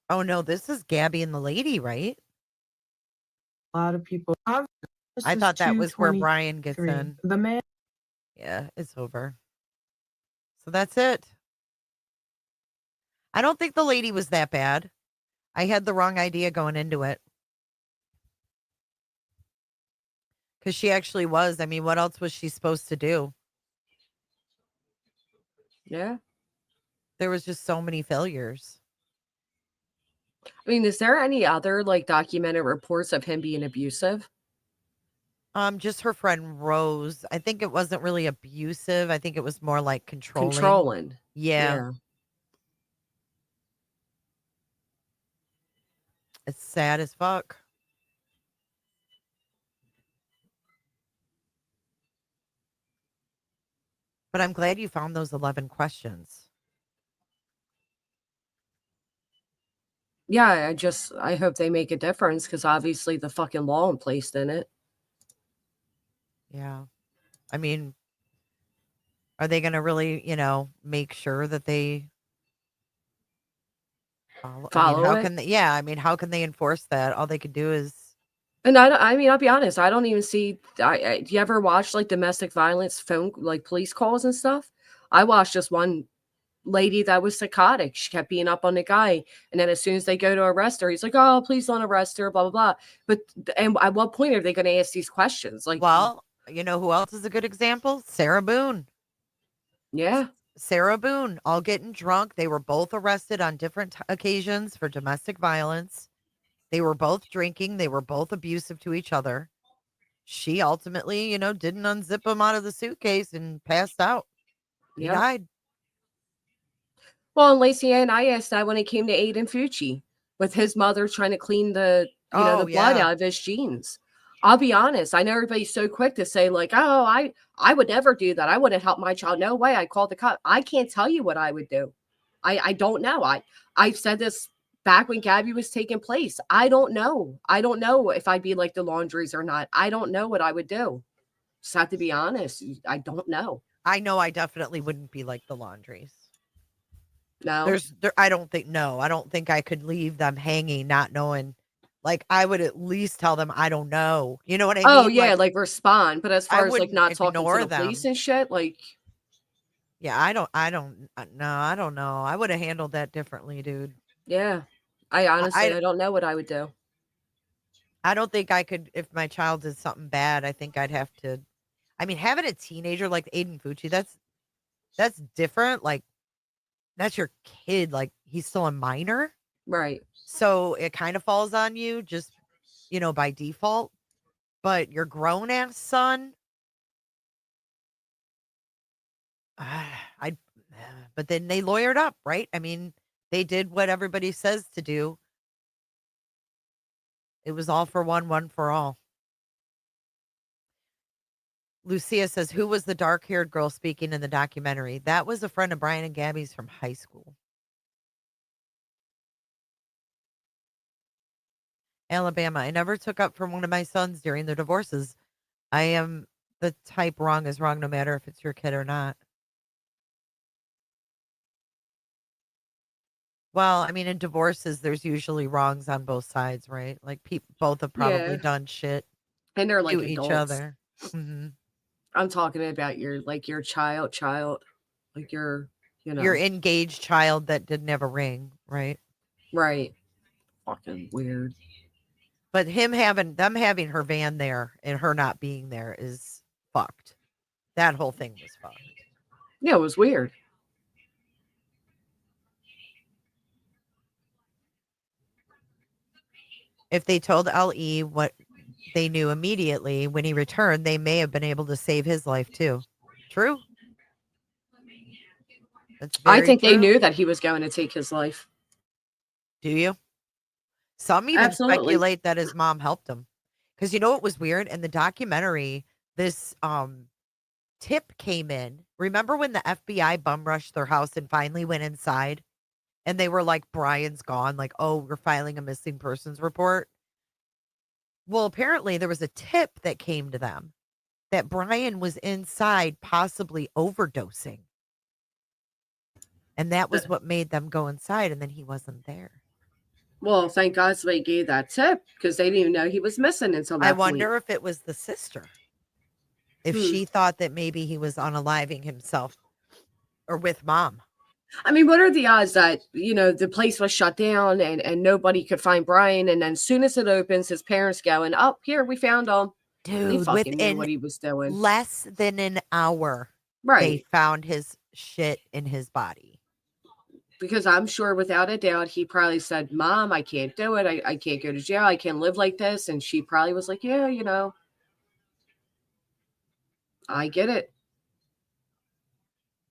Oh no, this is Gabby and the lady, right? A lot of people. I This is thought that was where 2:23. Brian gets in. The man. Yeah, it's over. So that's it. I don't think the lady was that bad. I had the wrong idea going into it. Because she actually was. I mean, what else was she supposed to do? Yeah. There was just so many failures. I mean, is there any other like documented reports of him being abusive? Just her friend Rose. I think it wasn't really abusive. I think it was more like controlling. Controlling. Yeah. Yeah. It's sad as fuck. But I'm glad you found those 11 questions. Yeah, I hope they make a difference because obviously the fucking law in place in it. Yeah. I mean, are they going to really, make sure that they follow? I mean, Follow how it. can they, yeah, I mean, how can they enforce that? All they could do is, And I mean, I'll be honest, I don't even see. Do you ever watch like domestic violence phone, like police calls and stuff? I watched just one lady that was psychotic. She kept being up on the guy, and then as soon as they go to arrest her, he's like, "Oh, please don't arrest her." Blah blah blah. But and at what point are they going to ask these questions? Like, well, you know who else is a good example? Sarah Boone. yeah, Sarah Boone, all getting drunk. They were both arrested on different occasions for domestic violence. They were both drinking. They were both abusive to each other. She ultimately, didn't unzip him out of the suitcase and passed out. He yeah. died. Well, and Lacey and I asked that when it came to Aiden Fucci with his mother trying to clean the Oh, the blood yeah. out of his jeans. I'll be honest. I know everybody's so quick to say like, "Oh, I would never do that. I wouldn't help my child." No way. I called the cop. I can't tell you what I would do. I don't know. I've said this back when Gabby was taking place. I don't know. I don't know if I'd be like the laundries or not. I don't know what I would do. Just have to be honest. I don't know. I know I definitely wouldn't be like the laundries. No. I don't think I could leave them hanging not knowing. Like, I would at least tell them I don't know. You know what I mean? Oh yeah, like respond. But as I far as like wouldn't not talking to ignore the police them. and shit, like Yeah, I don't no, I don't know. I would have handled that differently, dude. yeah. I honestly I I don't know what I would do. I don't think I could if my child did something bad. I think I'd have to. I mean, having a teenager like Aiden Fucci, that's different. Like, that's your kid. Like, he's still a minor. Right. So it kind of falls on you just, by default. But your grown ass son, I, but then they lawyered up, right? I mean, they did what everybody says to do. It was all for one for all. Lucia says, who was the dark haired girl speaking in the documentary? That was a friend of Brian and Gabby's from high school. Alabama, I never took up for one of my sons during their divorces. I am the type wrong is wrong no matter if it's your kid or not. Well, I mean, in divorces, there's usually wrongs on both sides, right? Like, both have probably Yeah. done shit And they're like to each adults. other. Mm-hmm. I'm talking about your child, like your Your engaged child that didn't have a ring, right? right. Fucking weird. But them having her van there and her not being there is fucked. That whole thing was fucked. Yeah, it was weird. If they told LE what they knew immediately when he returned, they may have been able to save his life too. True. That's I very think they true. knew that he was going to take his life. Do you? Some even Absolutely. speculate that his mom helped him. Because you know what was weird? In the documentary, this tip came in. Remember when the FBI bum rushed their house and finally went inside? And they were like, Brian's gone. Like, oh, we're filing a missing persons report. Well, apparently there was a tip that came to them that Brian was inside, possibly overdosing. And that was what made them go inside. And then he wasn't there. Well, thank God somebody gave that tip because they didn't even know he was missing until that I point. wonder if it was the sister. If Hmm. she thought that maybe he was unaliving himself or with mom. I mean, what are the odds that, the place was shut down and nobody could find Brian, and then as soon as it opens, his parents going, "Oh, here, we found him." They Dude, fucking knew within what he was doing. less than an hour, they Right. found his shit in his body. Because I'm sure without a doubt, he probably said, "Mom, I can't do it. I can't go to jail. I can't live like this." And she probably was like, "Yeah, I get it."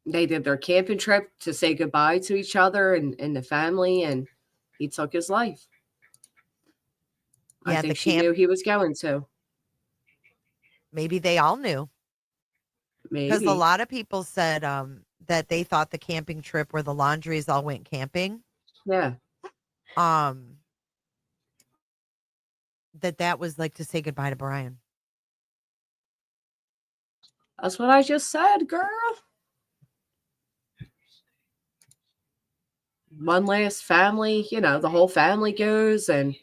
They did their camping trip to say goodbye to each other and the family, and he took his life. I Yeah, the think she camp, knew he was going to. maybe they all knew. Because a Maybe. lot of people said that they thought the camping trip where the Laundries all went camping, Yeah. that was like to say goodbye to Brian. That's what I just said, girl. One last family, the whole family goes, and,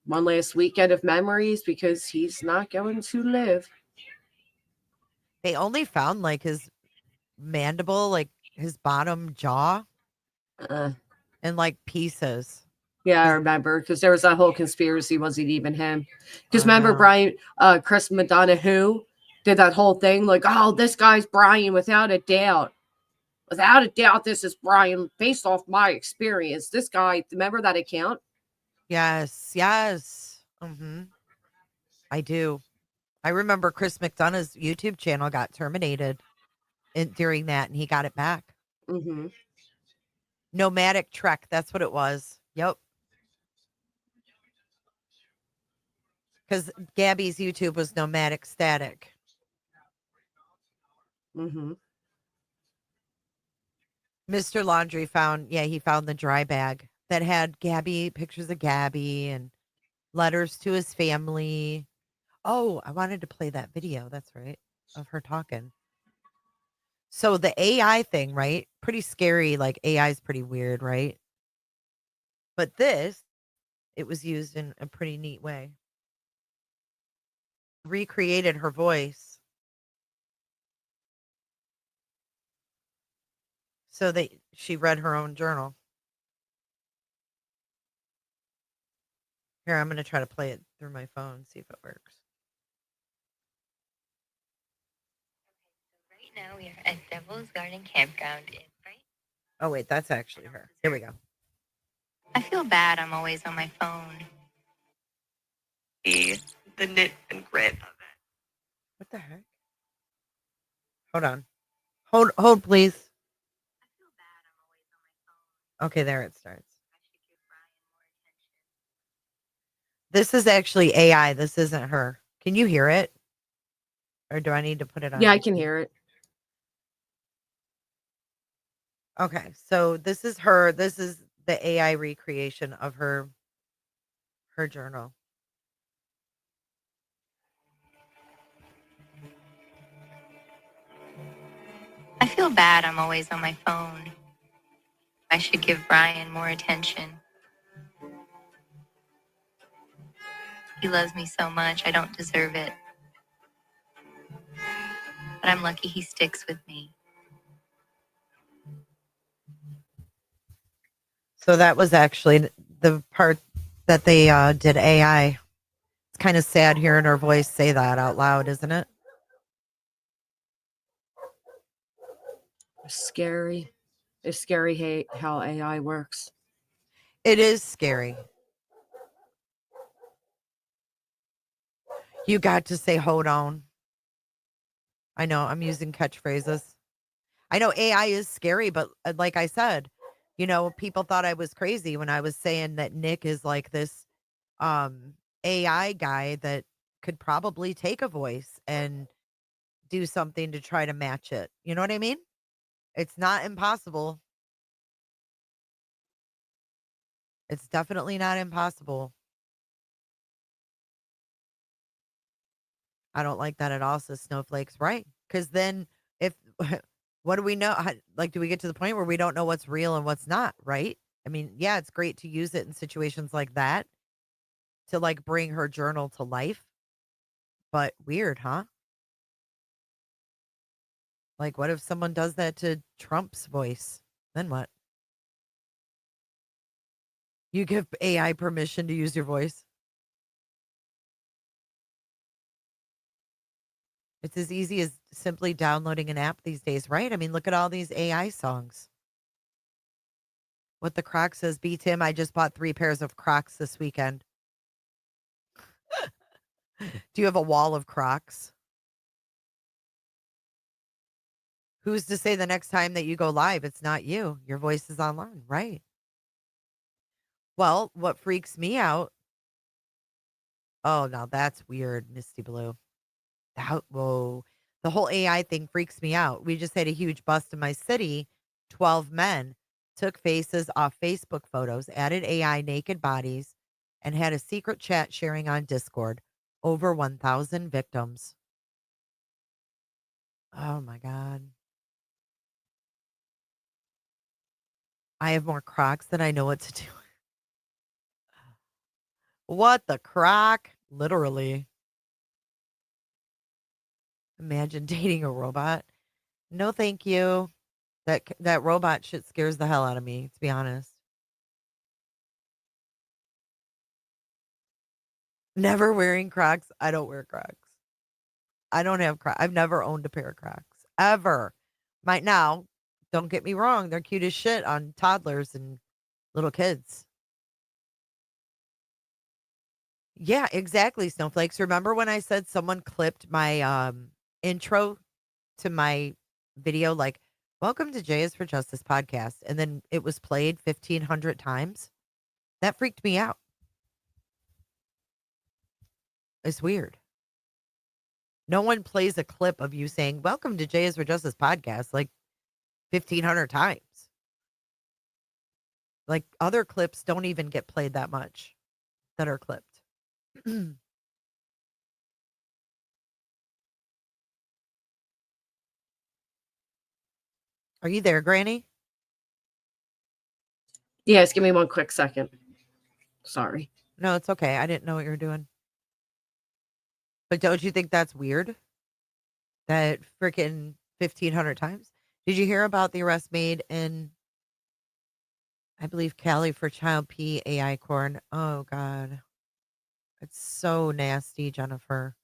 one last weekend of memories because he's not going to live. They only found like his mandible, like his bottom jaw, Uh, and like pieces. yeah, I remember because there was that whole conspiracy. Wasn't even him. Because I remember, know. Brian, Chris Madonna, who did that whole thing like, "Oh, this guy's Brian without a doubt. Without a doubt, this is Brian based off my experience." This guy, remember that account? Yes, yes. I do. I remember Chris McDonough's YouTube channel got terminated during that, and he got it back. Mm-hmm. Nomadic Trek, that's what it was. Yep. Because Gabby's YouTube was Nomadic Static. Mm-hmm. Mr. Laundry he found the dry bag that had pictures of Gabby and letters to his family. Oh, I wanted to play that video. That's right. Of her talking. So the AI thing, right? Pretty scary. Like AI is pretty weird, right? But it was used in a pretty neat way. Recreated her voice. So that she read her own journal. Here, I'm going to try to play it through my phone, see if it works. Right now we are at Devil's Garden Campground in Bright. Oh, wait, that's actually her. Here we go. I feel bad I'm always on my phone. The nit and grit of it. What the heck? Hold on. Hold, please. I feel bad I'm always on my phone. Okay, there it starts. I should give Brian more attention. This is actually AI. This isn't her. Can you hear it? Or do I need to put it on? Yeah, I can hear it. Okay, so this is her. This is the AI recreation of her journal. I feel bad I'm always on my phone. I should give Brian more attention. He loves me so much, I don't deserve it. But I'm lucky he sticks with me. So that was actually the part that they did AI. It's kind of sad hearing her voice say that out loud, isn't it? Scary. It's scary how AI works. It is scary. You got to say, hold on. I know I'm using catchphrases. I know AI is scary, but like I said, People thought I was crazy when I was saying that Nick is like this um AI guy that could probably take a voice and do something to try to match it. You know what I mean? It's not impossible. It's definitely not impossible. I don't like that at all, says Snowflakes. Right. Because then if what do we know? Like, do we get to the point where we don't know what's real and what's not? Right. I mean, yeah, it's great to use it in situations like that to like bring her journal to life. But weird, huh? Like, what if someone does that to Trump's voice? Then what? You give AI permission to use your voice. It's as easy as simply downloading an app these days, right? I mean, look at all these AI songs. What the Croc says, B Tim, I just bought 3 pairs of Crocs this weekend. Do you have a wall of Crocs? Who's to say the next time that you go live, it's not you? Your voice is online, right? Well, what freaks me out. Oh, now that's weird, Misty Blue. Whoa. The whole AI thing freaks me out. We just had a huge bust in my city. 12 men took faces off Facebook photos, added AI naked bodies, and had a secret chat sharing on Discord. Over 1,000 victims. Oh my God. I have more Crocs than I know what to do. What the croc? Literally. Imagine dating a robot. No, thank you. That robot shit scares the hell out of me, to be honest. Never wearing Crocs. I don't wear Crocs. I don't have Crocs. I've never owned a pair of Crocs ever. Might now, don't get me wrong, they're cute as shit on toddlers and little kids. Yeah, exactly, Snowflakes. Remember when I said someone clipped my intro to my video like welcome to Jay is for Justice podcast and then it was played 1,500 times? That freaked me out. It's weird. No one plays a clip of you saying welcome to Jay is for Justice podcast like 1,500 times. Like other clips don't even get played that much that are clipped. Are you there, Granny? Yes, give me one quick second. Sorry. No, it's okay. I didn't know what you were doing. But don't you think that's weird? That freaking 1,500 times? Did you hear about the arrest made in, I believe, Cali for child P AI corn? Oh, God. It's so nasty, Jennifer.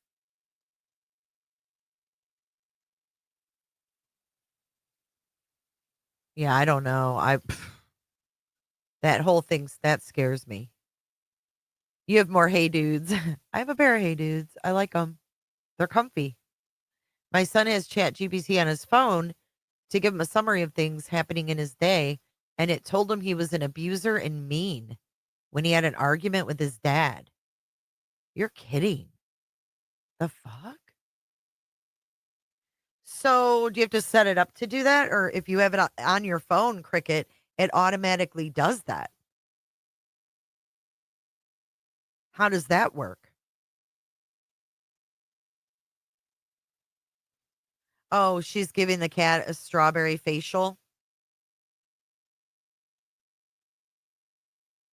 Yeah, I don't know. That whole that scares me. You have more Hey Dudes. I have a pair of Hey Dudes. I like them. They're comfy. My son has Chat GPT on his phone to give him a summary of things happening in his day, and it told him he was an abuser and mean when he had an argument with his dad. You're kidding. The fuck? So, do you have to set it up to do that? Or if you have it on your phone, Cricket, it automatically does that? How does that work? Oh, she's giving the cat a strawberry facial.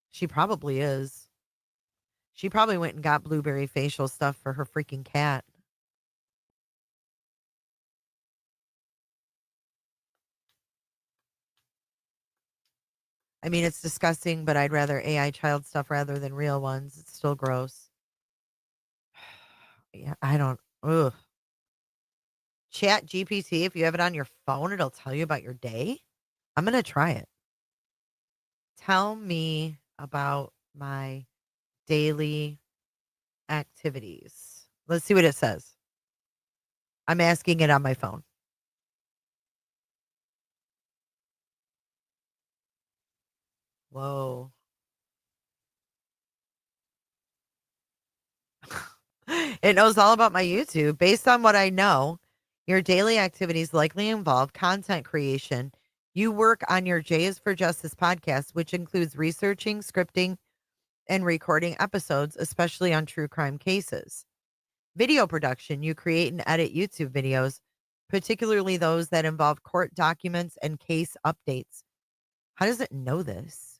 She probably is. She probably went and got blueberry facial stuff for her freaking cat. I mean, it's disgusting, but I'd rather AI child stuff rather than real ones. It's still gross. Yeah, I don't. Ugh. Chat GPT, if you have it on your phone, it'll tell you about your day. I'm going to try it. Tell me about my daily activities. Let's see what it says. I'm asking it on my phone. Whoa. It knows all about my YouTube. Based on what I know, your daily activities likely involve content creation. You work on your J is for Justice podcast, which includes researching, scripting, and recording episodes, especially on true crime cases. Video production, you create and edit YouTube videos, particularly those that involve court documents and case updates. How does it know this?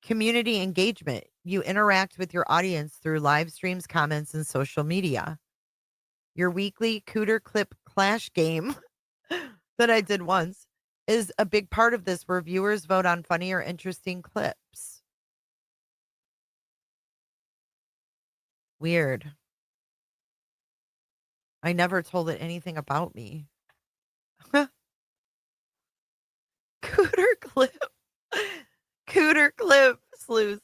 Community engagement, you interact with your audience through live streams, comments, and social media. Your weekly Cooter Clip Clash game that I did once is a big part of this, where viewers vote on funny or interesting clips. Weird. I never told it anything about me. Cooter Clip. Cooter Clip Sleuth.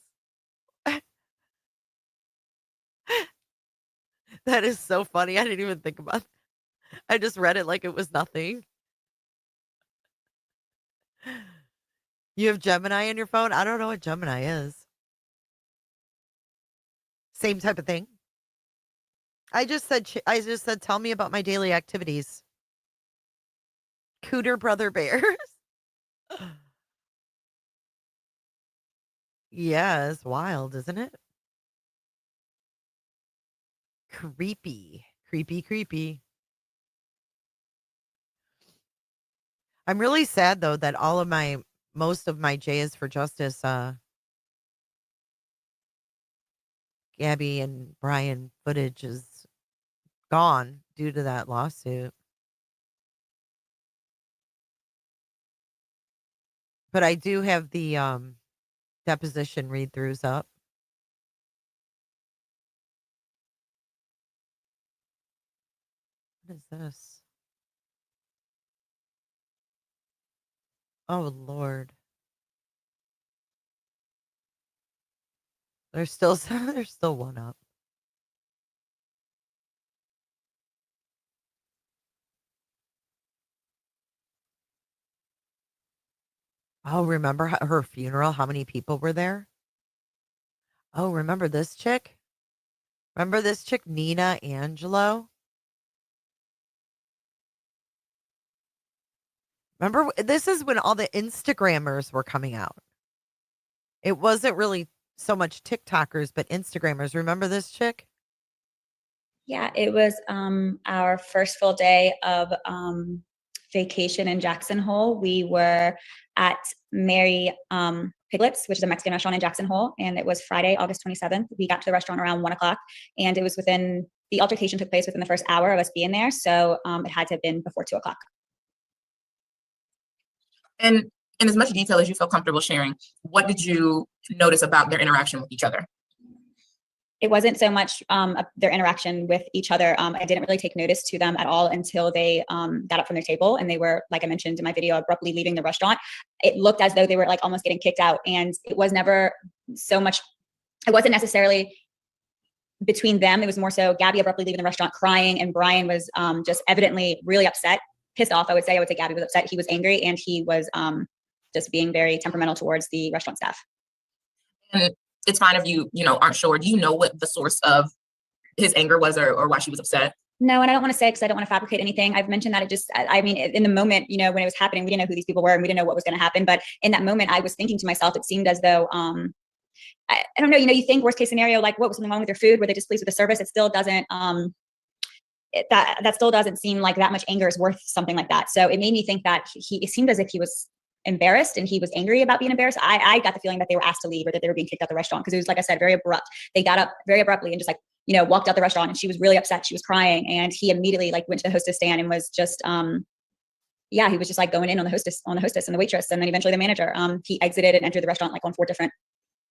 That is so funny. I didn't even think about it. I just read it like it was nothing. You have Gemini in your phone? I don't know what Gemini is. Same type of thing. I just said tell me about my daily activities. Cooter Brother Bears. Yeah, it's wild, isn't it? Creepy. Creepy. I'm really sad though that most of my J is for Justice Gabby and Brian footage is gone due to that lawsuit. But I do have the deposition read-throughs up. What is this? Oh Lord. There's still one up. Oh, remember her funeral? How many people were there? Oh, remember this chick? Remember this chick, Nina Angelo? Remember, this is when all the Instagrammers were coming out. It wasn't really so much TikTokers, but Instagrammers. Remember this chick? Yeah, it was our first full day of vacation in Jackson Hole. We were at Mary Piglet's, which is a Mexican restaurant in Jackson Hole, and it was Friday, August 27th. We got to the restaurant around 1 o'clock, and it was the altercation took place within the first hour of us being there, so it had to have been before 2 o'clock. And in as much detail as you feel comfortable sharing, what did you notice about their interaction with each other? It wasn't so much their interaction with each other. I didn't really take notice to them at all until they got up from their table, and they were, like I mentioned in my video, abruptly leaving the restaurant. It looked as though they were like almost getting kicked out, and it was never so much, it wasn't necessarily between them. It was more so Gabby abruptly leaving the restaurant crying, and Brian was just evidently really upset, pissed off. I would say Gabby was upset. He was angry, and he was just being very temperamental towards the restaurant staff. And it's fine if you aren't sure. Do you know what the source of his anger was, or why she was upset? No, and I don't want to say, because I don't want to fabricate anything. I've mentioned that I mean, in the moment, when it was happening, we didn't know who these people were, and we didn't know what was going to happen. But in that moment, I was thinking to myself, it seemed as though, I don't know, you think worst case scenario, like what was something wrong with their food? Were they displeased with the service? It still doesn't, that still doesn't seem like that much anger is worth something like that. So it made me think that it seemed as if he was embarrassed and he was angry about being embarrassed. I got the feeling that they were asked to leave, or that they were being kicked out the restaurant, because it was, like I said, very abrupt. They got up very abruptly and just walked out the restaurant, and she was really upset. She was crying, and he immediately went to the hostess stand and was just he was just going in on the hostess and the waitress, and then eventually the manager. He exited and entered the restaurant on 4 different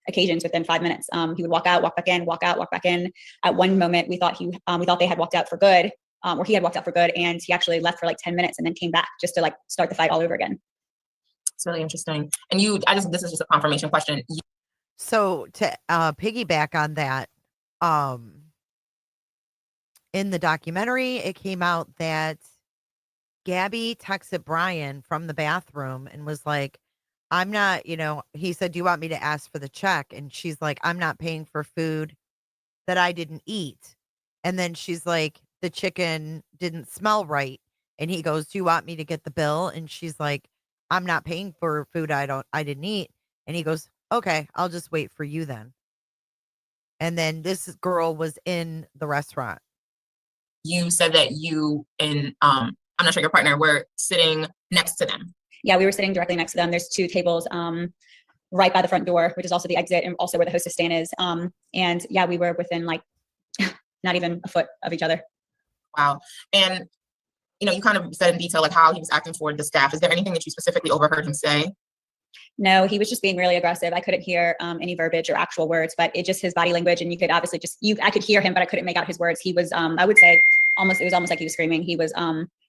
occasions within 5 minutes. He would walk out, walk back in, walk out, walk back in. At one moment, we thought they had walked out for good, or he had walked out for good, and he actually left for 10 minutes and then came back just to start the fight all over again. It's really interesting. And this is just a confirmation question. So to piggyback on that, in the documentary, it came out that Gabby texted Brian from the bathroom and was like, I'm not, he said, do you want me to ask for the check? And she's like, I'm not paying for food that I didn't eat. And then she's like, the chicken didn't smell right. And he goes, do you want me to get the bill? And she's like, I'm not paying for food I didn't eat. And he goes, okay, I'll just wait for you then. And then this girl was in the restaurant. You said that you and I'm not sure your partner were sitting next to them. Yeah, we were sitting directly next to them. There's 2 tables right by the front door, which is also the exit and also where the hostess stand is. And yeah, we were within like not even a foot of each other. Wow. And you kind of said in detail like how he was acting toward the staff. Is there anything that you specifically overheard him say? No, he was just being really aggressive. I couldn't hear any verbiage or actual words, but it just his body language, and you could obviously I could hear him, but I couldn't make out his words. He was, I would say, it was almost like he was screaming. He was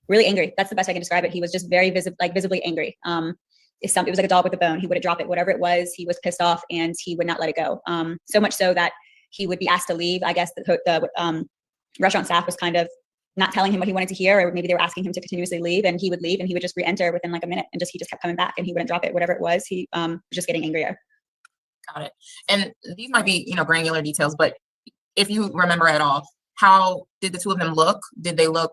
really angry. That's the best I can describe it. He was just very visibly angry. It was like a dog with a bone. He wouldn't drop it, whatever it was. He was pissed off, and he would not let it go. So much so that he would be asked to leave. I guess the restaurant staff was kind of not telling him what he wanted to hear, or maybe they were asking him to continuously leave, and he would leave and he would just re-enter within like a minute, and he just kept coming back and he wouldn't drop it, whatever it was. He was just getting angrier. Got it. And these might be, granular details, but if you remember at all, how did the 2 of them look? Did they look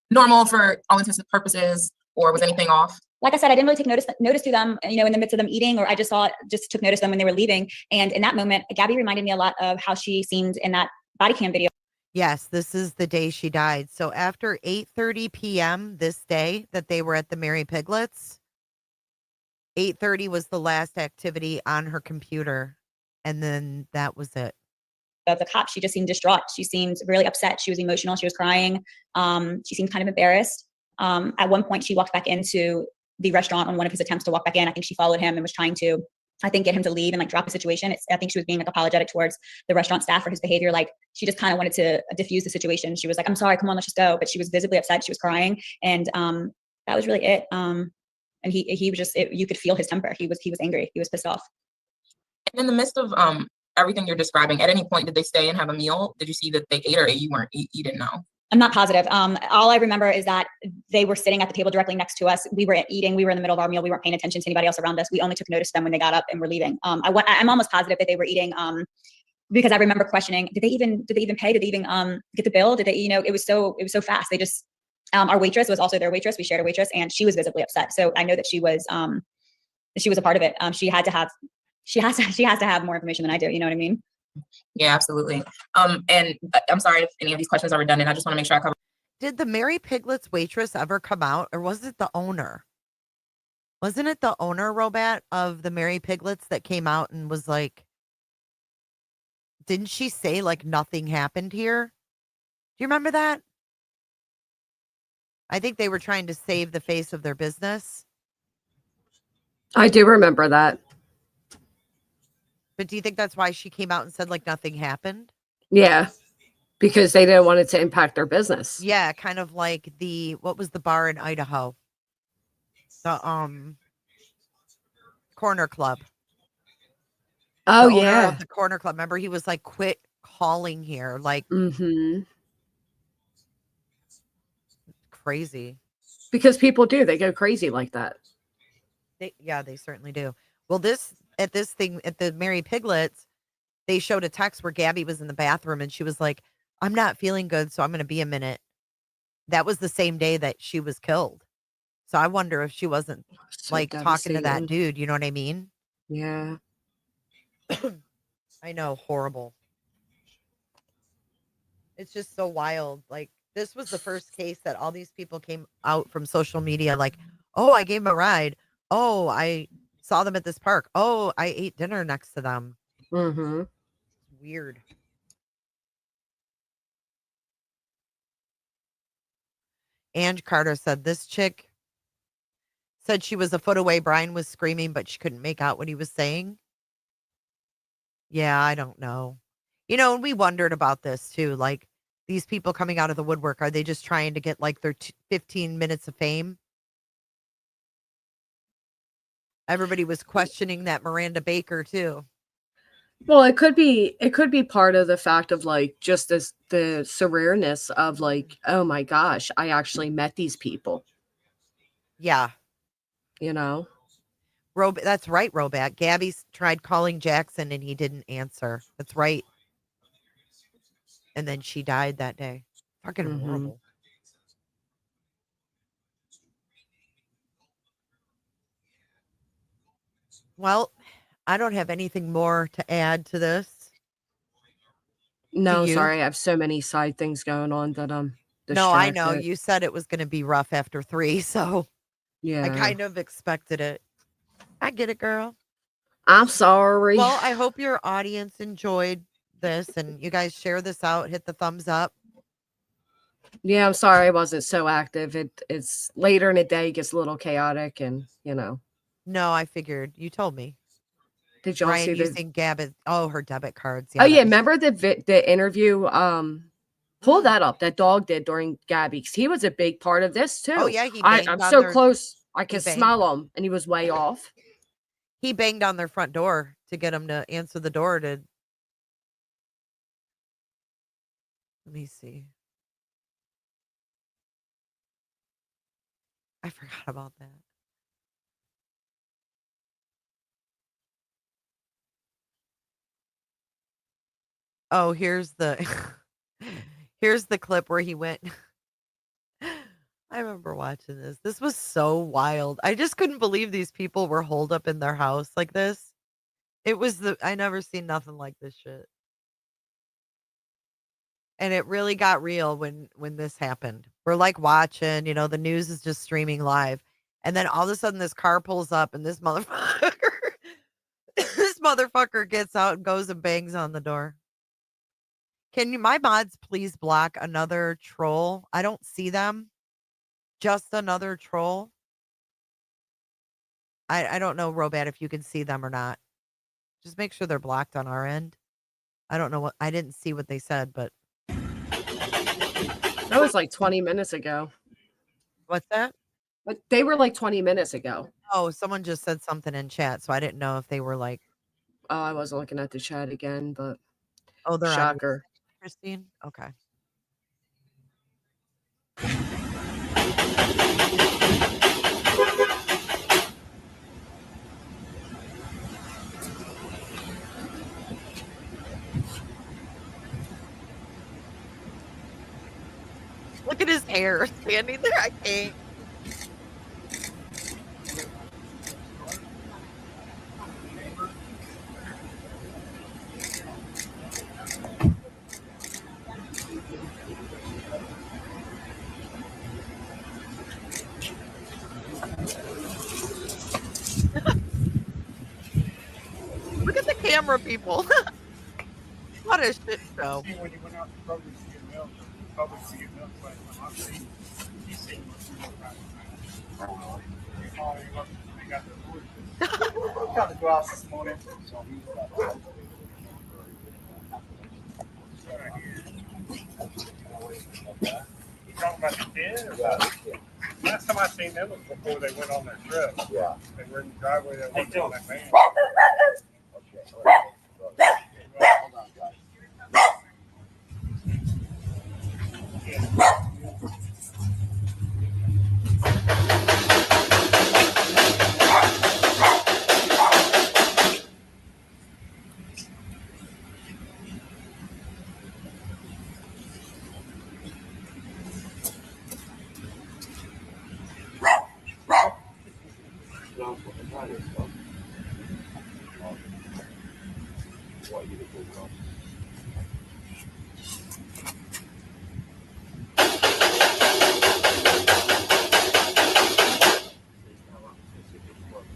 normal for all intents and purposes, or was anything off? Like I said, I didn't really take notice to them, in the midst of them eating, or I just took notice of them when they were leaving. And in that moment, Gabby reminded me a lot of how she seemed in that body cam video. Yes, this is the day she died. So after 8:30 p.m. this day that they were at the Mary Piglets, 8:30 was the last activity on her computer. And then that was it. Of the cop, she just seemed distraught. She seemed really upset. She was emotional. She was crying. She seemed kind of embarrassed. At one point, she walked back into the restaurant on one of his attempts to walk back in. I think she followed him and was trying to, get him to leave and like drop the situation. I think she was being like apologetic towards the restaurant staff for his behavior. Like she just kind of wanted to diffuse the situation. She was like, I'm sorry, come on, let's just go. But she was visibly upset. She was crying. And that was really it. And he was just, you could feel his temper. He was angry. He was pissed off. And in the midst of everything you're describing, at any point did they stay and have a meal? Did you see that they ate, or you didn't know? I'm not positive. All I remember is that they were sitting at the table directly next to us. We were eating. We were in the middle of our meal. We weren't paying attention to anybody else around us. We only took notice of them when they got up and were leaving. I'm almost positive that they were eating because I remember questioning, did they even pay? Did they even get the bill? Did they, it was so fast. They just, our waitress was also their waitress. We shared a waitress, and she was visibly upset. So I know that she was a part of it. She has to have more information than I do. You know what I mean? Yeah, absolutely. And I'm sorry if any of these questions are redundant. I just want to make sure I cover. Did the Mary Piglets waitress ever come out, or was it the owner? Wasn't it the owner, Robat, of the Mary Piglets that came out and was like, didn't she say like nothing happened here? Do you remember that? I think they were trying to save the face of their business. I do remember that. But do you think that's why she came out and said like nothing happened? Yeah, because they didn't want it to impact their business. Yeah, kind of like what was the bar in Idaho? The Corner Club. Oh, the owner yeah. of the Corner Club. Remember, he was like, quit calling here. Like, crazy. Because people do. They go crazy like that. They certainly do. Well, at the Mary Piglets, they showed a text where Gabby was in the bathroom and she was like, I'm not feeling good, so I'm going to be a minute. That was the same day that she was killed. So I wonder if she wasn't like talking to that dude. You know what I mean? Yeah. I know. Horrible. It's just so wild. Like, this was the first case that all these people came out from social media like, oh, I gave him a ride. Oh, I saw them at this park. Oh, I ate dinner next to them. Mm-hmm. Weird. Ange Carter said this chick said she was a foot away. Brian was screaming, but she couldn't make out what he was saying. Yeah, I don't know. And we wondered about this too. Like, these people coming out of the woodwork, are they just trying to get like their 15 minutes of fame? Everybody was questioning that Miranda Baker too. Well, it could be part of the fact of like just the surrealness of like, oh my gosh, I actually met these people. Yeah. That's right, Robat. Gabby tried calling Jackson and he didn't answer. That's right. And then she died that day. Fucking horrible. Well, I don't have anything more to add to this. No, you? sorry. I have so many side things going on that I'm No, I know. distracted. You said it was going to be rough after 3, so I Yeah. kind of expected it. I get it, girl. I'm sorry. Well, I hope your audience enjoyed this and you guys share this out, hit the thumbs up. Yeah, I'm sorry I wasn't so active. It's later in the day, it gets a little chaotic, and No, I figured. You told me. Did y'all see Brian the? using her debit cards. Oh yeah, that was- remember the interview? Pull that up. That dog did during Gabby's. He was a big part of this too. Oh yeah, he I'm banged on so their close. I could banged. smell him, and he was way off. He banged on their front door to get them to answer the door to. Let me see. I forgot about that. Oh, here's the here's the clip where he went. I remember watching this. This was so wild. I just couldn't believe these people were holed up in their house like this. It was I never seen nothing like this shit. And it really got real when this happened. We're like watching, the news is just streaming live. And then all of a sudden this car pulls up and this motherfucker this motherfucker gets out and goes and bangs on the door. Can my mods please block another troll? I don't see them. Just another troll. I don't know, Robat, if you can see them or not. Just make sure they're blocked on our end. I don't know I didn't see what they said, but that was like 20 minutes ago. What's that? But they were like 20 minutes ago. Oh, someone just said something in chat, so I didn't know if they were like. Oh, I wasn't looking at the chat again, but they're shocker. Christine? Okay. Look at his hair standing there. I can't. Look at the camera, people. What a shit show. When you went out to public to get milk, but he seen got the glass this morning. So you talking about the kid? Last time I seen them was before they went on their trip. Yeah. They were in the driveway that went on that van. Hold on, guys.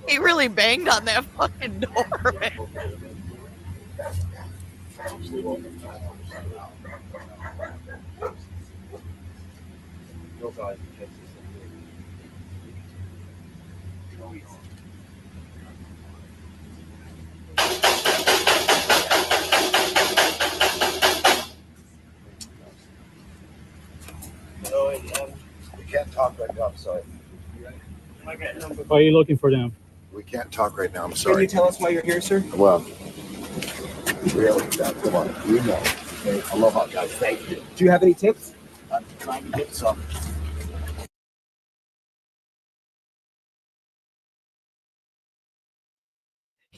He really banged on that fucking door, man. We can't talk right now. I'm sorry. Why are you looking for them? We can't talk right now. I'm sorry. Can you tell us why you're here, sir? Well, really, come on. You know. Aloha, guys. Thank you. Do you have any tips? I'm trying to get some.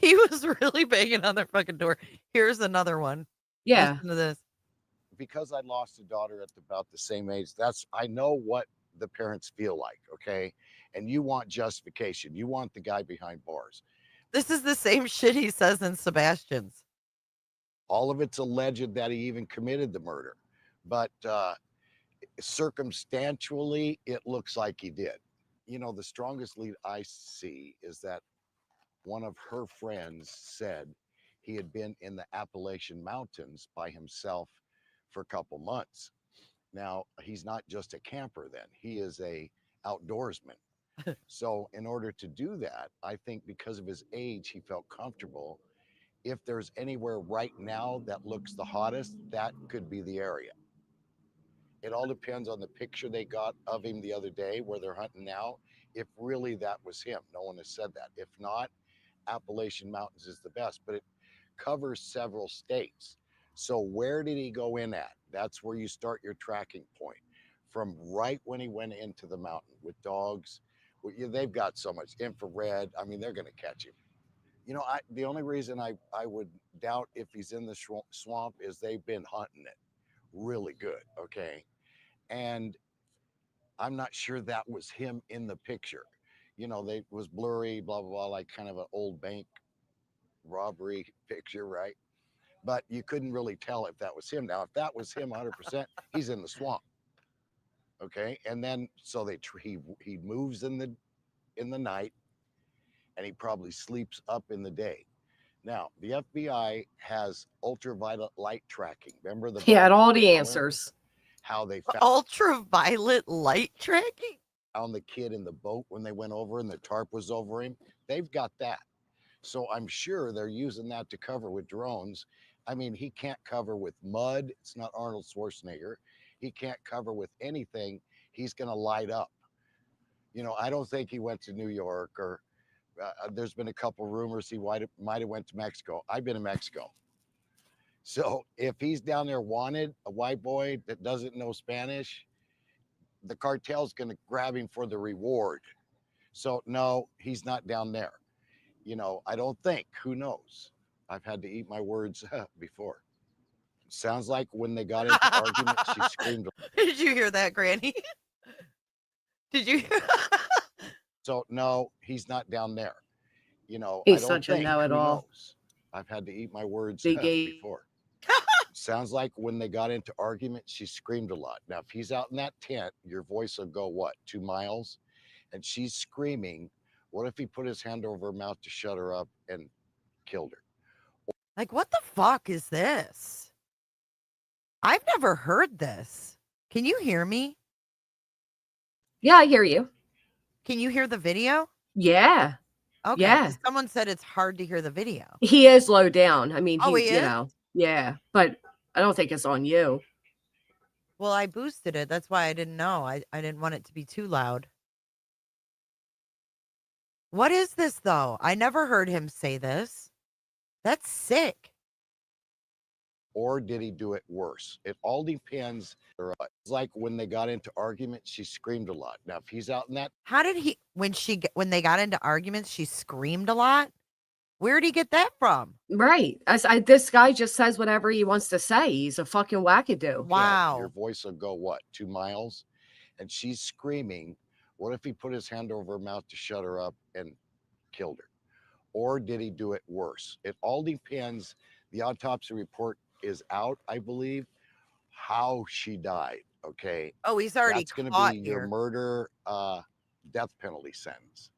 He was really banging on their fucking door. Here's another one. Yeah. Listen to this. Because I lost a daughter at about the same age, I know what the parents feel like, okay? And you want justification. You want the guy behind bars. This is the same shit he says in Sebastian's. All of it's alleged that he even committed the murder, but circumstantially, it looks like he did. You know, the strongest lead I see is that one of her friends said he had been in the Appalachian Mountains by himself for a couple months. Now, he's not just a camper then, he is a outdoorsman. So in order to do that, I think because of his age, he felt comfortable. If there's anywhere right now that looks the hottest, that could be the area. It all depends on the picture they got of him the other day where they're hunting now. If really that was him, no one has said that. If not, Appalachian Mountains is the best, but it covers several states. So where did he go in at? That's where you start your tracking point. From right when he went into the mountain with dogs, they've got so much infrared. I mean, they're going to catch him. You know, the only reason I would doubt if he's in the swamp is they've been hunting it really good, okay? And I'm not sure that was him in the picture. You know, they was blurry, blah, blah, blah, like kind of an old bank robbery picture, right? But you couldn't really tell if that was him. Now, if that was him 100%, he's in the swamp. Okay, and then so he moves in the night, and he probably sleeps up in the day. Now, the FBI has ultraviolet light tracking. Remember the He had all the answers. How they found Ultraviolet light tracking? Found the kid in the boat when they went over and the tarp was over him. They've got that. So I'm sure they're using that to cover with drones. I mean, he can't cover with mud. It's not Arnold Schwarzenegger. He can't cover with anything. He's going to light up. You know, I don't think he went to New York or there's been a couple rumors he might have went to Mexico. I've been to Mexico. So if he's down there wanted, a white boy that doesn't know Spanish, the cartel's going to grab him for the reward. So no, he's not down there. You know, I don't think. Who knows? I've had to eat my words before. Sounds like when they got into argument, she screamed. Did you hear that, Granny? Did you? So no, he's not down there. You know, He's I don't such a think. know-it-all. Who knows? I've had to eat my words before. Sounds like when they got into argument, she screamed a lot. Now, if he's out in that tent, your voice will go, what, 2 miles? And she's screaming. What if he put his hand over her mouth to shut her up and killed her? Like, what the fuck is this? I've never heard this. Can you hear me? Yeah, I hear you. Can you hear the video? Yeah. Okay. Yeah. 'Cause someone said it's hard to hear the video. He is low down. I mean, Oh, he's, he you is? know, yeah, but I don't think it's on you. Well, I boosted it. That's why I didn't know. I didn't want it to be too loud. What is this, though? I never heard him say this. That's sick. Or did he do it worse? It all depends. It's like when they got into argument, she screamed a lot. Now, if he's out in that, How did he, when they got into arguments, she screamed a lot? Where'd he get that from? Right. This guy just says whatever he wants to say. He's a fucking wackadoo. Wow. your voice will go, what, 2 miles? And she's screaming. What if he put his hand over her mouth to shut her up and killed her? Or did he do it worse? It all depends. The autopsy report is out, I believe, how she died. Okay. Oh, he's already That's going to caught be here. your murder, death penalty sentence.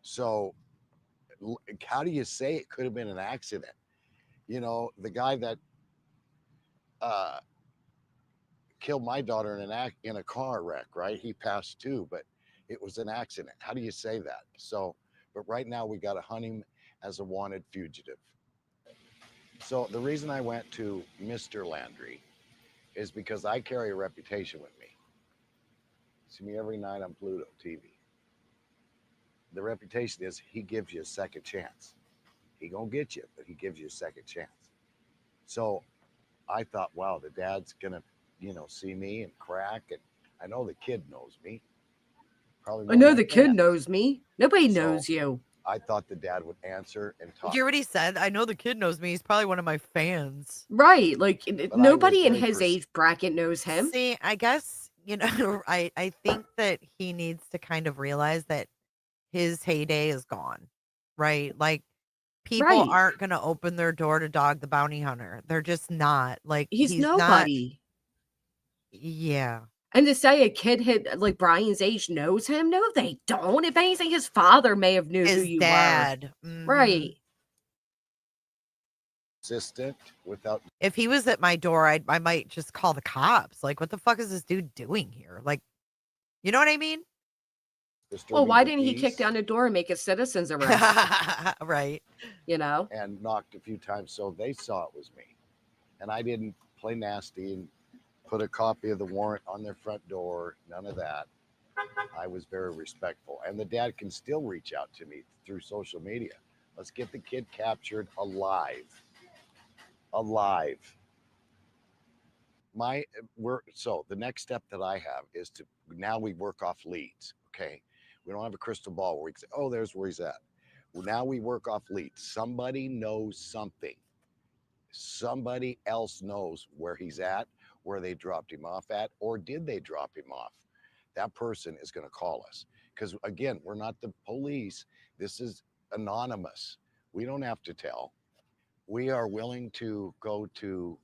So how do you say it could have been an accident? You know, the guy that killed my daughter in a car wreck, right? He passed too, but it was an accident. How do you say that? So, but right now we got to hunt him as a wanted fugitive. So the reason I went to Mr. Landry is because I carry a reputation with me. See me every night on Pluto TV. The reputation is he gives you a second chance. He gonna get you, but he gives you a second chance. So I thought, wow, the dad's gonna, you know, see me and crack, and I know the kid knows me. Probably I know my the kid dad. knows me. Nobody knows you. I thought the dad would answer and talk. You already said, I know the kid knows me. He's probably one of my fans. Right. Like But nobody in very his age bracket knows him. See, I guess, I think that he needs to kind of realize that his heyday is gone, right? Like, people Right. aren't going to open their door to Dog the Bounty Hunter. They're just not. Like, He's not. nobody. Yeah. And to say a kid like Brian's age knows him, no, they don't. If anything, his father may have knew who His you dad. were. Mhm. Right. Consistent without. If he was at my door, I might just call the cops. Like, what the fuck is this dude doing here? Like, you know what I mean? Well, why didn't he kick down the door and make a citizen's arrest? Right. You know? And knocked a few times so they saw it was me. And I didn't play nasty and put a copy of the warrant on their front door. None of that. I was very respectful. And the dad can still reach out to me through social media. Let's get the kid captured alive. Alive. So the next step that I have is to, now we work off leads. Okay. We don't have a crystal ball where we can say, oh, there's where he's at. Well, now we work off leads. Somebody knows something. Somebody else knows where he's at, where they dropped him off at, or did they drop him off? That person is going to call us. Because again, we're not the police. This is anonymous. We don't have to tell. We are willing to go to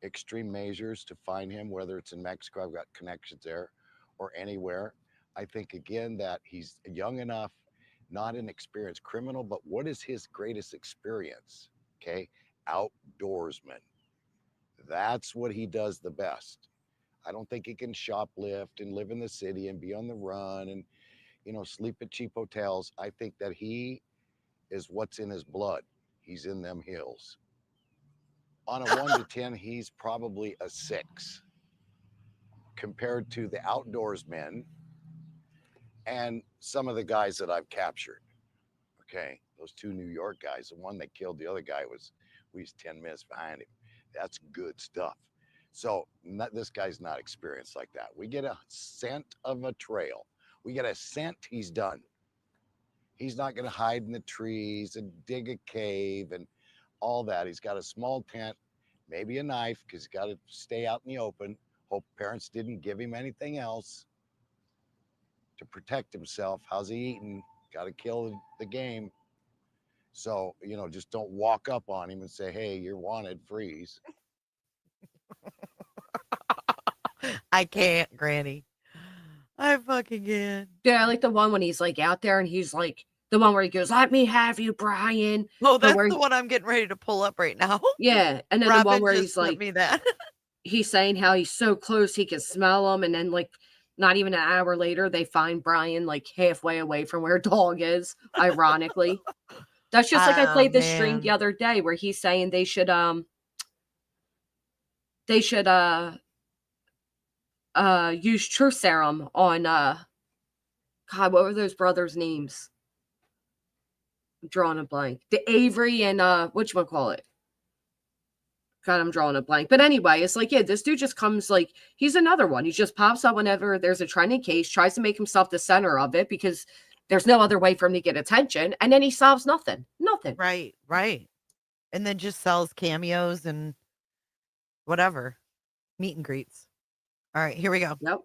extreme measures to find him, whether it's in Mexico, I've got connections there, or anywhere. I think, again, that he's young enough, not an experienced criminal, but what is his greatest experience? Okay, outdoorsman. That's what he does the best. I don't think he can shoplift and live in the city and be on the run and, sleep at cheap hotels. I think that he is what's in his blood. He's in them hills. On a 1 to 10, he's probably a 6 compared to the outdoorsmen and some of the guys that I've captured. Okay, those 2 New York guys, the one that killed the other guy we was 10 minutes behind him. That's good stuff. So this guy's not experienced like that. We get a scent of a trail. We get a scent, he's done. He's not going to hide in the trees and dig a cave and all that. He's got a small tent, maybe a knife, because he's got to stay out in the open. Hope parents didn't give him anything else to protect himself. How's he eating? Got to kill the game. So, just don't walk up on him and say, hey, you're wanted, freeze. I can't, Granny. I fucking can't. Yeah, I like the one when he's like out there and he's like, the one where he goes, let me have you, Brian. Oh, that's the one I'm getting ready to pull up right now. Yeah. And then Robin the one where just he's sent like, me that. he's saying how he's so close he can smell him. And then like not even an hour later, they find Brian like halfway away from where Dog is, ironically. That's just like I played this stream the other day where he's saying they should use truth serum on God, what were those brothers' names? I'm drawing a blank. The Avery and whatchamacallit. God, I'm drawing a blank. But anyway, it's like, yeah, this dude just comes like, he's another one. He just pops up whenever there's a trending case, tries to make himself the center of it because there's no other way for him to get attention. And then he solves nothing. Nothing. Right. And then just sells cameos and whatever. Meet and greets. All right, here we go. Yep.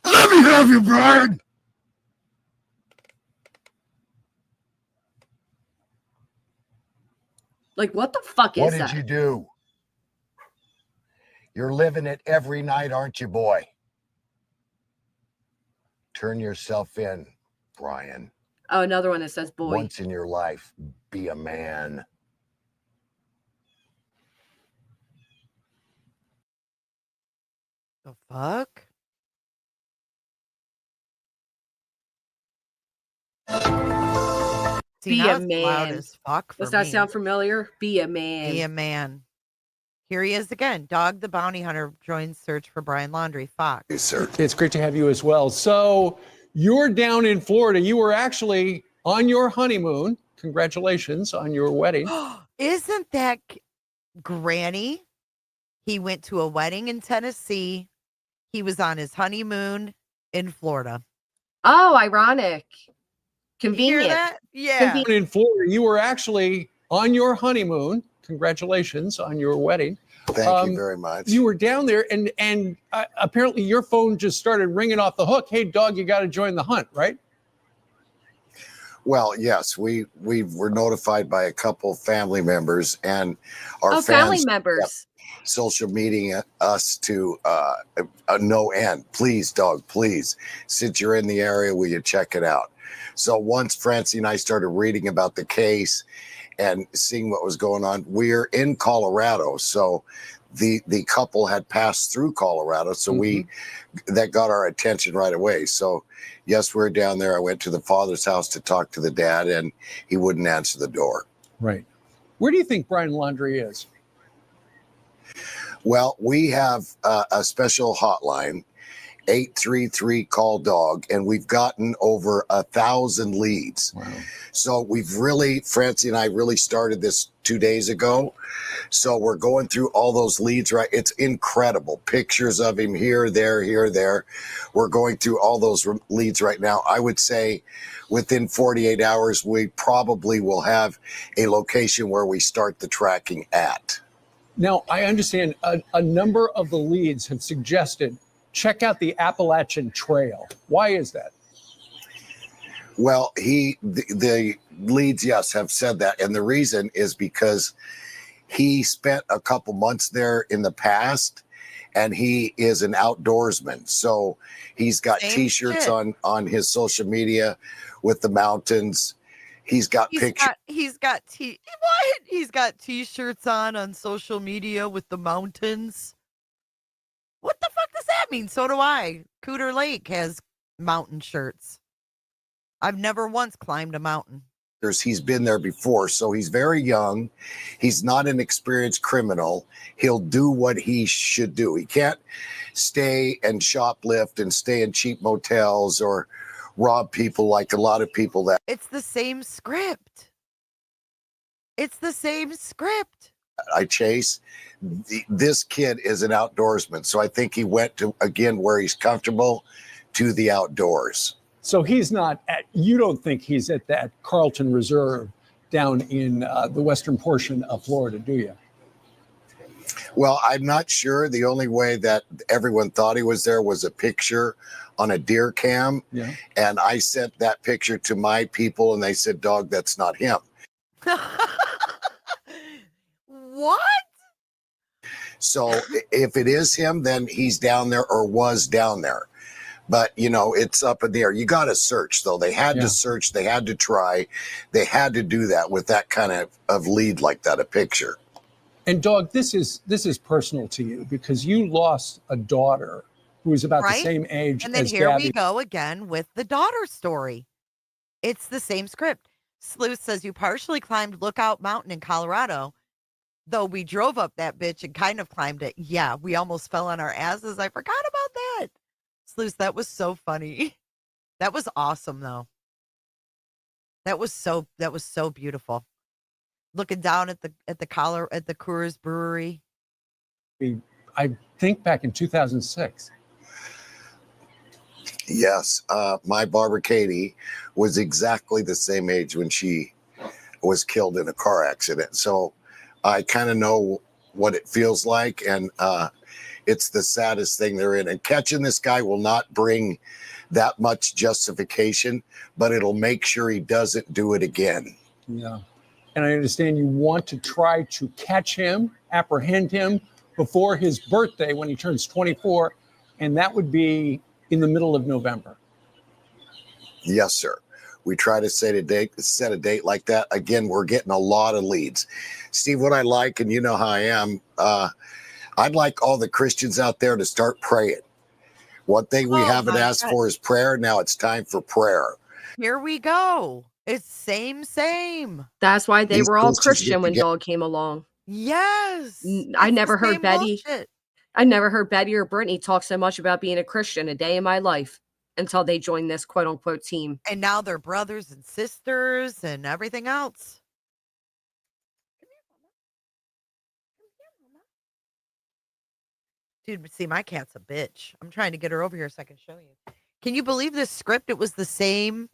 Let me have you, Brian. Like, what the fuck is that? What did you do? You're living it every night, aren't you, boy? Turn yourself in, Brian. Oh, another one that says boy. Once in your life, be a man. The fuck? See, Be now a it's loud man. as fuck for Does that me. sound familiar? Be a man. Be a man. Here he is again. Dog the Bounty Hunter joins search for Brian Laundrie. Fox. Yes, sir. It's great to have you as well. So you're down in Florida. You were actually on your honeymoon. Congratulations on your wedding. Isn't that Granny? He went to a wedding in Tennessee. He was on his honeymoon in Florida. Oh, ironic. You hear Convenient. that? Yeah. Convenient. In Florida, you were actually on your honeymoon. Congratulations on your wedding. Thank you very much. You were down there, and apparently your phone just started ringing off the hook. Hey, dog, you got to join the hunt, right? Well, yes, we were notified by a couple family members and our Oh, fans family members. social media us to no end. Please, dog, please, since you're in the area, will you check it out? So once Francie and I started reading about the case and seeing what was going on, we're in Colorado. So the couple had passed through Colorado. So that got our attention right away. So yes, we're down there. I went to the father's house to talk to the dad, and he wouldn't answer the door. Right. Where do you think Brian Laundrie is? Well, we have a special hotline, 833-CALL-DOG, and we've gotten over 1,000 leads. Wow. So Francie and I really started this 2 days ago. So we're going through all those leads, right? It's incredible. Pictures of him here, there. We're going through all those leads right now. I would say within 48 hours, we probably will have a location where we start the tracking at. Now, I understand a number of the leads have suggested check out the Appalachian Trail. Why is that? Well, the leads, yes, have said that. And the reason is because he spent a couple months there in the past, and he is an outdoorsman. So he's got T-shirts on his social media with the mountains. He's got pictures. He's got T-shirts on social media with the mountains. What the fuck does that mean? So do I. Cooter Lake has mountain shirts. I've never once climbed a mountain. He's been there before, so he's very young. He's not an experienced criminal. He'll do what he should do. He can't stay and shoplift and stay in cheap motels or rob people like a lot of people that. It's the same script. I chase. This kid is an outdoorsman, so I think he went to, again, where he's comfortable, to the outdoors. So he's not you don't think he's at that Carlton Reserve down in the western portion of Florida, do you? Well, I'm not sure. The only way that everyone thought he was there was a picture on a deer cam. Yeah. And I sent that picture to my people, and they said, dog, that's not him. What? So if it is him, then he's down there or was down there. But, it's up in the air. You got to search, though. They had to search. They had to try. They had to do that with that kind of lead like that, a picture. And, Dog, this is personal to you because you lost a daughter who was about the same age and then as here Gabby. we go again with the daughter story. It's the same script. Sleuth says you partially climbed Lookout Mountain in Colorado, though we drove up that bitch and kind of climbed it. Yeah, we almost fell on our asses. I forgot about that. Sleuth, that was so funny. That was awesome, though. That was so beautiful. Looking down at the Coors Brewery. I think back in 2006. Yes, my barber Katie was exactly the same age when she was killed in a car accident. So I kind of know what it feels like, and it's the saddest thing they're in. And catching this guy will not bring that much justification, but it'll make sure he doesn't do it again. Yeah. And I understand you want to try to catch him, apprehend him before his birthday when he turns 24, and that would be in the middle of November. Yes, sir. We try to set a date like that. Again, we're getting a lot of leads. Steve, what I like, and you know how I am, I'd like all the Christians out there to start praying. One thing we haven't asked for is prayer. Now it's time for prayer. Here we go. It's same. That's why they These were all Christians Christian when get- Dog came along. Yes. I never heard Betty. Bullshit. I never heard Betty or Brittany talk so much about being a Christian a day in my life until they joined this quote unquote team. And now they're brothers and sisters and everything else. Dude, see, my cat's a bitch. I'm trying to get her over here so I can show you. Can you believe this script? It was the same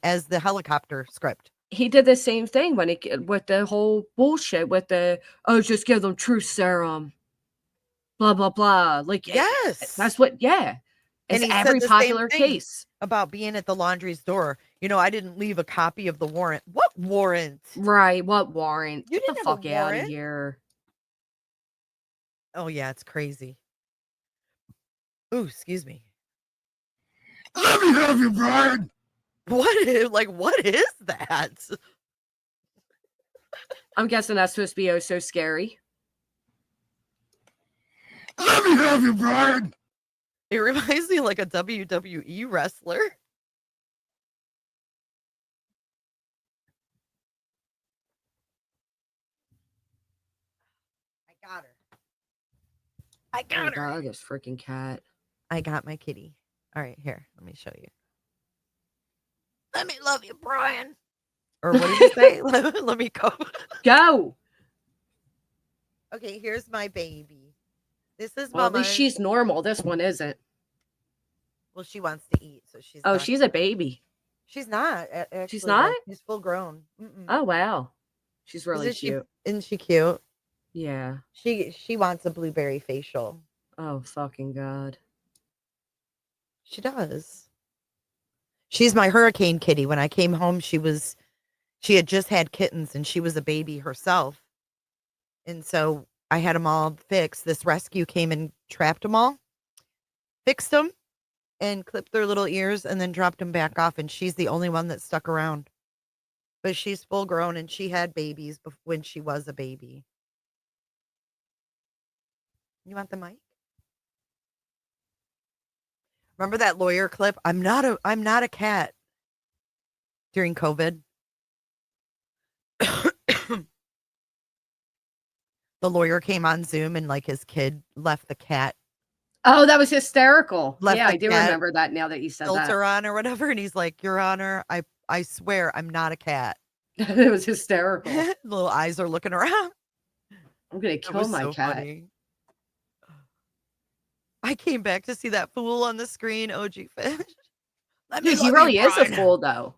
as the helicopter script. He did the same thing when with the whole bullshit with the, oh, just give them truth serum, blah blah blah. Like, Yes, that's what. Yeah, and it's he said every the same popular thing case about being at the laundry's door. I didn't leave a copy of the warrant. What warrant? Right? What warrant? You Get the didn't have a fuck out of warrant? here. Oh yeah, it's crazy. Ooh, excuse me. Let me have you, Brian. What is that? I'm guessing that's supposed to be so scary. Let me have you, Brian. It reminds me like a WWE wrestler. I got her. I got her. God, this freaking cat. I got my kitty. All right, here. Let me show you. Let me love you, Brian. Or what did you say? Let me go. Go. Okay, here's my baby. This is Well, at Mama. least she's normal. This one isn't. Well, she wants to eat, so she's. Oh, not. she's a baby. She's not. Actually, She's not? She's full grown. Mm-mm. Oh wow, she's really cute. Isn't she cute? Yeah. She wants a blueberry facial. Oh fucking god. She does. She's my hurricane kitty. When I came home, she had just had kittens and she was a baby herself. And so I had them all fixed. This rescue came and trapped them all, fixed them, and clipped their little ears and then dropped them back off. And she's the only one that stuck around. But she's full grown and she had babies when she was a baby. You want the mic? Remember that lawyer clip? I'm not a cat. During COVID. The lawyer came on Zoom and like his kid left the cat. Oh, that was hysterical. Left Yeah, the I do cat remember that now that you said that. filter on or whatever. And he's like, Your Honor, I swear I'm not a cat. It was hysterical. Little eyes are looking around. I'm gonna kill my cat. Funny. I came back to see that fool on the screen, OG Fish. Dude, he really is a fool, though.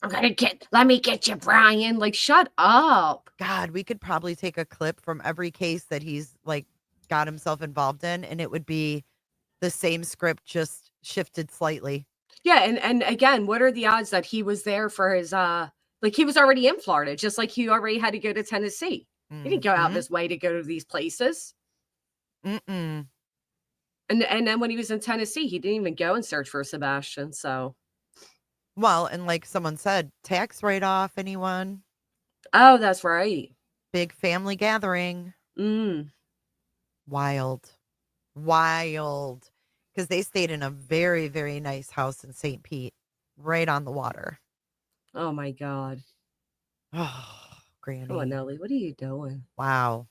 Let me get you, Brian. Like, shut up. God, we could probably take a clip from every case that he's like got himself involved in, and it would be the same script, just shifted slightly. Yeah, and again, what are the odds that he was there for his like he was already in Florida, just like he already had to go to Tennessee. He didn't go out of his way to go to these places. Mm-mm. And then when he was in Tennessee, he didn't even go and search for Sebastian. So, well, and like someone said, tax write-off, anyone? Oh, that's right. Big family gathering. Wild. Because they stayed in a very, very nice house in St. Pete, right on the water. Oh my God. Oh, Granny. Come on, Nelly. What are you doing? Wow.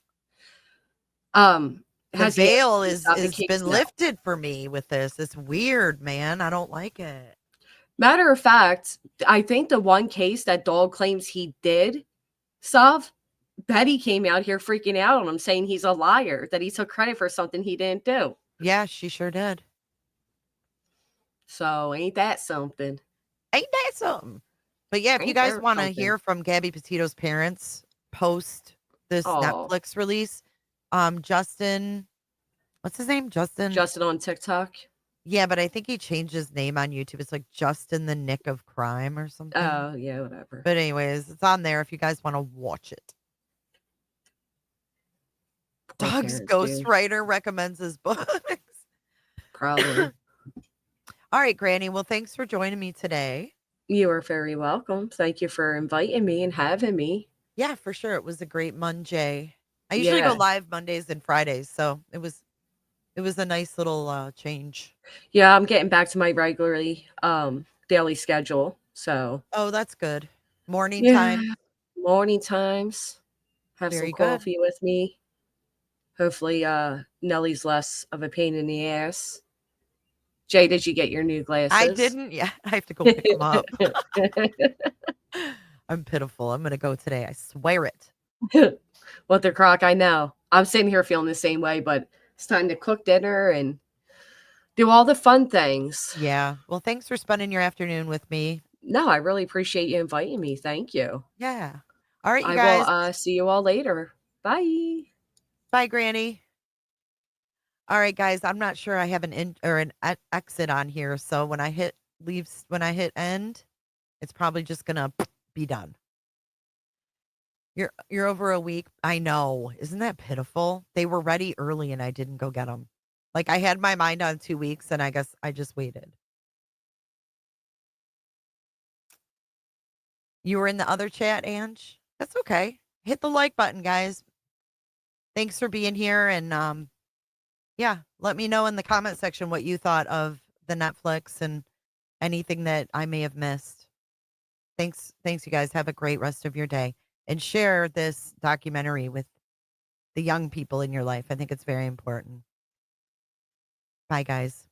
The veil has been lifted for me with this. It's weird, man. I don't like it. Matter of fact, I think the one case that Dog claims he did solve, Betty came out here freaking out on him, saying he's a liar, that he took credit for something he didn't do. Yeah, she sure did. So ain't that something? But yeah, if you guys want to hear from Gabby Petito's parents post this Netflix release, Justin, what's his name? Justin on TikTok. Yeah, but I think he changed his name on YouTube. It's like Justin the Nick of Crime or something. Oh, yeah, whatever. But anyways, it's on there if you guys want to watch it. Doug's ghostwriter recommends his books. Probably. All right, Granny. Well, thanks for joining me today. You are very welcome. Thank you for inviting me and having me. Yeah, for sure. It was a great Monday. I usually go live Mondays and Fridays, so it was a nice little change. Yeah, I'm getting back to my regularly daily schedule. So that's good. Morning time. Morning times. Have some coffee with me. Hopefully Nellie's less of a pain in the ass. Jay, did you get your new glasses? I didn't. Yeah, I have to go pick them up. I'm pitiful. I'm going to go today. I swear it. What the crock? I know. I'm sitting here feeling the same way, but it's time to cook dinner and do all the fun things. Yeah. Well, thanks for spending your afternoon with me. No, I really appreciate you inviting me. Thank you. Yeah. All right, you I guys. will see you all later. Bye. Bye, Granny. All right, guys. I'm not sure I have an exit on here, so when I hit end, it's probably just gonna be done. You're over a week. I know. Isn't that pitiful? They were ready early and I didn't go get them. Like I had my mind on 2 weeks and I guess I just waited. You were in the other chat, Ange? That's okay. Hit the like button, guys. Thanks for being here. And yeah, let me know in the comment section what you thought of the Netflix and anything that I may have missed. Thanks, you guys. Have a great rest of your day. And share this documentary with the young people in your life. I think it's very important. Bye, guys.